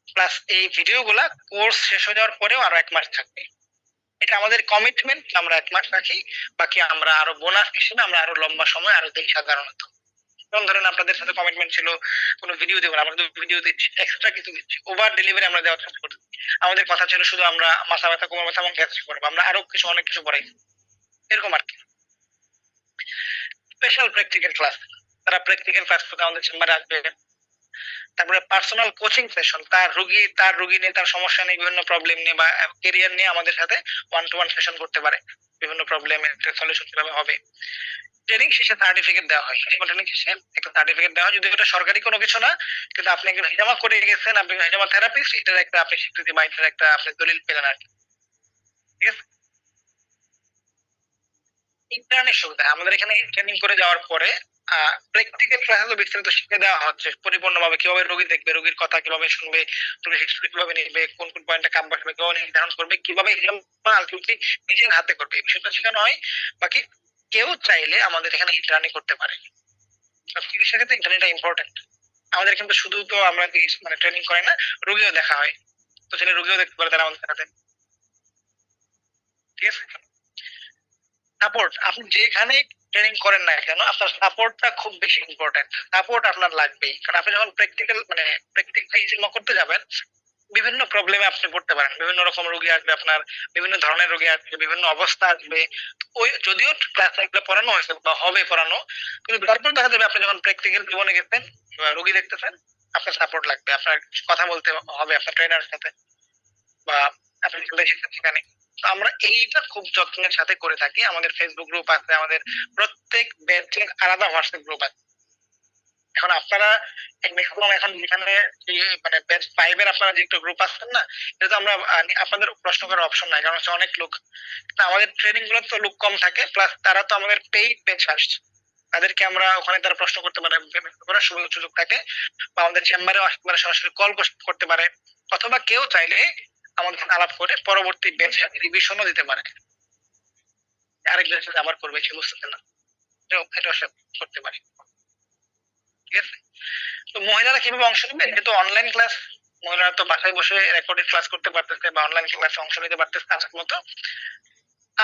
প্লাস এই ভিডিওগুলা কোর্স শেষ হয়ে যাওয়ার পরেও আরো 1 মাস থাকবে। এটা আমাদের কমিটমেন্ট, আমরা 1 মাস রাখি, বাকি আমরা আরো বোনাস হিসেবে আমরা আরো লম্বা সময় আরো দিই সাধারণত। যেমন ধরেন আপনাদের সাথে কমিটমেন্ট ছিল কোনো ভিডিও দেবো না, আমরা কিন্তু ভিডিও দিচ্ছি, এক্সট্রা কিছু দিচ্ছি, ওভার ডেলিভারি আমরা দেওয়ার চেষ্টা করছি। আমাদের কথা ছিল শুধু আমরা মাথা ব্যথা, কোমর ব্যথা এবং গ্যাস্ট্রিক করবো, আমরা আরো কিছু অনেক কিছু পড়াই, এরকম আর কি। স্পেশাল প্র্যাকটিক্যাল ক্লাস, তারা প্র্যাকটিক্যাল ক্লাস করতে আমাদের চেম্বারে আসবে। তারপরে পার্সোনাল কোচিং সেশন, তার রোগী নিয়ে, তার সমস্যা নিয়ে, বিভিন্ন প্রবলেম নিয়ে বা ক্যারিয়ার নিয়ে আমাদের সাথে 1-to-1 সেশন করতে পারে, বিভিন্ন প্রবলেমের সলিউশন কিভাবে হবে। ট্রেনিং শেষে সার্টিফিকেট দেওয়া হয়, ট্রেনিং শেষে একটা সার্টিফিকেট দেওয়া হয়, যদি এটা সরকারি কোনো কিছু না, কিন্তু আপনি একজন হিজামা করে গেছেন, আপনি হিজামা থেরাপিস্ট, এটার একটা আপনি স্বীকৃতি বা এটার একটা আপনি দলিল পেলেন আর কি। ঠিক আছে? ইন্টার্নের সুবিধা, আমাদের এখানে ট্রেনিং করে যাওয়ার পরে প্র্যাকটিক্যাল ক্লাসে তো বিস্তারিত শিখে দেওয়া হচ্ছে পরিপূর্ণভাবে, কিভাবে রোগী দেখবে, রোগীর কথা কিভাবে শুনবে, রোগীর হিস্ট্রি কিভাবে নিবে, কোন কোন পয়েন্টে কাপ বসাবে, কিভাবে নির্ধারণ করবে, কিভাবে আলটিমেটলি নিজের হাতে করবে, এই বিষয়টা শেখানো হয়। বাকি কেউ চাইলে আমাদের এখানে ইন্টার্নি করতে পারে। চিকিৎসার ক্ষেত্রে ইন্টার্নিটা ইম্পর্টেন্ট। আমাদের কিন্তু শুধু তো আমরা মানে ট্রেনিং করে না, রোগীও দেখা হয়, তো সেটা রোগীও দেখতে পারে তারা আমাদের সাথে। ঠিক আছে? সাপোর্ট, আপনি যেখানে ট্রেনিং করেন না কেন, আপনার সাপোর্টটা খুব বেশি ইম্পর্টেন্ট। সাপোর্ট আপনার লাগবেই, কারণ আপনি যখন প্র্যাকটিক্যাল ইজিমা করতে যাবেন, বিভিন্ন প্রবলেমে আপনি পড়তে পারেন, বিভিন্ন রকম রোগী আসবে আপনার, বিভিন্ন ধরনের রোগী আসবে, বিভিন্ন অবস্থা আসবে। ওই যদিও ক্লাস এগুলো পড়ানো হয়েছে বা হবে পড়ানো, কিন্তু তারপর দেখা যাবে আপনি যখন প্র্যাকটিক্যাল জীবনে গেছেন, রোগী দেখতেছেন, আপনার সাপোর্ট লাগবে, আপনার কথা বলতে হবে আপনার ট্রেনারের সাথে, বা আপনি সেখানে। তো আমরা এইটা খুব যত্নের সাথে করে থাকি। আমাদের ফেসবুক গ্রুপ আছে, আমাদের প্রত্যেক ব্যাচের আলাদা হোয়াটসঅ্যাপ গ্রুপ আছে। এখন আপনারা ম্যাক্সিমাম এখন যেখানে মানে ব্যাচ 5 এর আপনারা যে একটা গ্রুপ আছেন না, এটা তো আমরা আপনাদের প্রশ্ন করার অপশন নাই, কারণ হচ্ছে অনেক লোক। তা আমাদের ট্রেনিং গুলো তো লোক কম থাকে, প্লাস তারা তো আমাদের পেইড ব্যাচ আসছে, তাদেরকে আমরা ওখানে তারা প্রশ্ন করতে পারে, করার সুযোগ থাকে, বা আমাদের চেম্বারে আসতে পারে, সরাসরি কল করতে পারে, অথবা কেউ চাইলে আমাদের সাথে আলাপ করে পরবর্তী ব্যাচে রিভিশনও দিতে পারে, আরেকজনের সাথে আবার করবে, সে বুঝতেছে না, এটা করতে পারে। ঠিক আছে? তো মহিলারা কিভাবে অংশ নেবে, যেহেতু অনলাইন ক্লাস, মহিলারা তো বাসায় বসে রেকর্ডেড ক্লাস করতে পারতেছে বা অনলাইন ক্লাসে অংশ নিতে পারতেছে আজকের মতো।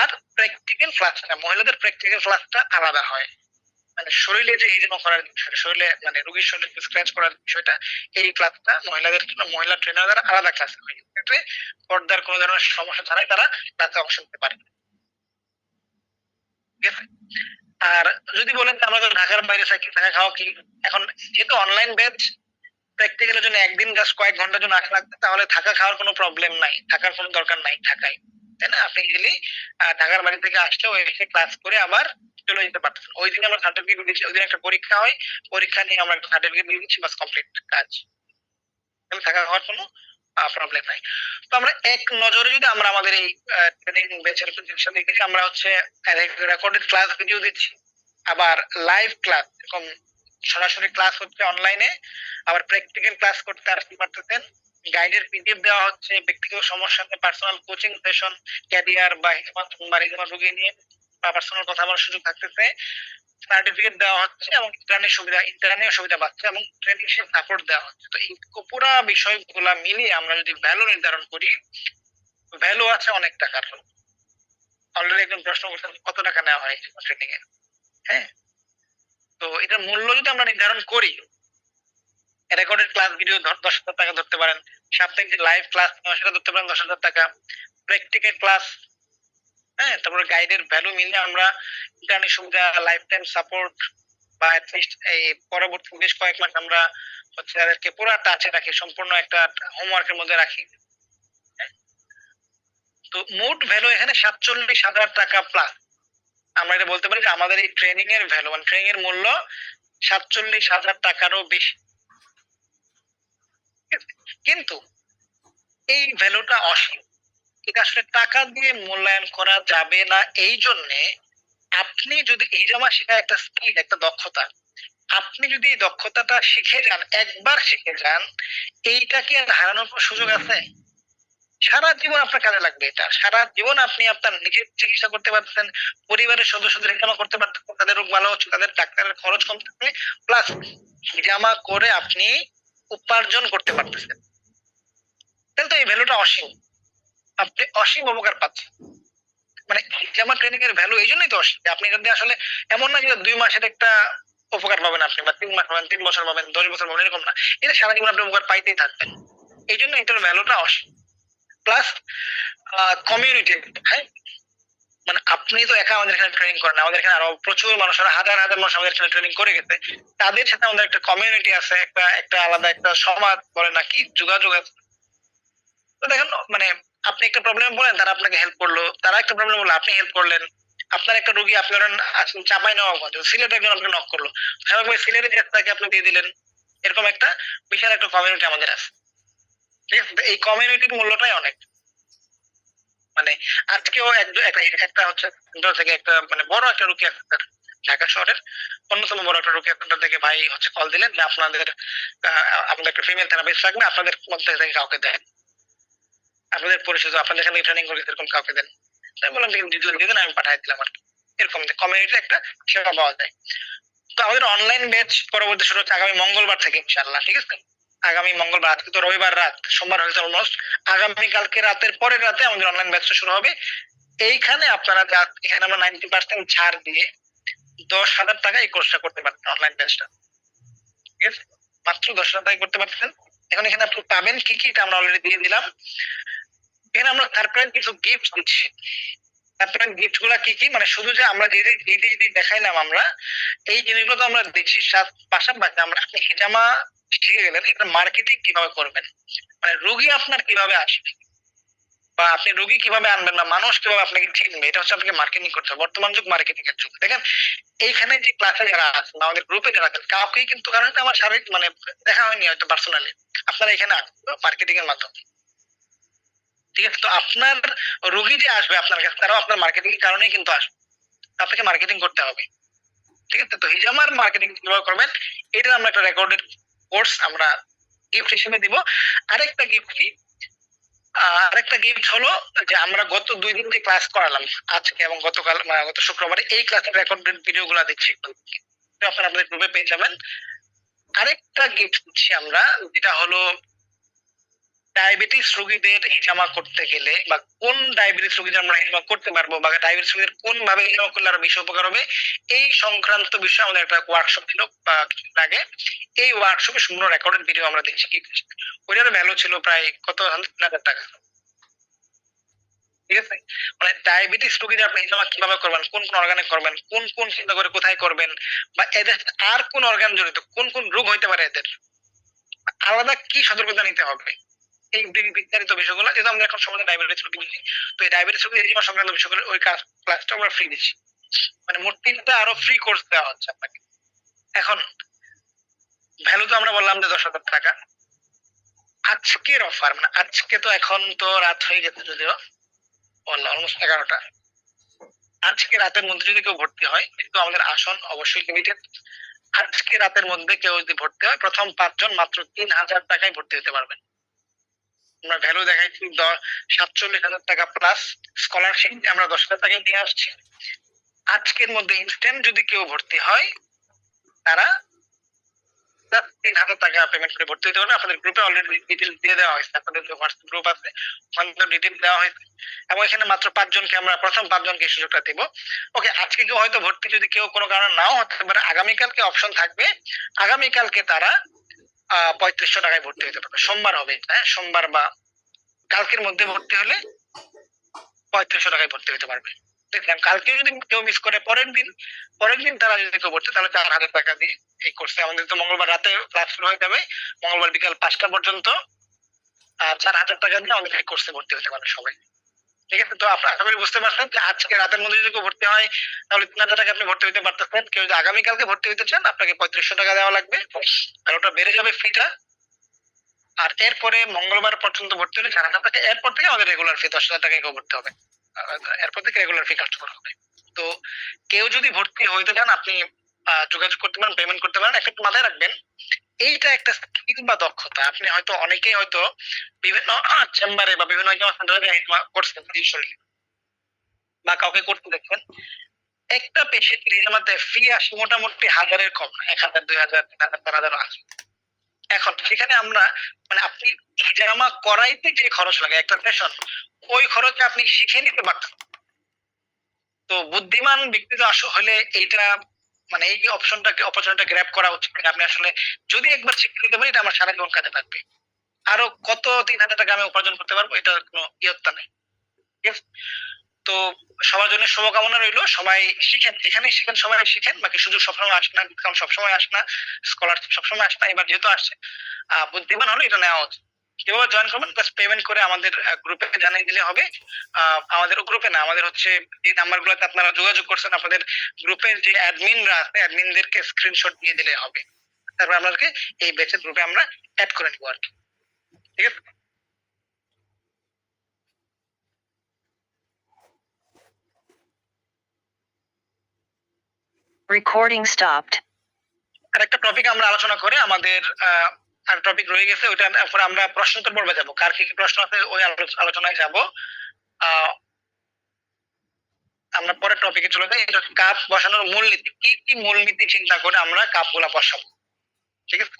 আর প্র্যাকটিক্যাল ক্লাসটা, মহিলাদের প্র্যাকটিক্যাল ক্লাসটা আলাদা হয়, মানে শরীরে যে এজমা করার বিষয়, শরীরে মানে রোগীর শরীরে স্ক্র্যাচ করার বিষয়টা, এই ক্লাসটা মহিলাদের জন্য মহিলা ট্রেনার দ্বারা আলাদা ক্লাস হয়, ক্ষেত্রে পর্দার কোনো ধরনের সমস্যা ছাড়াই তারা ক্লাসে অংশ নিতে পারে। ঠিক আছে? আর যদি বলেন যে আমরা তো ঢাকার বাইরে থাকি, থাকা খাওয়া কি, এখন যেহেতু অনলাইন ব্যাচ, প্র্যাকটিক্যালের জন্য একদিন জাস্ট কয়েক ঘন্টার জন্য আসা লাগবে, তাহলে থাকা খাওয়ার কোনো প্রবলেম নাই, থাকার কোনো দরকার নাই ঢাকায়, তাই না? আপনি ইজিলি ঢাকার বাড়ি থেকে আসলেও এসে ক্লাস করে আবার চলে যেতে পারতেছেন। ওই দিন আমরা সার্টিফিকেট দিচ্ছি, ওই দিন একটা পরীক্ষা হয়, পরীক্ষা নিয়ে আমরা সার্টিফিকেট দিয়ে দিচ্ছি, বাস কমপ্লিট কাজ, থাকা খাওয়ার কোনো প্রবলেম নাই। তো আমরা এক নজরে যদি আমরা আমাদের এই ট্রেনিং ব্যাচের জিনিসটা দেখেছি, আমরা হচ্ছে রেকর্ডেড ক্লাস ভিডিও দিচ্ছি, আবার লাইভ ক্লাস, এরকম সরাসরি ক্লাস হচ্ছে অনলাইনে, আবার প্র্যাকটিক্যাল ক্লাস করতে আসতে পারতেছেন, গাইডের পিডিএফ দেওয়া হচ্ছে, ব্যক্তিগত সমস্যা নিয়ে পার্সোনাল কোচিং সেশন, ক্যারিয়ার বা হিজামা রোগী নিয়ে বা পার্সোনাল কথা বলার সুযোগ থাকতেছে, সার্টিফিকেট দেওয়া হচ্ছে, এবং ইন্টারনেট সুবিধা পাচ্ছে, এবং ট্রেনিং সাপোর্ট দেওয়া হচ্ছে। তো এই পুরো বিষয়গুলা মিলিয়ে আমরা যদি ভ্যালু নির্ধারণ করি, ভ্যালু আছে অনেক টাকার। অলরেডি একজন প্রশ্ন করছেন কত টাকা নেওয়া হয় ট্রেনিং এ। হ্যাঁ, তো এটার মূল্য যদি আমরা নির্ধারণ করি, রেকর্ডেড ক্লাস ভিডিও 10,000 টাকা ধরতে পারেন, সাপ্তাহিক লাইভ ক্লাস সেটা ধরতে পারেন 10,000 টাকা, প্র্যাকটিক্যাল ক্লাস, হ্যাঁ, তারপরে গাইডের ভ্যালু মিলে আমরা ইন্টারনেট সুবিধা, লাইফ টাইম সাপোর্ট, বা অ্যাটলিস্ট এই পরবর্তী বেশ কয়েক মাস আমরা হচ্ছে তাদেরকে পুরো টাচে রাখি, সম্পূর্ণ একটা হোমওয়ার্কের মধ্যে রাখি। তো মোট ভ্যালু এখানে 47,000 টাকা প্লাস। আমরা এটা বলতে পারি যে আমাদের এই ট্রেনিং এর ভ্যালু মানে ট্রেনিং এর মূল্য 47,000 টাকারও বেশি। ঠিক আছে? কিন্তু এই ভ্যালুটা অসীম, এটা আসলে টাকা দিয়ে মূল্যায়ন করা যাবে না। এই জন্যে আপনি যদি এই যে আমার শেখা একটা স্কিল, একটা দক্ষতা, আপনি যদি এই দক্ষতাটা শিখে যান, একবার শিখে যান, এইটা কি আর হারানোর কোনো সুযোগ আছে? সারা জীবন আপনার কাজে লাগবে এটা। সারা জীবন আপনি আপনার নিজের চিকিৎসা করতে পারতেছেন, পরিবারের সদস্যদের হিজামা করতে পারতেছেন, তাদের রোগ ভালো হচ্ছে, তাদের ডাক্তারের খরচ কমতেছে, প্লাস হিজামা করে আপনি উপার্জন করতে পারতেছেন। তাহলে তো এই ভ্যালুটা অসীম, আপনি অসীম উপকার পাচ্ছেন। মানে হিজামা ট্রেনিং এর ভ্যালু এই জন্যই তো অসীম যে আপনি এখান থেকে আসলে এমন না যে 2 মাসের একটা উপকার পাবেন আপনি, বা 3 মাস পাবেন, 3 বছর পাবেন, 10 বছর পাবেন, এরকম না। এটা সারা জীবন আপনি উপকার পাইতেই থাকবেন। এই জন্য এটার ভ্যালুটা অসীম। প্লাস কমিউনিটি, হ্যাঁ, মানে আপনি তো একা আমাদের এখানে ট্রেনিং করেন, আমাদের এখানে আরো প্রচুর মানুষ, হাজার হাজার মানুষ আমাদের এখানে ট্রেনিং করে গেছে, তাদের সাথে আমাদের একটা কমিউনিটি আছে, একটা একটা আলাদা একটা সমাজ বলে নাকি যোগাযোগ আছে। তো দেখেন মানে আপনি একটা প্রবলেম বলেন, তারা আপনাকে হেল্প করলো, তারা একটা প্রবলেম বললো, আপনি হেল্প করলেন। আপনার একটা রোগী আপনি ধরেন চাপাই নবাবগঞ্জ, সিলেটে একজন আপনাকে নক করলো, স্বাভাবিক সিলেটে তাকে আপনি দিয়ে দিলেন। এরকম একটা বিশাল একটা কমিউনিটি আমাদের আছে। ঠিক আছে? তো এই কমিউনিটির মূল্যটাই অনেক। মানে আজকেও একটা হচ্ছে সেন্টার থেকে একটা মানে বড় একটা রুগী ডাক্তার, ঢাকা শহরের অন্যতম বড় একটা রুগী ডাক্তার থেকে ভাই হচ্ছে কল দিলেন যে আপনাদের আমাদের একটা ফিমেল থেরাপিস্ট লাগবে, আপনাদের মধ্যে থেকে কাউকে দেন, আপনাদের পরিচিত, আপনাদের এখানে ট্রেনিং করে এরকম কাউকে দেন। আমি বললাম দিদিন আমি পাঠাই দিলাম আর কি। এরকম কমিউনিটিতে একটা সেবা পাওয়া যায়। তো আমাদের অনলাইন ব্যাচ পরবর্তী শুরু হচ্ছে আগামী মঙ্গলবার থেকে ইনশাআল্লাহ। ঠিক আছে? আগামী মঙ্গলবার, আজকে তো রবিবার রাত, সোমবার হয়েছে অলমোস্ট, আগামী কালকে রাতের পরের রাতে আমাদের অনলাইন ব্যাচটা শুরু হবে। এইখানে আপনারা এখানে আমরা 90% ছাড় দিয়ে 10,000 টাকা এই কোর্সটা করতে পারবেন, অনলাইন ব্যাচটা। ঠিক আছে? মাত্র 10,000 টাকা করতে পারছেন। এখন এখানে আপনি পাবেন কি কি, এটা আমরা অলরেডি দিয়ে দিলাম। এখানে আমরা সারপ্রাইজ কিছু গিফট দিচ্ছি। সারপ্রাইজ গিফট গুলা কি কি, মানে শুধু যে আমরা যে দেখাইলাম আমরা এই জিনিসগুলো তো আমরা দিচ্ছি, পাশাপাশি আমরা আপনি হিজামা শিখে গেলেন, এটা মার্কেটিং কিভাবে করবেন, মানে রোগী আপনার কিভাবে আসবে, বা আপনি রোগী কিভাবে আনবেন, বা মানুষ কিভাবে আপনাকে চিনবে, এটা হচ্ছে আপনাকে মার্কেটিং করতে হবে। বর্তমান যুগ মার্কেটিং এর যুগ। দেখেন এইখানে যে ক্লাসে যারা আছেন, আমাদের গ্রুপে যারা আছেন, কাউকেই কিন্তু কারণ আমার শারীরিক মানে দেখা হয়নি হয়তো পার্সোনালি, আপনারা এখানে মার্কেটিং এর মাধ্যমে। ঠিক আছে? তো আপনার রোগী যে আসবে আপনার কাছে, তারাও আপনার মার্কেটিং এর কারণেই কিন্তু আসবে, আপনাকে মার্কেটিং করতে হবে। ঠিক আছে? তো হিজামার মার্কেটিং কিভাবে করবেন, এটা আমরা একটা রেকর্ডেড কোর্স আমরা গিফট হিসেবে দিব। আরেকটা গিফট কি, আরেকটা গিফট হলো যে আমরা গত 2 দিন যে ক্লাস করালাম, আজকে এবং গতকাল গত শুক্রবারে, এই ক্লাসের রেকর্ডেড ভিডিও গুলা দিচ্ছি, আপনারা আপনাদের গ্রুপে পেয়ে যাবেন। আরেকটা গিফট দিচ্ছি আমরা, যেটা হলো ডায়াবেটিস রোগীদের হিজামা করতে গেলে, বা কোন ডায়াবেটিস রোগীদের আমরা হিজামা করতে পারবো, বা ডায়াবেটিস রোগীদের কোন ভাবে হিজামা করলে আরো বেশি উপকার হবে, এই সংক্রান্ত বিষয়ে আমাদের একটা ওয়ার্কশপ ছিল আগে। এই ওয়ার্কশপে সম্পূর্ণ রেকর্ডেড ভিডিও আমরা দিচ্ছি। ওইটার ভ্যালু ছিল প্রায় কত 1,000 টাকা। ঠিক আছে? মানে ডায়াবেটিস রোগীদের আপনি হিজামা কিভাবে করবেন, কোন কোন অর্গানে করবেন, কোন কোন চিন্তা করে কোথায় করবেন, বা এদের আর কোন অর্গান জড়িত, কোন কোন রোগ হইতে পারে, এদের আলাদা কি সতর্কতা নিতে হবে, এই বিস্তারিত বিষয়গুলো, যেহেতু আমরা এখন সমাজে ডায়াবেটিস রোগী বলি, তো এই ডায়াবেটিস রোগী হিজামা সংক্রান্ত বিষয়গুলো ওই ক্লাসটা আমরা ফ্রি দিচ্ছি। মানে মোট 3টা আরো ফ্রি কোর্স দেওয়া হচ্ছে আপনাকে। এখন ভ্যালু তো আমরা বললাম যে 10,000 টাকা। আজকের অফার, মানে আজকে তো এখন তো রাত হয়ে গেছে, যদিও অলমোস্ট 11টা। আজকে রাতের মধ্যে যদি কেউ ভর্তি হয়, কিন্তু আমাদের আসন অবশ্যই লিমিটেড, আজকে রাতের মধ্যে কেউ যদি ভর্তি হয়, প্রথম 5 জন মাত্র 3,000 টাকায় ভর্তি হতে পারবেন। আমরা ভ্যালু দেখাইছি 47,000 টাকা প্লাস স্কলারশিপ আমরা 10,000 টাকায় দিয়ে আসছি। আজকের মধ্যে ইনস্ট্যান্ট যদি কেউ ভর্তি হয়, তারা 3,000 টাকা পেমেন্ট করে ভর্তি হতে পারবে। আপনাদের গ্রুপে অলরেডি ডিটেইলস দিয়ে দেওয়া হয়েছে, আপনাদের যে হোয়াটসঅ্যাপ গ্রুপ আছে ওখানে ডিটেইলস দেওয়া হয়েছে, এবং এখানে মাত্র 5 জনকে আমরা প্রথম 5 জনকে সুযোগটা দেব। ওকে, আজকে কেউ হয়তো ভর্তি যদি কেউ কোনো কারণে নাও হতে পারে, আগামীকালকে অপশন থাকবে, আগামীকালকে তারা 3,500 টাকায় ভর্তি হতে পারবে। সোমবার হবে, হ্যাঁ, সোমবার বা কালকের মধ্যে ভর্তি হলে 3,500 টাকায় ভর্তি হতে পারবে। দেখলাম কালকে যদি কেউ মিস করে পরের দিন তারা যদি কেউ ভর্তি তাহলে 4,000 টাকা দিয়ে এই করছে। আমাদের তো মঙ্গলবার রাতে ক্লাস শুরু হয়ে যাবে, মঙ্গলবার বিকাল 5টা পর্যন্ত 4,000 টাকা দিয়ে আমাদের এই কোর্সে ভর্তি হতে পারবে সবাই। ঠিক আছে, তো আপনার আশা করি বুঝতে পারছেন যে আজকে রাতের মধ্যে যদি কেউ ভর্তি হয় তাহলে 3,000 টাকা আপনি ভর্তি হতে পারতেছেন। কেউ যদি আগামীকালকে ভর্তি হতে চান আপনাকে 3500 টাকা দেওয়া লাগবে, আর ওটা বেড়ে যাবে ফিটা। আর এরপরে মঙ্গলবার পর্যন্ত ভর্তি হলে 4,000 টাকা, এরপর থেকে আমাদের রেগুলার ফি 10,000 টাকায় ভর্তি হবে, এরপর থেকে রেগুলার ফি কার্যকর হবে। তো কেউ যদি ভর্তি হইতে চান আপনি যোগাযোগ করতে পারেন, পেমেন্ট করতে পারেন। একটা মাথায় রাখবেন, এইটা একটা স্কিল বা দক্ষতা। আপনি হয়তো অনেকেই হয়তো বিভিন্ন চেম্বারে বা বিভিন্ন করছেন বা কাউকে করতে দেখবেন, একটা পেশেন্টের হিজামাতে ফি আসে মোটামুটি 1000-এর কম, 1,000, 2,000, 3,000, 4,000 আসে। এখন সেখানে আমরা মানে আপনি হিজামা করাইতে যে খরচ লাগে একটা সেশন, ওই খরচে আপনি শিখে নিতে পারতেন। তো বুদ্ধিমান ব্যক্তি তো হলে এইটা মানে এই অপরচুনিটি গ্র্যাব করা উচিত। আপনি আসলে যদি একবার শিখে নিতে পারি এটা আমার সারা জীবন কাজে লাগবে, আরো কত 3,000 টাকা আমি উপার্জন করতে পারবো, এটা কোনো ইয়ত্তা নেই। ঠিক আছে, তো সবার জন্য শুভকামনা রইলো। সবাই শিখেন, যেখানে শিখেন সবাই শিখেন। বাকি সুযোগ সবসময় আসে না, ডিসকাউন্ট সবসময় আসে না, স্কলারশিপ সবসময় আসে না। এবার যেহেতু আসছে বুদ্ধিমান হলে এটা নেওয়া উচিত। কিভাবে জয়েন করবেন, প্লাস পেমেন্ট করে আমাদের গ্রুপে জানিয়ে দিলে হবে। আমাদের গ্রুপে না, আমাদের হচ্ছে এই নাম্বারগুলোতে আপনারা যোগাযোগ করছেন, আপনাদের গ্রুপের যে অ্যাডমিনরা আছে অ্যাডমিনদেরকে স্ক্রিনশট দিয়ে দিলে হবে। তারপর আপনাদেরকে এই ব্যাচের গ্রুপে আমরা অ্যাড করে নিব আর কি। ঠিক আছে, Recording stopped. আরেকটা টপিক আমরা আলোচনা করে আমাদের আর টপিক রয়ে গেছে, ওইটা পরে আমরা প্রশ্নোত্তর পর্বে যাবো। কার কি কি প্রশ্ন আছে ওই আলোচনায় যাব। আমরা পরের টপিকে চলে যাই। এটা কাপ বসানোর মূলনীতি, কি কি মূলনীতি চিন্তা করে আমরা কাপগুলা বসাবো। ঠিক আছে,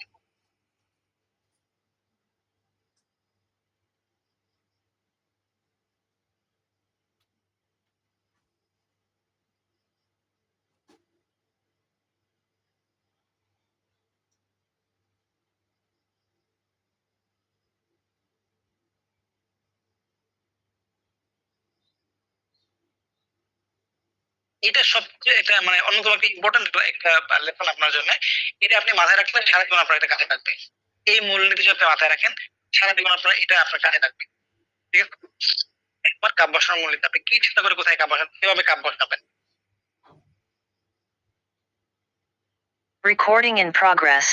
এটা সবচেয়ে এটা মানে অন্যতম একটা ইম্পর্টেন্ট একটা লেসন আপনার জন্য। এটা আপনি মাথায় রাখলে সারা জীবন আপনার এটা কাজে লাগবে। এই মূলনীতি যদি আপনি মাথায় রাখেন সারা জীবন আপনার এটা আপনার কাজে লাগবে। ঠিক আছে, একবার কাপ বসানোর মূলনীতি, আপনি কি চিন্তা করে কোথায় কাপ বসাবেন, কিভাবে কাপ বসাবেন। Recording in progress.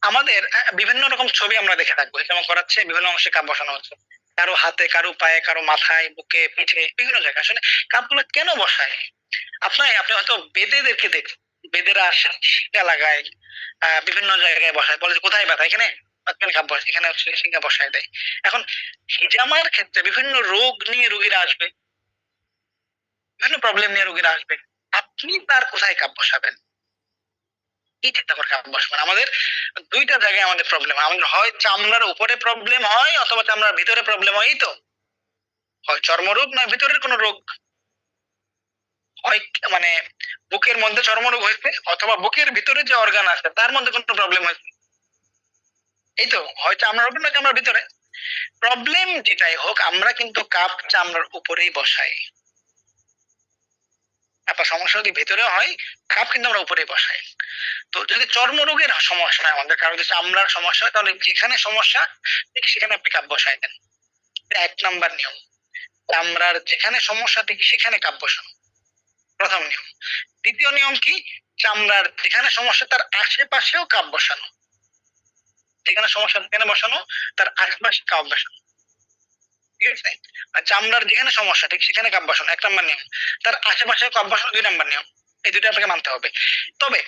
আমাদের বিভিন্ন রকম ছবি আমরা দেখে থাকবো, যেমন করাচ্ছে বিভিন্ন অংশে কাপ বসানো হচ্ছে, কারো হাতে, কারো পায়ে, কারো মাথায়, বুকে, পিঠে, বিভিন্ন জায়গায়। আসলে কাপগুলো কেন বসায় আপনি হয়তো বেদেদেরকে দেখেন, বেদেরা শিঙ্গা লাগায়, বিভিন্ন জায়গায় বসায়, বলে যে কোথায় ব্যথা, এখানে কাপ বসায়, এখানে হচ্ছে শিঙ্গা বসায় দেয়। এখন হিজামার ক্ষেত্রে বিভিন্ন রোগ নিয়ে রোগীরা আসবে, বিভিন্ন প্রবলেম নিয়ে রোগীরা আসবে, আপনি তার কোথায় কাপ বসাবেন, কি চিন্তা করে কাপ বসাবেন। আমাদের দুইটা জায়গায় আমাদের প্রবলেম, আমাদের হয় চামড়ার উপরে প্রবলেম হয় অথবা চামড়ার ভিতরে প্রবলেম হয়। এই তো হয় চর্মরোগ না ভিতরের কোনো রোগ, হয় মানে বুকের মধ্যে চর্মরোগ হয়েছে অথবা বুকের ভিতরে যে অর্গান আছে তার মধ্যে কোনো প্রবলেম হয়েছে। এই তো হয় চামড়ার উপরে না চামড়ার ভিতরে। প্রবলেম যেটাই হোক আমরা কিন্তু কাপ চামড়ার উপরেই বসাই। আপনার সমস্যা যদি ভেতরে হয় কাপ কিন্তু আমরা উপরেই বসাই। তো যদি চর্মরোগের সমস্যা হয় আমাদের, কারো যদি চামড়ার সমস্যা হয়, তাহলে যেখানে সমস্যা ঠিক সেখানে আপনি কাপ বসাই দেন। এটা 1 নাম্বার নিয়ম। চামড়ার যেখানে সমস্যা ঠিক সেখানে কাপ বসানো, প্রথম নিয়ম। দ্বিতীয় নিয়ম কি, চামড়ার যেখানে সমস্যা তার আশেপাশেও কাপ বসানো, যেখানে সমস্যা সেখানে বসানো, তার আশেপাশে কাপ বসানো। ঠিক আছে, আর চামড়ার যেখানে সমস্যা ঠিক সেখানে কাপ বসানো 1 নাম্বার নিয়ম, তার আশেপাশে কাপ বসানো 2 নাম্বার নিয়ম। এই দুটো আপনাকে মানতে হবে। তবে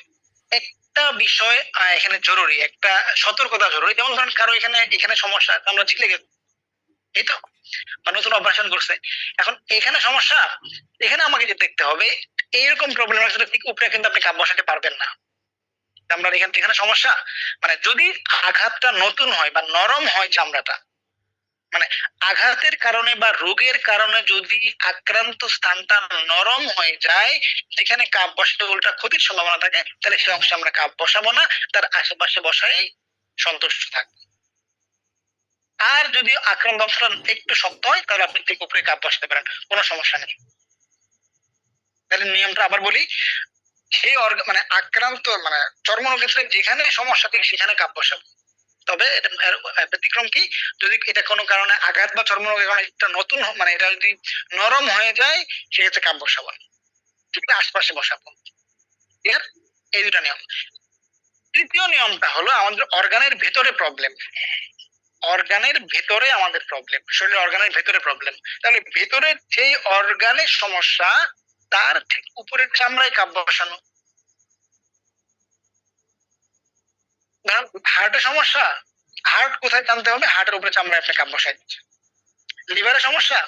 একটা বিষয় এখানে জরুরি, একটা সতর্কতা জরুরি। যেমন ধরেন কারো এখানে সমস্যা, আমরা ছিলে গেছে, এই তো বা নতুন অপারেশন করছে, এখন এখানে সমস্যা, এখানে আমাকে যে দেখতে হবে এইরকম প্রবলেম আছে ঠিক উপরে কিন্তু আপনি কাপ বসাতে পারবেন না। চামড়ার এখানে সমস্যা, মানে যদি আঘাতটা নতুন হয় বা নরম হয় চামড়াটা, মানে আঘাতের কারণে বা রোগের কারণে যদি আক্রান্ত স্থানটা নরম হয়ে যায়, সেখানে কাপ বসাতে উল্টা ক্ষতির সম্ভাবনা থাকে, তাহলে সে অংশে আমরা কাপ বসাবো না, তার আশেপাশে বসাই সন্তুষ্ট থাকবো। আর যদি আক্রান্ত অংশটা একটু শক্ত হয় তাহলে আপনি ঠিক উপরে কাপ বসাতে পারেন, কোনো সমস্যা নেই। তাহলে নিয়মটা আবার বলি, সেই মানে আক্রান্ত মানে চর্মরোগের ক্ষেত্রে যেখানে সমস্যা থাকে সেখানে কাপ বসাবো। তবে এর ব্যতিক্রম কি, যদি এটা কোনো কারণে আঘাত বা চর্মরোগের কারণে এটা নতুন মানে এটা যদি নরম হয়ে যায় সেক্ষেত্রে কাপ বসাবো না, ঠিক আছে, আশপাশে বসাবো। ঠিক আছে, এই দুটা নিয়ম। তৃতীয় নিয়মটা হলো আমাদের অর্গানের ভেতরে প্রবলেম, অর্গানের ভেতরে আমাদের প্রবলেম, শরীরের অর্গানের ভেতরে প্রবলেম। তাহলে ভেতরের যে অর্গানের সমস্যা তার ঠিক উপরের চামড়ায় কাপ বসানো। ধরুন হার্টের সমস্যা, হার্ট কোথায় জানতে হবে, হার্টের উপরে চামড়ায় আপনি কাপ বসাই দিচ্ছেন। লিভারের সমস্যা,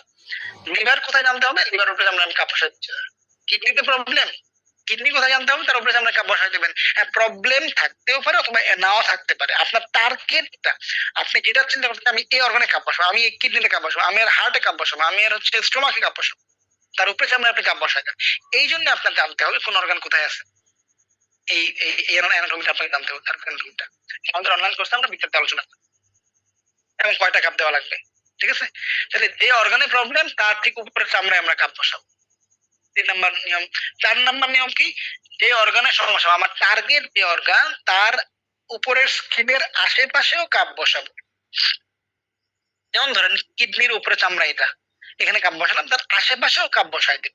লিভার কোথায় জানতে হবে, লিভারের উপরে চামড়ায় আপনি কাপ বসাই দিচ্ছেন। কিডনিতে প্রবলেম, কিডনি কোথায় জানতে হবে, তার উপরে চামড়ায় কাপ বসাই দেবেন। হ্যাঁ, প্রবলেম থাকতেও পারে অথবা নাও থাকতে পারে। আপনার টার্গেটটা, আপনি যেটা চিন্তা করছেন আমি এই অর্গানে কাপ বসাবো, আমি এই কিডনিতে কাপ বসাবো, আমি আর হার্টে কাপ বসাবো, আমি আর হচ্ছে স্টোমাকে কাপ বসাবো, তার উপরে চামড়ায় আপনি কাপ বসাই দেন। এই জন্য আপনার জানতে হবে কোন অর্গান কোথায় আছে, এই এই অ্যানাটমিটা আপনাকে জানতে হবে, তার অ্যানাটমিটা। আমাদের অনলাইন কোর্সে আমরা বিস্তারিত আলোচনা করি এবং কয়টা কাপ দেওয়া লাগবে। ঠিক আছে, তাহলে যে অর্গানে প্রবলেম তার ঠিক উপরে চামড়ায় আমরা কাপ বসাবো। 3 নাম্বার নিয়ম। 4 নাম্বার নিয়ম কি, যে অর্গানের সমস্যা আমার টার্গেট যে অর্গান তার উপরের স্কিনের আশেপাশেও কাপ বসাবো। যেমন ধরেন কিডনির উপরে চামড়া, এটা এখানে কাপ বসালাম, তার আশেপাশেও কাপ বসাই দেব।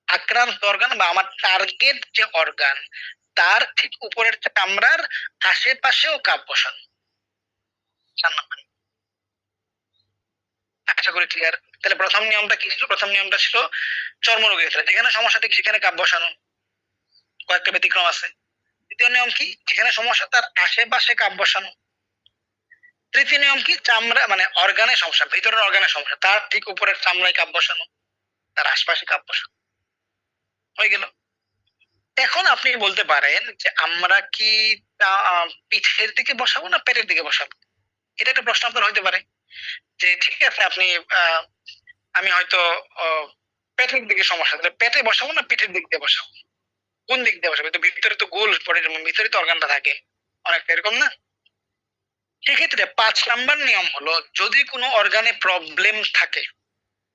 আক্রান্ত অর্গান বা আমার টার্গেট যে অর্গান তার ঠিক উপরের চামড়ার আশেপাশেও কাপ বসানো। 4 নাম্বার। আশা করি ক্লিয়ার। তাহলে প্রথম নিয়মটা কি ছিল, প্রথম নিয়মটা ছিল চর্মরোগের ক্ষেত্রে যেখানে সমস্যা ঠিক সেখানে কাপ বসানো, কয়েকটা ব্যতিক্রম আছে। দ্বিতীয় নিয়ম কি, যেখানে সমস্যা তার আশেপাশে কাপ বসানো। তৃতীয় নিয়ম কি, চামড়া মানে অর্গানের সমস্যা, ভিতরের অর্গানের সমস্যা তার ঠিক উপরের চামড়ায় কাপ বসানো, তার আশপাশে কাপ বসানো। হয়ে গেল। এখন আপনি বলতে পারেন যে আমরা কি পিঠের দিকে বসাবো না পেটের দিকে বসাবো, এটা একটা প্রশ্ন আপনার হইতে পারে। যে ঠিক আছে আপনি আমি হয়তো পেটের দিকে সমস্যা, তাহলে পেটে বসাবো না পিঠের দিক দিয়ে বসাবো, কোন দিক দিয়ে বসাবো, তো ভিতরে তো গোল পরে ভিতরে তো অর্গানটা থাকে অনেকটা এরকম না। সেক্ষেত্রে 5 নাম্বার নিয়ম হলো, যদি কোনো অর্গানে প্রবলেম থাকে,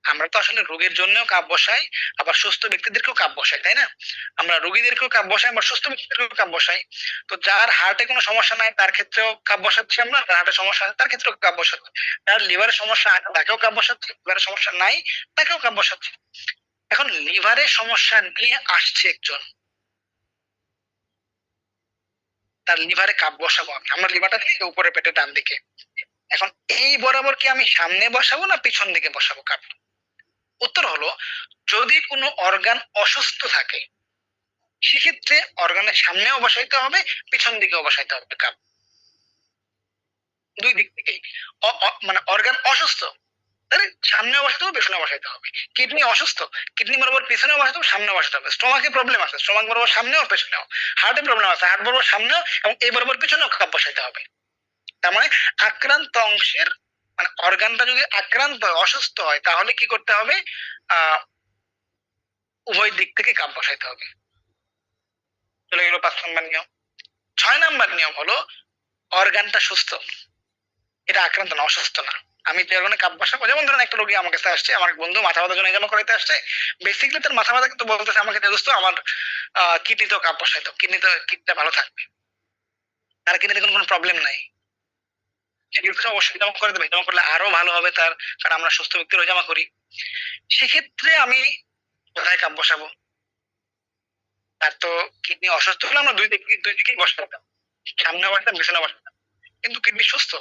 আমরা তো আসলে রোগের জন্যও কাপ বসাই আবার সুস্থ ব্যক্তিদেরকেও কাপ বসাই, তাই না? আমরা রোগীদেরকেও কাপ বসাই আবার সুস্থ ব্যক্তিদেরকেও কাপ বসাই। তো যার হার্টে কোনো সমস্যা নাই তার ক্ষেত্রেও কাপ বসাচ্ছি আমরা, যার হার্টের সমস্যা আছে তার ক্ষেত্রেও কাপ বসাচ্ছি, যার লিভারের সমস্যা আছে তাকেও কাপ বসাচ্ছি, লিভারের সমস্যা নাই তাকেও কাপ বসাচ্ছি। এখন লিভারের সমস্যা নিয়ে আসছে একজন, তার লিভারে কাপ বসাবো আমি, আমরা লিভারটা থেকে উপরে পেটে ডান দিকে। এখন এই বরাবর কি আমি সামনে বসাবো না পিছন দিকে বসাবো কাপ? উত্তর হলো, যদি কোনো অর্গান অসুস্থ থাকে সেক্ষেত্রে অর্গানের সামনেও বসাইতে হবে পিছন দিকেও বসাইতে হবে কাপ, দুই দিক থেকেই। মানে অর্গান অসুস্থ তাহলে সামনেও বসাতে হবে পেছনেও বসাইতে হবে। কিডনি অসুস্থ, কিডনি বরাবর পিছনেও বসাতে হবে সামনেও বসাতে হবে। স্টোমাকে প্রবলেম আছে, স্টোমাক বরাবর সামনেও পেছনেও। হার্টে প্রবলেম আছে, হার্ট বরাবর সামনেও এবং এই বরাবর পিছনেও কাপ বসাইতে হবে। তার মানে আক্রান্ত অংশের মানে অর্গানটা যদি আক্রান্ত হয় অসুস্থ হয় তাহলে কি করতে হবে, উভয় দিক থেকে কাপ বসাইতে হবে। চলে গেল 5 নাম্বার নিয়ম। 6 নাম্বার নিয়ম হলো, অর্গানটা সুস্থ, এটা আক্রান্ত না, অসুস্থ না, আমি যে অর্গানে কাপ বসাবো। যেমন ধরেন একটা রোগী আমার কাছে আসছে, আমার এক বন্ধু মাথা ব্যথার জন্য এজামা করাইতে আসছে, বেসিক্যালি তার মাথা ব্যথা কিন্তু বলতেছে আমাকে দোস্ত আমার কিডনিতেও কাপ বসাইতো, কিডনিটা ভালো থাকবে, তার কিডনিতে কোনো প্রবলেম নাই, সেক্ষেত্রে অবশ্যই জমা করে দেবে, জমা করলে আরো ভালো হবে তার, কারণ আমরা সুস্থ ব্যক্তিরও জমা করি। সেক্ষেত্রে আমি কোথায় কাপ বসাবো, তার তো কিডনি অসুস্থ হলে আমরা দুই দিকেই বসাতাম, সামনে বসাতাম পিছনে বসাতাম, কিন্তু কিডনি সুস্থ।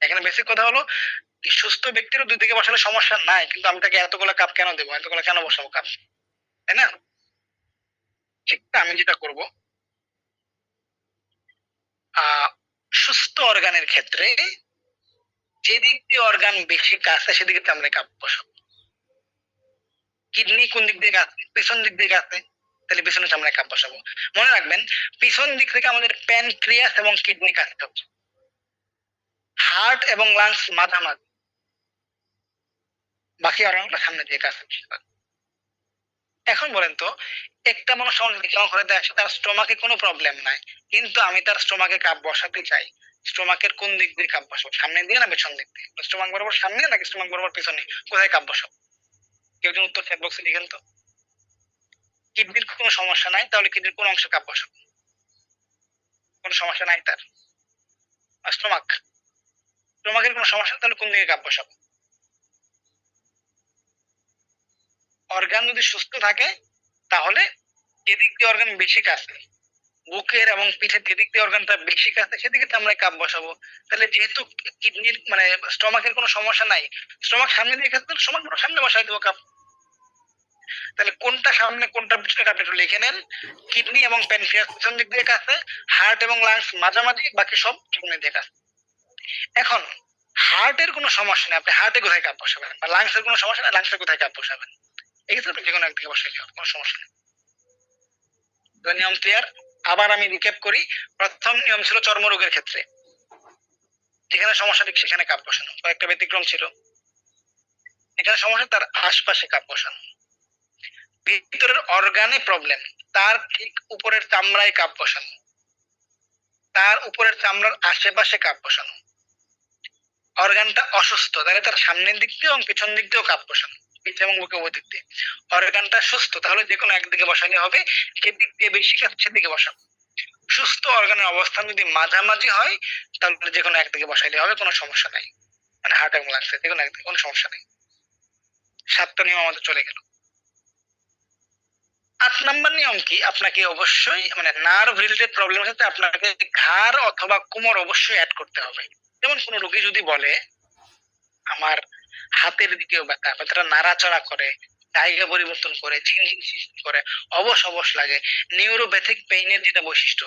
এখানে বেসিক কথা হলো সুস্থ ব্যক্তিরও দুই দিকে বসালে সমস্যা নাই, কিন্তু আমি তাকে এতগুলো কাপ কেন দেবো, এতগুলো কেন বসাবো কাপ, তাই না? ঠিক, আমি যেটা করব সুস্থ অর্গানের ক্ষেত্রে যেদিক দিয়ে অর্গান বেশি কাছে সেদিকে আমরা কাপ বসাবো। কিডনি কোন দিক দিয়ে কাছে, পিছন দিক দিয়ে কাছে, তাহলে পিছনে আমরা কাপ বসাবো। মনে রাখবেন পিছন দিক থেকে আমাদের প্যানক্রিয়াস এবং কিডনি কাছে হচ্ছে, হার্ট এবং লাংস মাঝামাঝি, বাকি অর্গানগুলো সামনে দিয়ে কাছে। এখন বলেন তো, একটা মানুষ কেমন করে আসে তার স্টোমাকে কোনো প্রবলেম নাই, কিন্তু আমি তার স্টোমাকে কাপ বসাতে চাই, স্টোমাকের কোন দিক দিয়ে কাপ বসাবো, সামনে দিয়ে না পেছন দিক দিয়ে? স্টোমাক বরাবর সামনে নাকি স্টোমাক বরাবর পিছনে, কোথায় কাপ বসাবো? কেউ যেন উত্তর চ্যাট বক্সে লিখেন তো। কিডনির কোনো সমস্যা নাই, তাহলে কিডনির কোন অংশে কাপ বসাবো? কোনো সমস্যা নাই তার। স্টোমাকের কোনো সমস্যা, তাহলে কোন দিকে কাপ বসাবো? অর্গান যদি সুস্থ থাকে তাহলে যেদিক দিয়ে অর্গান বেশি কাছে, বুকের এবং পিঠের যেদিক দিয়ে অর্গানটা বেশি কাছে সেদিকে তো আমরা কাপ বসাবো। তাহলে যেহেতু কিডনির মানে স্টোমাকের কোনো সমস্যা নাই, স্টোমাক সামনে দিয়ে কাছে, স্টোমাক সামনে বসাই দেবো কাপ। তাহলে কোনটা সামনে কোনটা পিছনে আপনি একটু লিখে নেন। কিডনি এবং প্যানক্রিয়াস পিছন দিক দিয়ে কাছে, হার্ট এবং লাংস মাঝামাঝি, বাকি সব সামনে দিয়ে কাছে। এখন হার্টের কোনো সমস্যা নেই, আপনি হার্টে কোথায় কাপ বসাবেন, বা লাংসের কোনো সমস্যা নেই, লাংসের কোথায় কাপ বসাবেন, এক্ষেত্রে আপনি যে কোনো একদিকে বসাইলে হবে, কোনো সমস্যা নেই। তো নিয়ম ক্লিয়ার। আবার আমি রিক্যাপ করি। প্রথম নিয়ম ছিল চর্মরোগের ক্ষেত্রে, যেখানে সমস্যা ঠিক সেখানে কাপ বসানো, কয়েকটা ব্যতিক্রম ছিল। এখানে সমস্যা তার আশপাশে কাপ বসানো। ভিতরের অর্গানে প্রবলেম, তার ঠিক উপরের চামড়ায় কাপ বসানো, তার উপরের চামড়ার আশেপাশে কাপ বসানো। অর্গানটা অসুস্থ, তাহলে তার সামনের দিক দিয়ে এবং পিছন দিক দিয়েও কাপ বসানো, পিছনে এবং বুকে উভয় দিক দিয়ে। অর্গানটা সুস্থ, তাহলে যে কোনো একদিকে বসালে হবে, সেদিক দিয়ে বেশি কাপ সেদিকে বসাবো। সুস্থ অর্গানের অবস্থান যদি মাঝামাঝি হয় তাহলে যে কোনো একদিকে বসাইলে হবে, কোনো সমস্যা নাই। মানে হার্ট এবং লাংসে যে কোনো একদিকে কোনো সমস্যা নেই। 7টা নিয়ম আমাদের চলে গেল। 8 নাম্বার নিয়ম কি, আপনাকে অবশ্যই মানে নার্ভ রিলেটেড প্রবলেমের ক্ষেত্রে আপনাকে ঘাড় অথবা কোমর অবশ্যই অ্যাড করতে হবে। যেমন কোনো রোগী যদি বলে আমার হাতের দিকেও ব্যথা, ব্যথাটা নাড়াচাড়া করে, জায়গা পরিবর্তন করে, ঝিনঝিন সৃষ্টি করে, অবশ অবশ লাগে, নিউরোপ্যাথিক পেইনের যেটা বৈশিষ্ট্য,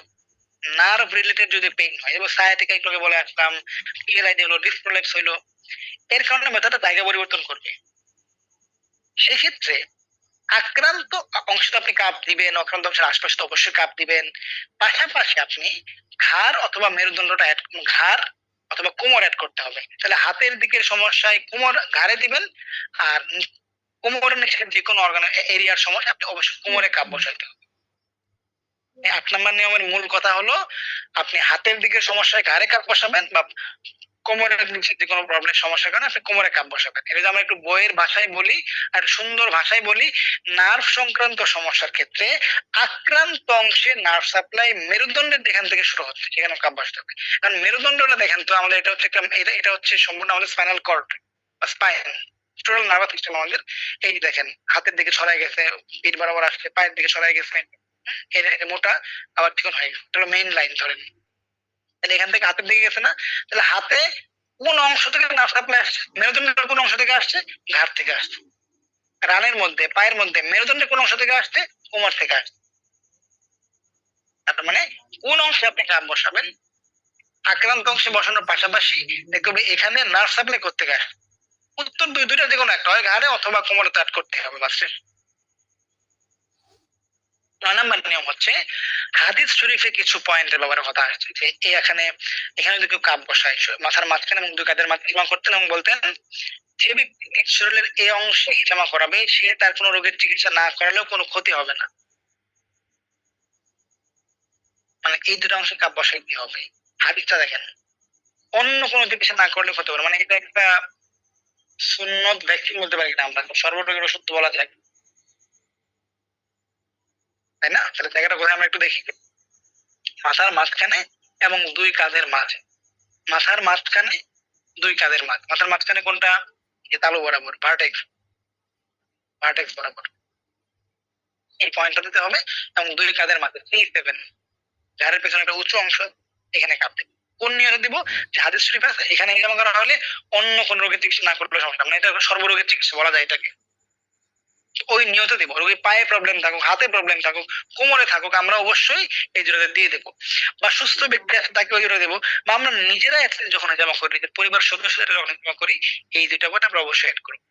নার্ভ রিলেটেড যদি পেইন হয়, এবং সায়াটিকা একটু আগে বলে আসলাম, পিএলআইডি হলো, ডিস্ক প্রলেপস হইলো, এর কারণে ব্যথাটা জায়গা পরিবর্তন করবে। সেক্ষেত্রে আক্রান্ত অংশে আপনি কাপ দিবেন, আক্রান্ত অংশের আশপাশে তো অবশ্যই কাপ দিবেন। পাশাপাশি আপনি ঘাড় অথবা মেরুদণ্ডটা ঘাড় অথবা কোমর অ্যাড করতে হবে। তাহলে হাতের দিকের সমস্যায় কোমর ঘাড়ে দিবেন, আর কোমরের নিচে যে কোনো অর্গান এরিয়ার সমস্যা আপনি অবশ্যই কোমরে কাপ বসাইতে হবে। 8 নাম্বার নিয়মের মূল কথা হলো আপনি হাতের দিকের সমস্যায় ঘাড়ে কাপ বসাবেন, বা কোমরের নিচে যে কোনো প্রবলেম সমস্যার কারণে আপনি কোমরে কাপ বসাবেন। এটা যদি আমরা একটু বইয়ের ভাষায় বলি আর সুন্দর ভাষায় বলি, নার্ভ সংক্রান্ত সমস্যার ক্ষেত্রে আক্রান্ত অংশে নার্ভ সাপ্লাই মেরুদণ্ডের যেখান থেকে শুরু হচ্ছে সেখানে কাপ বসাতে হবে। কারণ মেরুদণ্ডটা দেখেন তো আমাদের এটা হচ্ছে একটা এটা হচ্ছে সম্পূর্ণ আমাদের স্পাইনাল কর্ড বা স্পাইন, টোটাল নার্ভাস সিস্টেম আমাদের। এই দেখেন হাতের দিকে ছড়াই গেছে, পিঠ বরাবর আসছে, পায়ের দিকে ছড়াই গেছে, এই মোটা আবার চিকন হয়ে গেছে, এটা মেইন লাইন ধরেন। তাহলে এখান থেকে হাতের দিকে গেছে না, তাহলে হাতে কোন অংশ থেকে নার্ভ সাপ্লাই আসছে, মেরুদণ্ডের কোন অংশ থেকে আসছে, ঘাড় থেকে আসছে। রানের মধ্যে পায়ের মধ্যে মেরুদণ্ডের কোন অংশ থেকে আসছে, কোমর থেকে আসছে। তার মানে কোন অংশে আপনি কাপ বসাবেন, আক্রান্ত অংশে বসানোর পাশাপাশি দেখবে এখানে নার্ভ সাপ্লাই করতে গেছে। উত্তর দুইটা যে কোনো একটা হয়, ঘাড়ে অথবা কোমরে তো অ্যাড করতে হবে বাসে। 9 নাম্বার নিয়ম হচ্ছে হাদিস শরীফে কিছু পয়েন্টের ব্যাপারে কথা আসছে যে এখানে যদি কেউ কাপ বসায় মাথার মাঝখানে এবং দুই কাঁধের মাঝে হিজামা করতেন এবং বলতেন যে ব্যক্তি শরীরের এই অংশে হিজামা করাবে সে তার কোনো রোগের চিকিৎসা না করালেও কোনো ক্ষতি হবে না। মানে এই দুটো অংশে কাপ বসাইতে হবে। হাদিসটা দেখেন, অন্য কোনো চিকিৎসা না করলে ক্ষতি হবে না। মানে এটা একটা সুন্নত ভ্যাকসিন বলতে পারি না আমরা, সর্বরোগের ওষুধ বলা যায়, তাই না? তাহলে জায়গাটা কোথায় আমরা একটু দেখি। মাথার মাঝখানে এবং দুই কাঁধের মাঝে, মাথার মাঝখানে দুই কাঁধের মাঝে, মাথার মাঝখানে কোনটা, তালু বরাবর, ভার্টেক্স বরাবর এই পয়েন্টটা দিতে হবে, এবং দুই কাঁধের মাঝে 3-7 ঘাড়ের পেছনে একটা উঁচু অংশ, এখানে কাঁপতে। কোন নিয়মে দিব, যে হাদিস শরীফ আছে এখানে হিজামা করা হলে অন্য কোন রোগের চিকিৎসা না করলে সমস্যা না, এটা সর্বরোগের চিকিৎসা বলা যায় এটাকে। ওই নিয়ত দিব, রোগী পায়ে প্রবলেম থাকুক, হাতে প্রবলেম থাকুক, কোমরে থাকুক, আমরা অবশ্যই এই জোড়াতে দিয়ে দেবো। বা সুস্থ ব্যক্তি আছে তাকে ওই জোড়া দেবো, বা আমরা নিজেরা যখন জমা করি, পরিবার সদস্যদের যখন জমা করি, এই দুইটা পয়েন্ট আমরা অবশ্যই অ্যাড করবো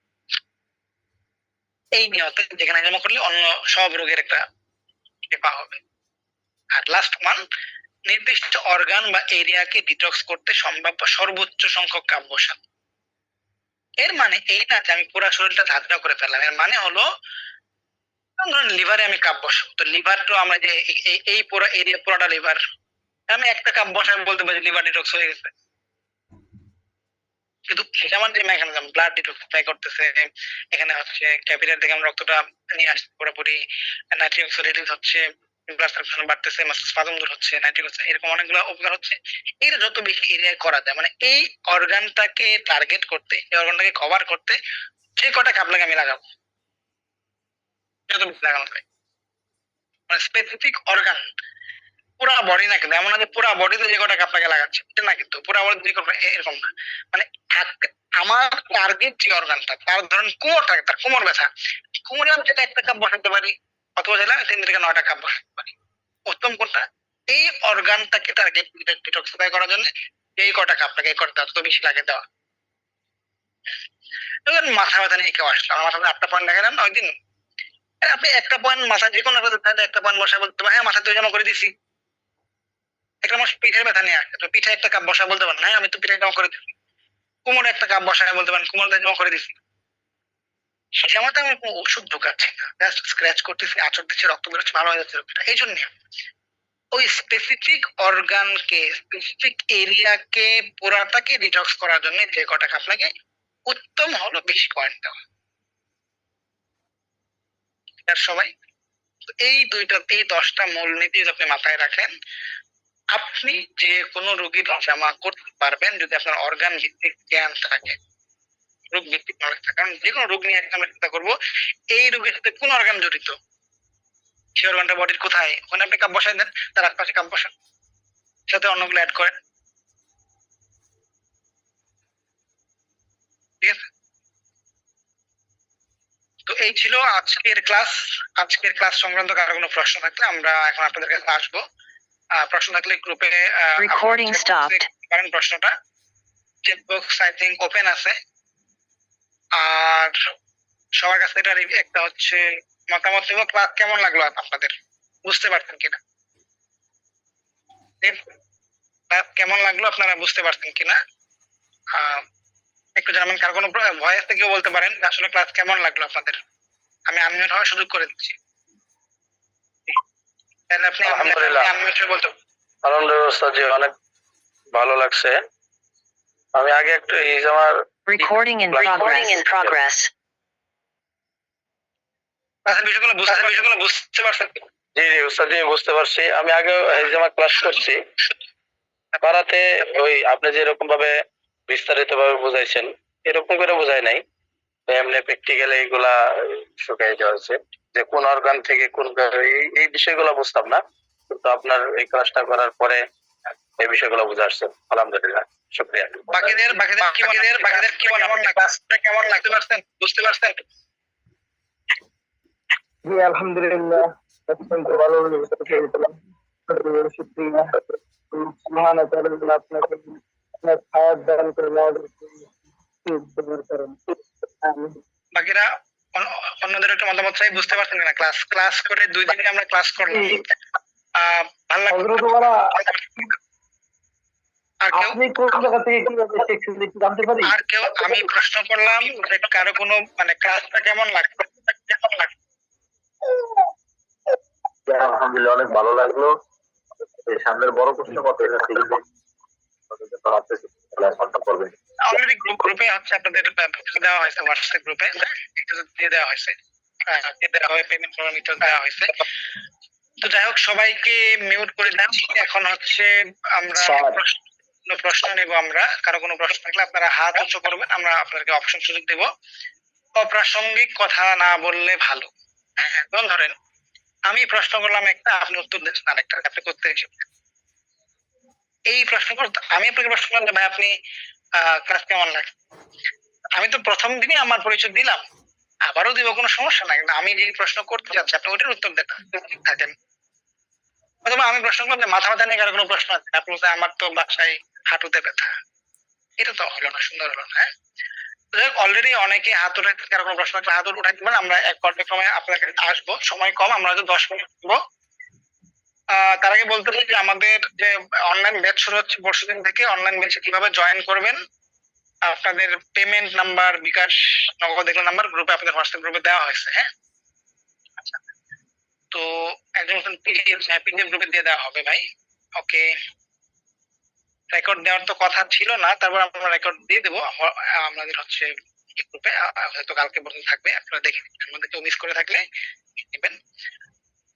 এই নিয়তে, যেখানে জমা করলে অন্য সব রোগের একটা টেপা হবে। আর লাস্ট ওয়ান, নির্দিষ্ট অর্গান বা এরিয়াকে ডিটক্স করতে সম্ভাব্য সর্বোচ্চ সংখ্যক কাপ বসান। এর মানে এই না যে আমি পুরো শরীরটা ঝাঁঝরা করে ফেললাম, এর মানে হলো ধরুন লিভারে আমি কাপ বসাবো, তো লিভার তো আমরা যে এই পুরো এরিয়া পুরোটা লিভার, আমি একটা কাপ বসাই বলতে পারি লিভার ডিটক্স হয়ে গেছে, কিন্তু যেমন যে মেকানিজম ব্লাড ডিটক্সিফাই করতেছে, এখানে হচ্ছে ক্যাপিলারি থেকে আমরা রক্তটা নিয়ে আসছি পুরোপুরি, নাইট্রিক অক্সাইড রিলিজ হচ্ছে, ব্লাড সার্কুলেশন বাড়তেছে, স্পাজম দূর হচ্ছে, নাইট্রিক অক্সাইড, এরকম অনেকগুলো উপকার হচ্ছে। এটা যত বেশি এরিয়ায় করা যায়, মানে এই অর্গানটাকে টার্গেট করতে, এই অর্গানটাকে কভার করতে যে কটা কাপলাকে আমি লাগাবো, যত বেশি লাগানো যায়, মানে স্পেসিফিক অর্গান, পুরা বডি না, কিন্তু এমন না যে পুরা বডিতে যে কটা কাপলাকে লাগাচ্ছে এটা না, কিন্তু পুরা বডিতে যে কটা এরকম না, মানে আমার টার্গেট যে অর্গানটা, তার ধরুন কোমর থাকে, তার কোমর ব্যথা, কোমরে আমি যেটা একটা কাপ বসাতে পারি, অথবা চাইলে 3 থেকে 9টা কাপ বসাতে পারি। উত্তম কোনটা? এই অর্গানটাকে টার্গেট ডিটক্সিফাই করার জন্য এই কটা কাপটাকে এই কটা তত বেশি লাগে দেওয়া। মাথা ব্যথা নিয়ে কেউ আসলো, আমার মাথা 8টা পয়েন্ট দেখালেন ওই দিন, আপনি একটা পয়েন্ট মাথা যে কোনো একটা পয়েন্ট বসা বলতে পারেন, হ্যাঁ মাথা তো জমা করে দিছি। একটা মানুষ পিঠের ব্যথা নিয়ে আসছে, তো পিঠে একটা কাপ বসা বলতে পারেন, হ্যাঁ আমি তো পিঠে জমা করে দিচ্ছি। কোমরে একটা কাপ বসায় বলতে পারেন, কোমরটা জমা করে দিচ্ছি। সেটাতে আমি কোনো ওষুধ ঢোকাচ্ছি না, জাস্ট স্ক্র্যাচ করতেছি, আঁচড় দিচ্ছি, রক্ত বেরোচ্ছে, ভালো হয়ে যাচ্ছে রোগটা। এই জন্য ওই স্পেসিফিক অর্গানকে, স্পেসিফিক এরিয়াকে পুরাটাকে ডিটক্স করার জন্য যে কটা কাপ লাগে, উত্তম হলো 20 পয়েন্ট দেওয়া। আর সবাই এই 10টা মূলনীতি যদি আপনি মাথায় রাখেন, আপনি যে কোনো রোগীর জমা করতে পারবেন যদি আপনার অর্গান ভিত্তিক জ্ঞান থাকে, রোগ ভিত্তিক নলেজ থাকে। কারণ যে কোনো রোগ নিয়ে আমরা চিন্তা করবো, এই রোগের সাথে কোন অর্গান জড়িত, সেই অর্গানটা বডির কোথায়, ওখানে আপনি কাপ বসাই দেন, তার আশপাশে কাপ বসান, সাথে অন্যগুলো অ্যাড করেন, ঠিক আছে? তো এই ছিল আজকের ক্লাস। আজকের ক্লাস সংক্রান্ত কারো কোনো প্রশ্ন থাকলে আমরা এখন আপনাদের কাছে আসবো। প্রশ্ন থাকলে গ্রুপে Recording stopped. করেন প্রশ্নটা, chat box I think open আছে। আর সবার কাছে এটা একটা হচ্ছে মতামত নিব, ক্লাস কেমন লাগলো আপনাদের, বুঝতে পারছেন কিনা, ক্লাস কেমন লাগলো আপনারা বুঝতে পারছেন কিনা একটু জানাবেন। কার কোনো ভয়েস থেকেও বলতে পারেন আসলে ক্লাস কেমন লাগলো আপনাদের, আমি আনমিউট হওয়ার সুযোগ করে দিচ্ছি, তাহলে আপনি আনমিউট হয়ে বলতে। আলহামদুলিল্লাহ ওস্তাদ জি, অনেক ভালো লাগছে। আমি আগে একটু এই যে আমার Recording in progress. বিষয়গুলো বুঝতে পারছেন? জি জি ওস্তাদ জি, বুঝতে পারছি। আমি আগে এই যে আমার ক্লাস করছি পাড়াতে, ওই আপনি যে এরকম ভাবে বিস্তারিত ভাবে বুঝাইছেন এরকম করে বুঝাই নাই, এমনি প্র্যাকটিক্যালি এইগুলা শুকাই দেওয়া হয়েছে যে কোন অর্গান থেকে কোন এই বিষয়গুলো বুঝতাম না, কিন্তু আপনার এই ক্লাসটা করার পরে এই বিষয়গুলো বুঝে আসছে। আলহামদুলিল্লাহ, শুকরিয়া। বাকিদের কি মনে হয়, ক্লাসটা কেমন লাগতে পারছেন, বুঝতে পারছেন? জি আলহামদুলিল্লাহ, অত্যন্ত ভালো শুকরিয়া। মহান আল্লাহ আপনাকে আপনার খায়াত দান করে বাকিরা অন্যদের একটু মতামত চাই, বুঝতে পারছেন কিনা? ক্লাস করে 2 দিনে আমরা ক্লাস করলাম, ভালো লাগলো। আপনি কোন জায়গা থেকে কিভাবে শিখছেন একটু জানতে পারি? আর কেউ, আমি প্রশ্ন করলাম যে কারো কোনো মানে ক্লাসটা কেমন লাগলো, আলহামদুলিল্লাহ অনেক ভালো লাগলো। এই সামনের বড় প্রশ্ন কত করবেন? অলরেডি গ্রুপে হচ্ছে আপনাদের দেওয়া হয়েছে, হোয়াটসঅ্যাপ গ্রুপে দিয়ে দেওয়া হয়েছে, পেমেন্ট করার মিটার দেওয়া হয়েছে। তো যাই হোক, সবাইকে মিউট করে দিচ্ছি। এখন হচ্ছে আমরা প্রশ্ন নেব। আমরা কারো কোনো প্রশ্ন থাকলে আপনারা হাত উঁচু করবেন, আমরা আপনাদেরকে অপশন সুযোগ দেব। অপ্রাসঙ্গিক কথা না বললে ভালো। এখন ধরেন আমি প্রশ্ন করলাম একটা, আপনি উত্তর দিচ্ছেন আরেকটা, আপনি করতে এসেছেন। এই প্রশ্ন আমি আপনাকে প্রশ্ন করলাম, ভাই আপনি ক্লাস কেমন লাগে, আমি তো প্রথম দিনই আমার পরিচয় দিলাম, আবারও দিব, কোনো সমস্যা নাই, কিন্তু আমি যে প্রশ্ন করতে যাচ্ছি আপনি ওটার উত্তর থাকেন। অথবা আমি প্রশ্ন করলাম মাথা ব্যথা নিয়ে কারো কোনো প্রশ্ন আছে, আপনি বলছেন আমার তো বাসায় হাঁটুতে ব্যথা, এটা তো হলো না, সুন্দর হলো না। অলরেডি অনেকে হাত উঠাইতে, কারো কোনো প্রশ্ন হাত উঠাইতে পারেন, আমরা এক পর্যায়ক্রমে আপনাকে আসবো, সময় কম, আমরা হয়তো 10 মিনিট দেবো। তার আগে বলতে চাই যে আমাদের যে অনলাইন ব্যাচ শুরু হচ্ছে পরশুদিন থেকে, অনলাইন ব্যাচে কিভাবে জয়েন করবেন, আপনাদের পেমেন্ট নাম্বার, বিকাশ, নগদ এগুলো নাম্বার গ্রুপে, আপনাদের হোয়াটসঅ্যাপ গ্রুপে দেওয়া হয়েছে। হ্যাঁ, আচ্ছা, তো একজন পিডিএফ গ্রুপে দিয়ে দেওয়া হবে ভাই। ওকে, রেকর্ড দেওয়ার তো কথা ছিল না, তারপর আমরা রেকর্ড দিয়ে দেবো আমাদের হচ্ছে গ্রুপে, হয়তো কালকে পর্যন্ত থাকবে, আপনারা দেখে নিন। আমাদের কেউ মিস করে থাকলে নেবেন।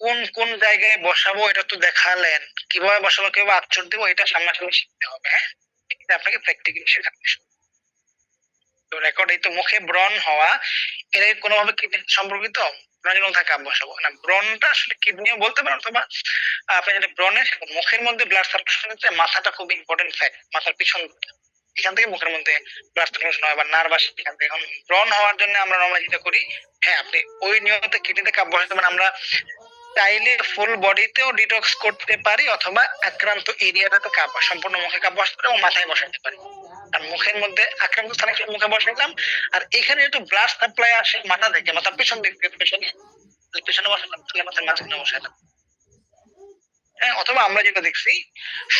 কোন কোন জায়গায় বসাবো এটা তো দেখালেন, কিভাবে বসাবো কিভাবে আচর দেবো এটা সামনাসামনি শিখতে হবে। হ্যাঁ, এটা আপনাকে প্র্যাকটিক্যালি শেখাতে হবে। তো রেকর্ড এই তো মুখে ব্রণ হওয়া, এর কোনোভাবে কিডনি সম্পর্কিত? ব্রণ থাকে বসাবো না, ব্রণটা আসলে কিডনিও বলতে পারেন, অথবা আপনি যদি ব্রণের মুখের মধ্যে ব্লাড সার্কুলেশন হচ্ছে, মাথাটা খুব ইম্পর্টেন্ট ফ্যাক্ট, মাথার পিছন এখান থেকে মুখের মধ্যে ব্লাড সার্কুলেশন হয় বা নার্ভাস এখান থেকে। এখন ব্রণ হওয়ার জন্য আমরা নর্মালি যেটা করি, হ্যাঁ আপনি ওই নিয়মতে কিডনিতে কাপ বসাতে পারেন। আমরা চাইলে ফুল বডিতেও ডিটক্স করতে পারি, অথবা আক্রান্ত এরিয়াটাতে কাপ সম্পূর্ণ মুখে কাপ বসাতে পারি এবং মাথায় বসাতে পারি। আর মুখের মধ্যে আক্রান্ত স্থানে মুখে বসাইলাম, আর এখানে একটু ব্লাড সাপ্লাই আসে মাথা থেকে, মাথার পেছন দিক থেকে, পেছনে বসালাম, মাথার মাঝখানে বসাইলাম। হ্যাঁ, অথবা আমরা যেটা দেখছি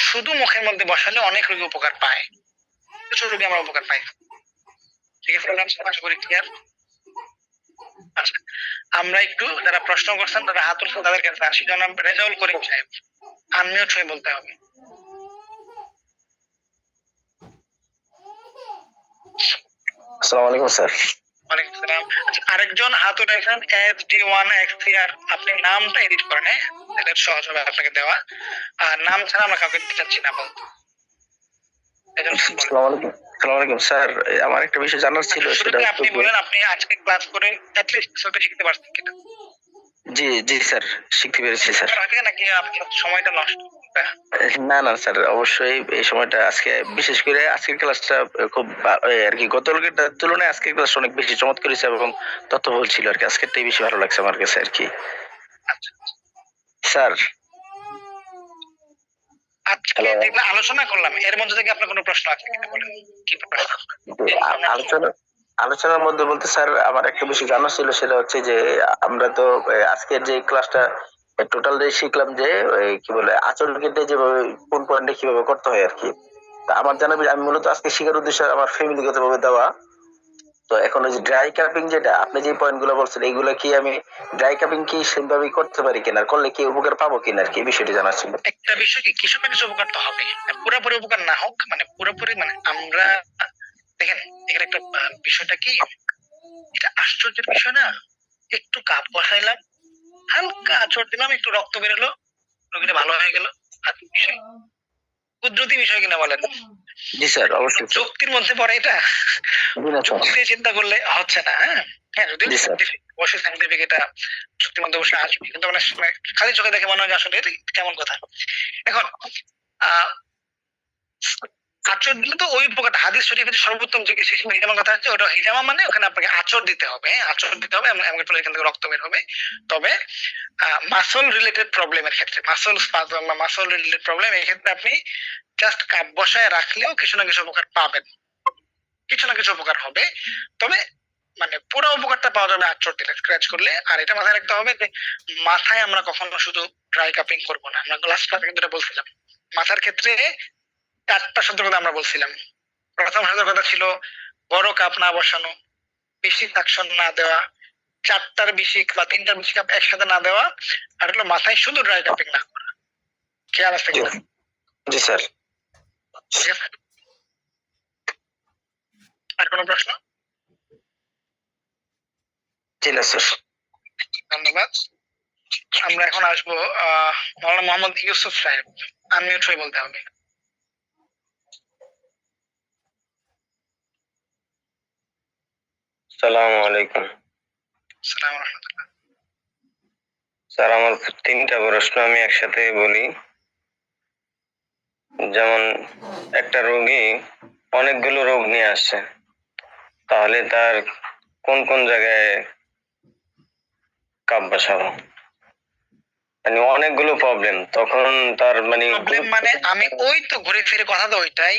শুধু মুখের মধ্যে বসালে অনেক রোগী উপকার পায়, কিছু রোগী আমরা উপকার পাই। ঠিক আছে, আশা করি ক্লিয়ার। আচ্ছা, আমরা একটু যারা প্রশ্ন করছেন তারা হাত তুলছেন তাদের কাছে আসি। জনাব রেজাউল করিম সাহেব, আনমিউট হয়ে বলতে হবে। আসসালামু আলাইকুম স্যার। ওয়ালাইকুম আসসালাম। আচ্ছা, আরেকজন হাত উঠাইছেন SD1XCR, আপনি নামটা এডিট করেন, হ্যাঁ এটা সহজ হবে আপনাকে দেওয়া। আর নাম ছাড়া আমরা কাউকে দিতে চাচ্ছি না বলতে। আসসালামু আলাইকুম স্যার, আমার একটা বিষয় জানার ছিল, সেটা আপনি বলেন আপনি আজকে ক্লাস করে অ্যাটলিস্ট কিছু শিখতে পারছেন কিনা? জি জি স্যার, শিখতে পেরেছি স্যার। নাকি আপনার সময়টা নষ্ট? না না স্যার, অবশ্যই এই সময়টা আজকে বিশেষ করে আজকের ক্লাসটা খুব আর কি গতকালকের তুলনায় আজকের ক্লাসটা অনেক বেশি চমৎকার হয়েছে এবং তথ্যবহুল ছিল আর কি। আজকেরটাই বেশি ভালো লাগছে আমার কাছে আর কি। স্যার আজকে যেগুলো আলোচনা করলাম এর মধ্যে থেকে আপনার কোনো প্রশ্ন আছে কিনা বলেন, কি প্রশ্ন? আলোচনার মধ্যে বলতে স্যার আমার একটা বিষয় জানা ছিল, সেটা হচ্ছে যে আমরা তো আজকের যে ক্লাসটা টোটাল শিখলাম যে কি বলে আচরণ কেটে যেভাবে কোন পয়েন্টে কিভাবে করতে হয় আর কি। তা আমার জানা আমি মূলত আজকে শেখার উদ্দেশ্য আমার ফ্যামিলিগত ভাবে দেওয়া। তো এখন ওই যে ড্রাই কাপিং, যেটা আপনি যে পয়েন্ট গুলো বলছেন, এইগুলো কি আমি ড্রাই কাপিং কি সেভাবে করতে পারি কিনা, করলে কি উপকার পাবো কিনা আর কি, বিষয়টি জানার ছিল। একটা বিষয় কি কিছু না কিছু উপকার তো হবে, পুরোপুরি উপকার না হোক, মানে পুরোপুরি মানে আমরা দেখেন এখানে একটা বিষয়টা কি, এটা আশ্চর্যের বিষয় না, একটু কাপ বসাইলাম, হালকা আঁচড় দিলাম, একটু রক্ত বেরোলো, রোগীটা ভালো হয়ে গেল। বিষয় কুদরতি বিষয় কিনা বলেন? জি স্যার, অবশ্যই যুক্তির মধ্যে পড়ে এটা, চিন্তা করলে হচ্ছে না। হ্যাঁ হ্যাঁ, যদি অবশ্যই সাইন্টিফিক এটা যুক্তির মধ্যে অবশ্যই আসবে, কিন্তু মানে খালি চোখে দেখে মনে হয় যে আসলে এটা কেমন কথা। এখন আচর দিলে তো ওই উপকারটা হাদিস শরীফে সর্বোত্তম চিকিৎসা হিজামা কথা হচ্ছে, ওটা হিজামা মানে ওখানে আপনাকে আচর দিতে হবে, আচর দিতে হবে, এমন এখান থেকে রক্ত বের হবে। তবে মাসল রিলেটেড প্রবলেমের ক্ষেত্রে, মাসল রিলেটেড প্রবলেম, এই ক্ষেত্রে আপনি জাস্ট কাপ বসায় রাখলেও কিছু না কিছু উপকার পাবেন, কিছু না কিছু উপকার হবে। তবে মানে পুরো উপকারটা পাওয়া যাবে আচর দিলে, স্ক্র্যাচ করলে। আর এটা মাথায় রাখতে হবে যে মাথায় আমরা কখনো শুধু ড্রাই কাপিং করবো না। আমরা লাস্ট ক্লাসে কিন্তু বলছিলাম মাথার ক্ষেত্রে 4টা সতর্কতা আমরা বলছিলাম। প্রথম সতর্কতা ছিল বড় কাপ না বসানো, বেশি সাকশন না দেওয়া, 4টার বেশি বা 3টার বেশি কাপ একসাথে না দেওয়া, আর হলো মাথায় শুধু ড্রাই কাপিং না করা। খেয়াল আছে কিনা? জি স্যার। ঠিক আছে, আর কোনো প্রশ্ন? জি না স্যার। ধন্যবাদ। আমরা এখন আসবো মাওলানা মোহাম্মদ ইউসুফ সাহেব, আনমিউট হয়ে বলতে হবে। আসসালামু আলাইকুম আসসালামু আলাইকুম রাহমাতুল্লাহ। স্যার, আমার 3টা প্রশ্ন আমি একসাথে বলি। যেমন একটা রোগী অনেকগুলো রোগ নিয়ে আসছে, তাহলে তার কোন কোন জায়গায় কাপ বসাবো? মানে অনেকগুলো প্রবলেম, তখন তার মানে প্রবলেম মানে আমি ওই তো ঘুরে ফিরে কথা তো ওইটাই,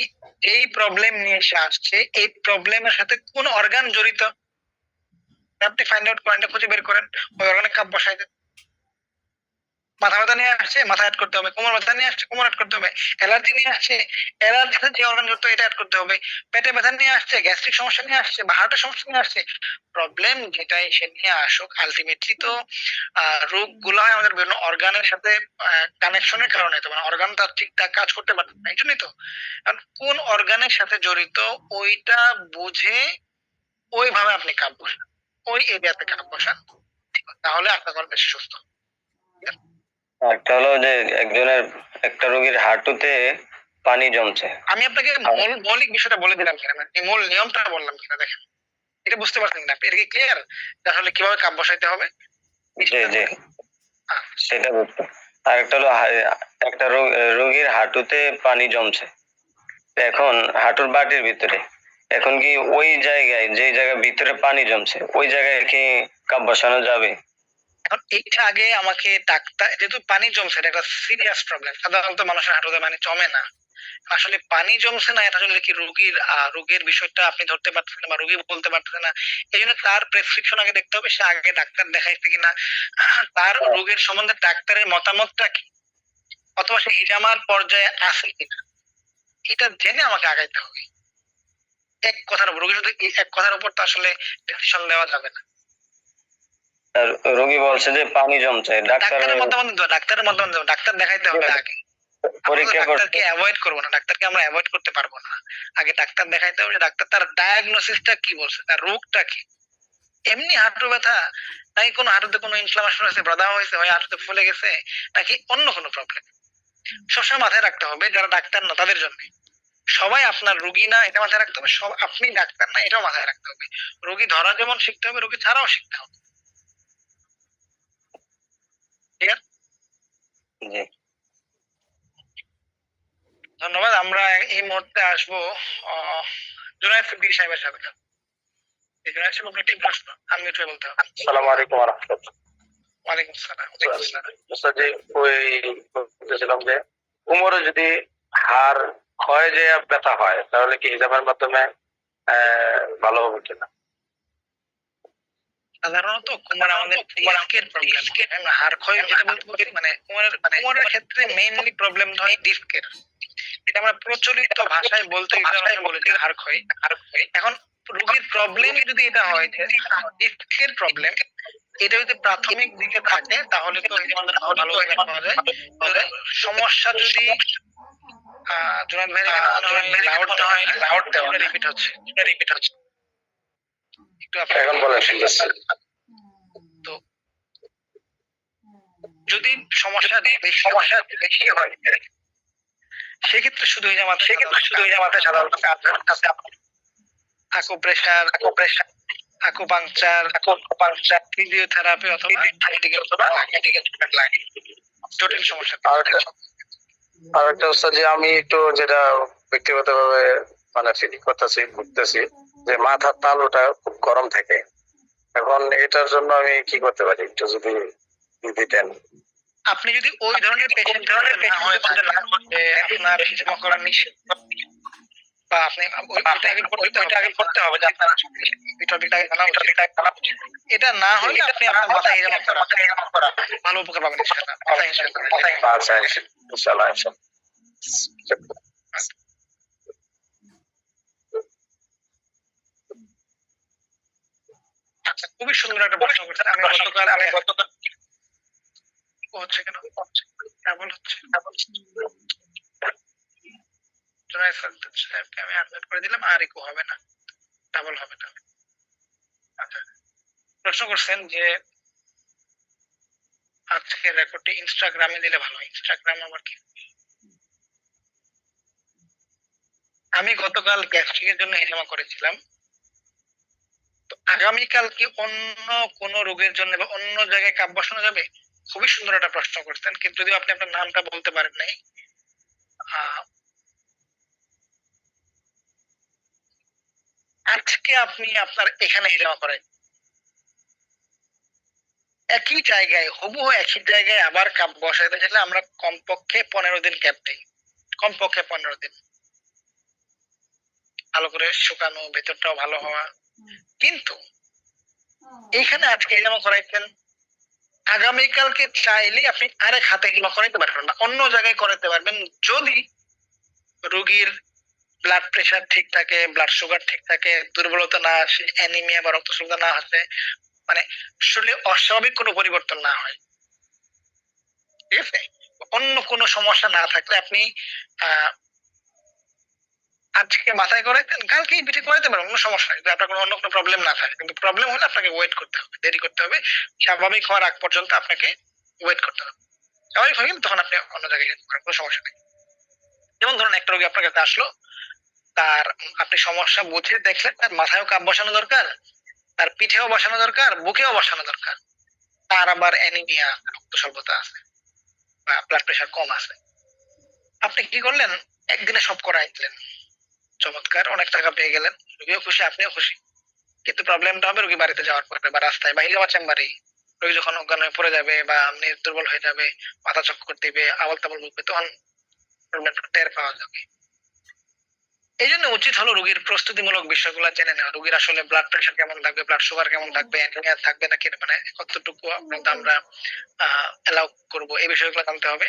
এই প্রবলেম নিয়ে এসে আসছে, এই প্রবলেমের সাথে কোন অর্গান জড়িত আপনি ফাইন্ড আউট করেন, খুঁজে বের করেন, ওই অর্গানে কাপ বসাই দেন। মাথা ব্যথা নিয়ে আসছে, মাথা অ্যাড করতে হবে। কোমর ব্যথা নিয়ে আসছে, কোমর অ্যাড করতে হবে। অ্যালার্জি নিয়ে আসছে, অ্যালার্জিতে যে অর্গান যুক্ত এটা অ্যাড করতে হবে। পেটে ব্যথা নিয়ে আসছে, গ্যাস্ট্রিক সমস্যা নিয়ে আসছে বা হার্টের সমস্যা নিয়ে আসছে। প্রবলেম যেটাই সে নিয়ে আসুক, আলটিমেটলি তো রোগগুলো হয় আমাদের বিভিন্ন অর্গানের সাথে কানেকশনের কারণে। তো মানে অর্গান তার ঠিকঠাক কাজ করতে পারছে না, এই জন্যই তো। কারণ কোন অর্গানের সাথে জড়িত ওইটা বুঝে ওইভাবে আপনি কাপ বসান, ওই এরিয়াতে কাপ বসান, তাহলে আপনার ঘর বেশি সুস্থ। একটা হলো যে একজনের একটা রোগীর হাঁটুতে পানি জমছে। আমি আপনাকে মৌলিক বিষয়টা বলে দিলাম কিনা, মানে মূল নিয়মটা বললাম কিনা, দেখেন এটা বুঝতে পারছেন কিনা, এটা কি ক্লিয়ার? তাহলে কিভাবে কাপ বসাইতে হবে? জি জি, সেটা বুঝতে। আর একটা হলো একটা রোগীর হাঁটুতে পানি জমছে, এখন হাঁটুর বাটির ভিতরে, এখন কি ওই জায়গায়, যে জায়গায় ভিতরে পানি জমছে, ওই জায়গায় কি কাপ বসানো যাবে? এখন এইটা আগে আমাকে ডাক্তার, যেহেতু পানি জমছে এটা একটা সিরিয়াস প্রবলেম, সাধারণত মানুষের হাঁটুতে পানি জমে না। আসলে পানি জমছে না, এটা আসলে কি রোগীর রোগের বিষয়টা আপনি ধরতে পারতেছেন না বা রোগী বলতে পারতেছে না। এই জন্য তার প্রেসক্রিপশন আগে দেখতে হবে, সে আগে ডাক্তার দেখাইছে কিনা, তার রোগের সম্বন্ধে ডাক্তারের মতামতটা কি, অথবা সে হিজামার পর্যায়ে আছে কিনা, এটা জেনে আমাকে আগাইতে হবে। এক কথার উপর রোগী শুধু এই এক কথার উপর তো আসলে ডিসিশন দেওয়া যাবে না। আর রোগী বলছে যে পানি জমছে, ডাক্তারের মতামত নিতে হবে, ডাক্তারের মতামত নিতে হবে, ডাক্তার দেখাইতে হবে আগে। পরীক্ষা করতে ডাক্তারকে অ্যাভয়েড করবো না, ডাক্তারকে আমরা অ্যাভয়েড করতে পারবো না। আগে ডাক্তার দেখাইতে হবে, ডাক্তার তার ডায়াগনোসিসটা কি বলছে, তার রোগটা কি। এমনি হাঁটু ব্যথা নাকি কোনো হাঁটুতে কোনো ইনফ্লামেশন হয়েছে, বাধা হয়েছে, হয় হাঁটুতে ফুলে গেছে, নাকি অন্য কোনো প্রবলেম। সবসময় মাথায় রাখতে হবে যারা ডাক্তার না তাদের জন্য, সবাই আপনার রোগী না এটা মাথায় রাখতে হবে, সব আপনি ডাক্তার না এটাও মাথায় রাখতে হবে। রোগী ধরা যেমন শিখতে হবে, রোগী ছাড়াও শিখতে হবে। ঠিক আছে, জি। ধন্যবাদ। আমরা এই মুহূর্তে আসবো জুনায়েদ সিদ্দিকী সাহেবের সাথে। জুনায়েদ সাহেব, আপনি ঠিক প্রশ্ন আমি একটু বলতে হবে। আসসালামু আলাইকুম ওয়া রাহমাতুল্লাহ। ওয়ালাইকুম আসসালাম। ওয়ালাইকুম আসসালাম। আচ্ছা, যে ওই বলতেছিলাম যে কোমরে যদি হাড় ক্ষয়ে যে ব্যথা হয়, তাহলে কি হিজাবের মাধ্যমে ভালো হবে কিনা? সাধারণত কোমর আমাদের ডিস্কের প্রবলেম, হাড় ক্ষয় যেটা বলতে বলছি, মানে কোমরের ক্ষেত্রে মেইনলি প্রবলেম হয় ডিস্কের। এটা আমরা প্রচলিত ভাষায় বলতে গেলে বলেছি হাড় ক্ষয়। এখন রোগীর প্রবলেম যদি এটা হয় যে ডিস্কের প্রবলেম, এটা যদি প্রাথমিক দিকে থাকে তাহলে তো আমাদের ভালো পাওয়া যায়। সমস্যা যদি জুনায়েদ ভাই এখানে লাউড দেওয়া রিপিট হচ্ছে একটু এখন বলেন, শুনতেছি। তো যদি সমস্যা বেশি হয় সেক্ষেত্রে শুধু হিজামাতে সাধারণত আকুপ্রেশার, আকুপাংচার, ফিজিওথেরাপি অথবা মেডিকেল লাগে জটিল সমস্যা। আর একটা হচ্ছে যে আমি একটু যেটা ব্যক্তিগতভাবে মানে ফিল করতেছি, বুঝতেছি যে মাথার তালুটা খুব গরম থাকে। এখন এটার জন্য আমি কি করতে পারি, একটু যদি দিতেন। আপনি যদি ওই ধরনের পেশেন্ট না হয়ে থাকেন যে আপনার হিজামা করা নিষেধ, বা আপনি ওইটা আগে করতে হবে যে আপনার এই টপিকটা জানা উচিত। এটা না হলে আপনি আপনার মাথায় হিজামা করা ভালো উপকার পাবেন ইনশাআল্লাহ। আচ্ছা, ইনশাআল্লাহ। আচ্ছা, খুবই সুন্দর একটা প্রশ্ন করছেন। আমি গতকাল হচ্ছে কেন কেমন হচ্ছে সাহেবকে আমি আনমিউট করে দিলাম, আর ইকো হবে না, ডাবল হবে না। আচ্ছা, প্রশ্ন করছেন যে আজকের রেকর্ডটি ইনস্টাগ্রামে দিলে ভালো। ইনস্টাগ্রাম আমার কি? আমি গতকাল গ্যাস্ট্রিকের জন্য হিজামা করেছিলাম, তো আগামীকাল কি অন্য কোন রোগের জন্য বা অন্য জায়গায় কাপ বসানো যাবে? খুবই সুন্দর একটা প্রশ্ন করছেন, কিন্তু যদিও আপনি আপনার নামটা বলতে পারেন নাই। আজকে আপনি আপনার এখানে হিজামা করেন, একই জায়গায় হুবহু একই জায়গায় আবার কাপ বসাইতে চাইলে আমরা কমপক্ষে 15 দিন গ্যাপ দিই, কমপক্ষে 15 দিন, ভালো করে শুকানো, ভেতরটাও ভালো হওয়া। কিন্তু এইখানে আজকে হিজামা করাইছেন, আগামীকালকে চাইলে আপনি আরেক হাতে এগুলো করাইতে পারবেন না, অন্য জায়গায় করাতে পারবেন যদি রোগীর ব্লাড প্রেশার ঠিক থাকে, ব্লাড সুগার ঠিক থাকে, দুর্বলতা না আসে, অ্যানিমিয়া বা রক্তস্বল্পতা না আসে, মানে শরীরে অস্বাভাবিক কোনো পরিবর্তন না হয়, ঠিক আছে? অন্য কোনো সমস্যা না থাকলে আপনি আহ আজকে মাথায় করে কালকেই পিঠে করাইতে পারেন, কোনো সমস্যা নেই, যদি আপনার কোনো অন্য কোনো প্রবলেম না থাকে। কিন্তু প্রবলেম হলে আপনাকে ওয়েট করতে হবে, দেরি করতে হবে, স্বাভাবিক হওয়ার আগ পর্যন্ত আপনাকে ওয়েট করতে হবে। স্বাভাবিক হয়ে গেলে তখন আপনি অন্য জায়গায় যেতে পারেন, কোনো সমস্যা নেই। যেমন ধরুন একটা রোগী আপনার কাছে আসলো, তার আপনি সমস্যা বুঝে দেখলেন, তার মাথায়ও কাপ বসানো দরকার, তার পিঠেও বসানো দরকার, বুকেও বসানো দরকার, তার আবার অ্যানিমিয়া রক্ত স্বল্পতা আছে বা ব্লাড প্রেশার কম আছে। আপনি কি করলেন, একদিনে সব করাই দিলেন, চমৎকার, অনেক টাকা পেয়ে গেলেন, রোগীও খুশি, আপনিও খুশি। কিন্তু প্রবলেমটা হবে রোগী বাড়িতে যাওয়ার পরে বা রাস্তায় বা ইলামা চেম্বারেই রোগী যখন অজ্ঞান হয়ে পড়ে যাবে বা আপনি দুর্বল হয়ে যাবে, মাথা চক্কর দিবে, আবল তাবল বকবে, তখন প্রবলেমটা টের পাওয়া যাবে। এই জন্য উচিত হলো রোগীর প্রস্তুতিমূলক বিষয়গুলো জেনে নেওয়া, রোগীর আসলে ব্লাড প্রেশার কেমন থাকবে, ব্লাড সুগার কেমন থাকবে, অ্যানিমিয়া থাকবে নাকি, মানে কতটুকু আপনাদের আমরা এলাউ করবো, এই বিষয়গুলো জানতে হবে।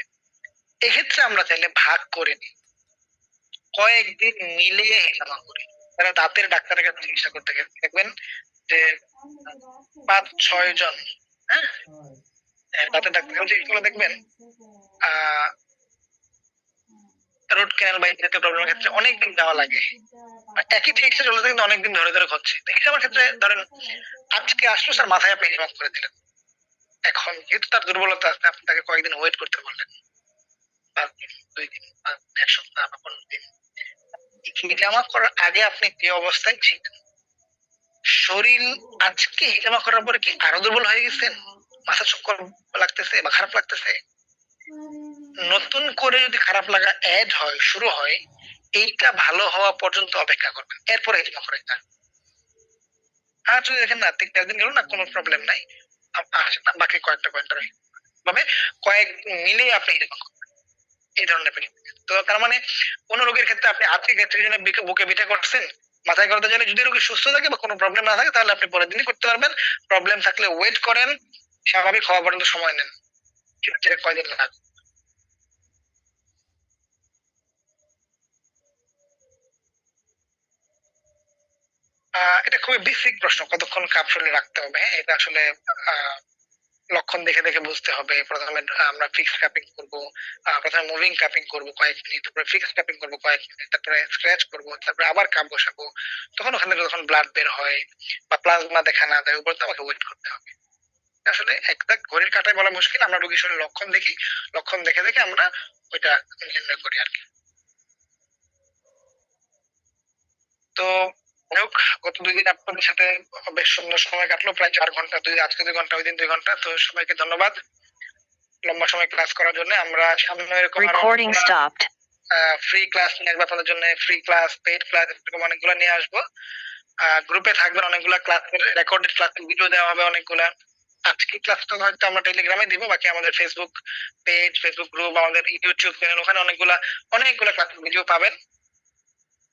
এক্ষেত্রে আমরা চাইলে ভাগ করে নিই, কয়েকদিন মিলিয়ে হিসাব করি। তারা দাঁতের ডাক্তারের কাছে চিকিৎসা করতে গেলে দেখবেন যে 5-6 জন, হ্যাঁ, দাঁতের ডাক্তারের কাছে চিকিৎসা দেখবেন রুট ক্যানাল বা জাতীয় প্রবলেমের ক্ষেত্রে অনেকদিন যাওয়া লাগে, একই চিকিৎসা চলতে কিন্তু অনেকদিন ধরে ধরে হচ্ছে। হিসাবের ক্ষেত্রে ধরেন আজকে আসলো, স্যার মাথায় আপনি হিসাব করে দিলেন, এখন যেহেতু তার দুর্বলতা আছে আপনি তাকে কয়েকদিন ওয়েট করতে বললেন, 5 দিন, 2 দিন বা 1 সপ্তাহ বা 15 দিন। হিজামা করার আগে আপনি যে অবস্থায় ছিলেন, শরীর আজকে হিজামা করার পরে কি আরো দুর্বল হয়ে গেছেন, মাথা চক্কর লাগতেছে বা খারাপ লাগতেছে, নতুন করে যদি খারাপ লাগা অ্যাড হয়, শুরু হয়, এইটা ভালো হওয়া পর্যন্ত অপেক্ষা করবেন, এরপরে হিজামা করে যান। আর যদি দেখেন না 3-4 দিন গেল না, কোনো প্রবলেম নাই, আসেন না, বাকি কয়েকটা পয়েন্ট রয়ে ভাবে কয়েক মিলে আপনি হিজামা করবেন, এই ধরনের পরীক্ষা। তো তার মানে কোন রোগীর ক্ষেত্রে আপনি আজকে ক্ষেত্রে জন্য বুকে পিঠে করছেন, মাথায় করতে জানেন, যদি রোগী সুস্থ থাকে বা কোনো প্রবলেম না থাকে তাহলে আপনি পরের দিনই করতে পারবেন। প্রবলেম থাকলে ওয়েট করেন, স্বাভাবিক হওয়া পর্যন্ত সময় নেন, সেটা কয়দিন লাগে। এটা খুবই বেসিক প্রশ্ন, কতক্ষণ কাপ শরীরে রাখতে হবে। হ্যাঁ, এটা আসলে আহ লক্ষণ দেখে দেখে বুঝতে হবে। প্রথমে আমরা ফিক্স কাপিং করব, প্রথমে মুভিং কাপিং করব কয়েক মিনিট, তারপরে ফিক্স কাপিং করব কয়েক মিনিট, তারপরে স্ক্র্যাচ করব, তারপরে আবার কাপ বসাবো। তখন ওখান থেকে যখন ব্লাড বের হয় বা প্লাজমা দেখা না দেয়, উপর তো আমাকে ওয়েট করতে হবে। আসলে একটা ঘড়ির কাঁটায় বলা মুশকিল, আমরা রোগীর শরীরে লক্ষণ দেখি, লক্ষণ দেখে দেখে আমরা ওইটা নির্ণয় করি আর কি। তো যাই হোক, গত 2 দিন আপনাদের সাথে বেশ সুন্দর সময় কাটলো, প্রায় 4 ঘন্টা, আজকে 2 ঘন্টা, ওই দিন 2 ঘন্টা। তো সবাইকে ধন্যবাদ লম্বা সময় ক্লাস করার জন্য। আমরা সামনে এরকম Recording stopped. ফ্রি ক্লাস নিয়ে আসবো আপনাদের জন্য, ফ্রি ক্লাস, পেইড ক্লাস, এরকম অনেকগুলো নিয়ে আসবো। গ্রুপে থাকবেন অনেকগুলা ক্লাসের রেকর্ডেড ক্লাস ভিডিও দেওয়া হবে অনেকগুলা। আজকে ক্লাসটা হয়তো আমরা টেলিগ্রামে দিব, বাকি আমাদের ফেসবুক পেজ, ফেসবুক গ্রুপ, আমাদের ইউটিউব চ্যানেল, ওখানে অনেকগুলা ক্লাসের ভিডিও পাবেন।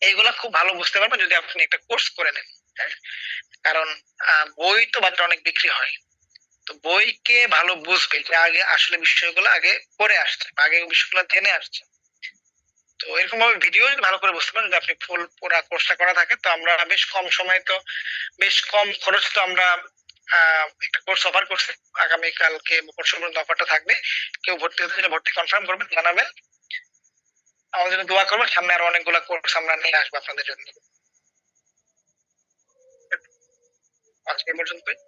এইগুলা খুব ভালো বুঝতে পারবেন যদি আপনি একটা কোর্স করে নেন। হ্যাঁ, কারণ বই তো বাজারে অনেক বিক্রি হয়, তো বইকে ভালো বুঝবে যে আগে আসলে বিষয়গুলো আগে পড়ে আসছে, আগে বিষয়গুলো জেনে আসছে। তো এরকম ভাবে ভিডিও যদি ভালো করে বুঝতে পারেন, যদি আপনি ফুল পুরা কোর্সটা করা থাকে, তো আমরা বেশ কম সময়, তো বেশ কম খরচ, তো আমরা একটা কোর্স অফার করছি। আগামীকালকে পরশু পর্যন্ত অফারটা থাকবে। কেউ ভর্তি হতে চাইলে ভর্তি কনফার্ম করবেন, জানাবেন, আমাদের জন্য দোয়া করবেন। সামনে আরো অনেকগুলো কোর্স আমরা নিয়ে আসবো আপনাদের জন্য। আজকে এই পর্যন্তই।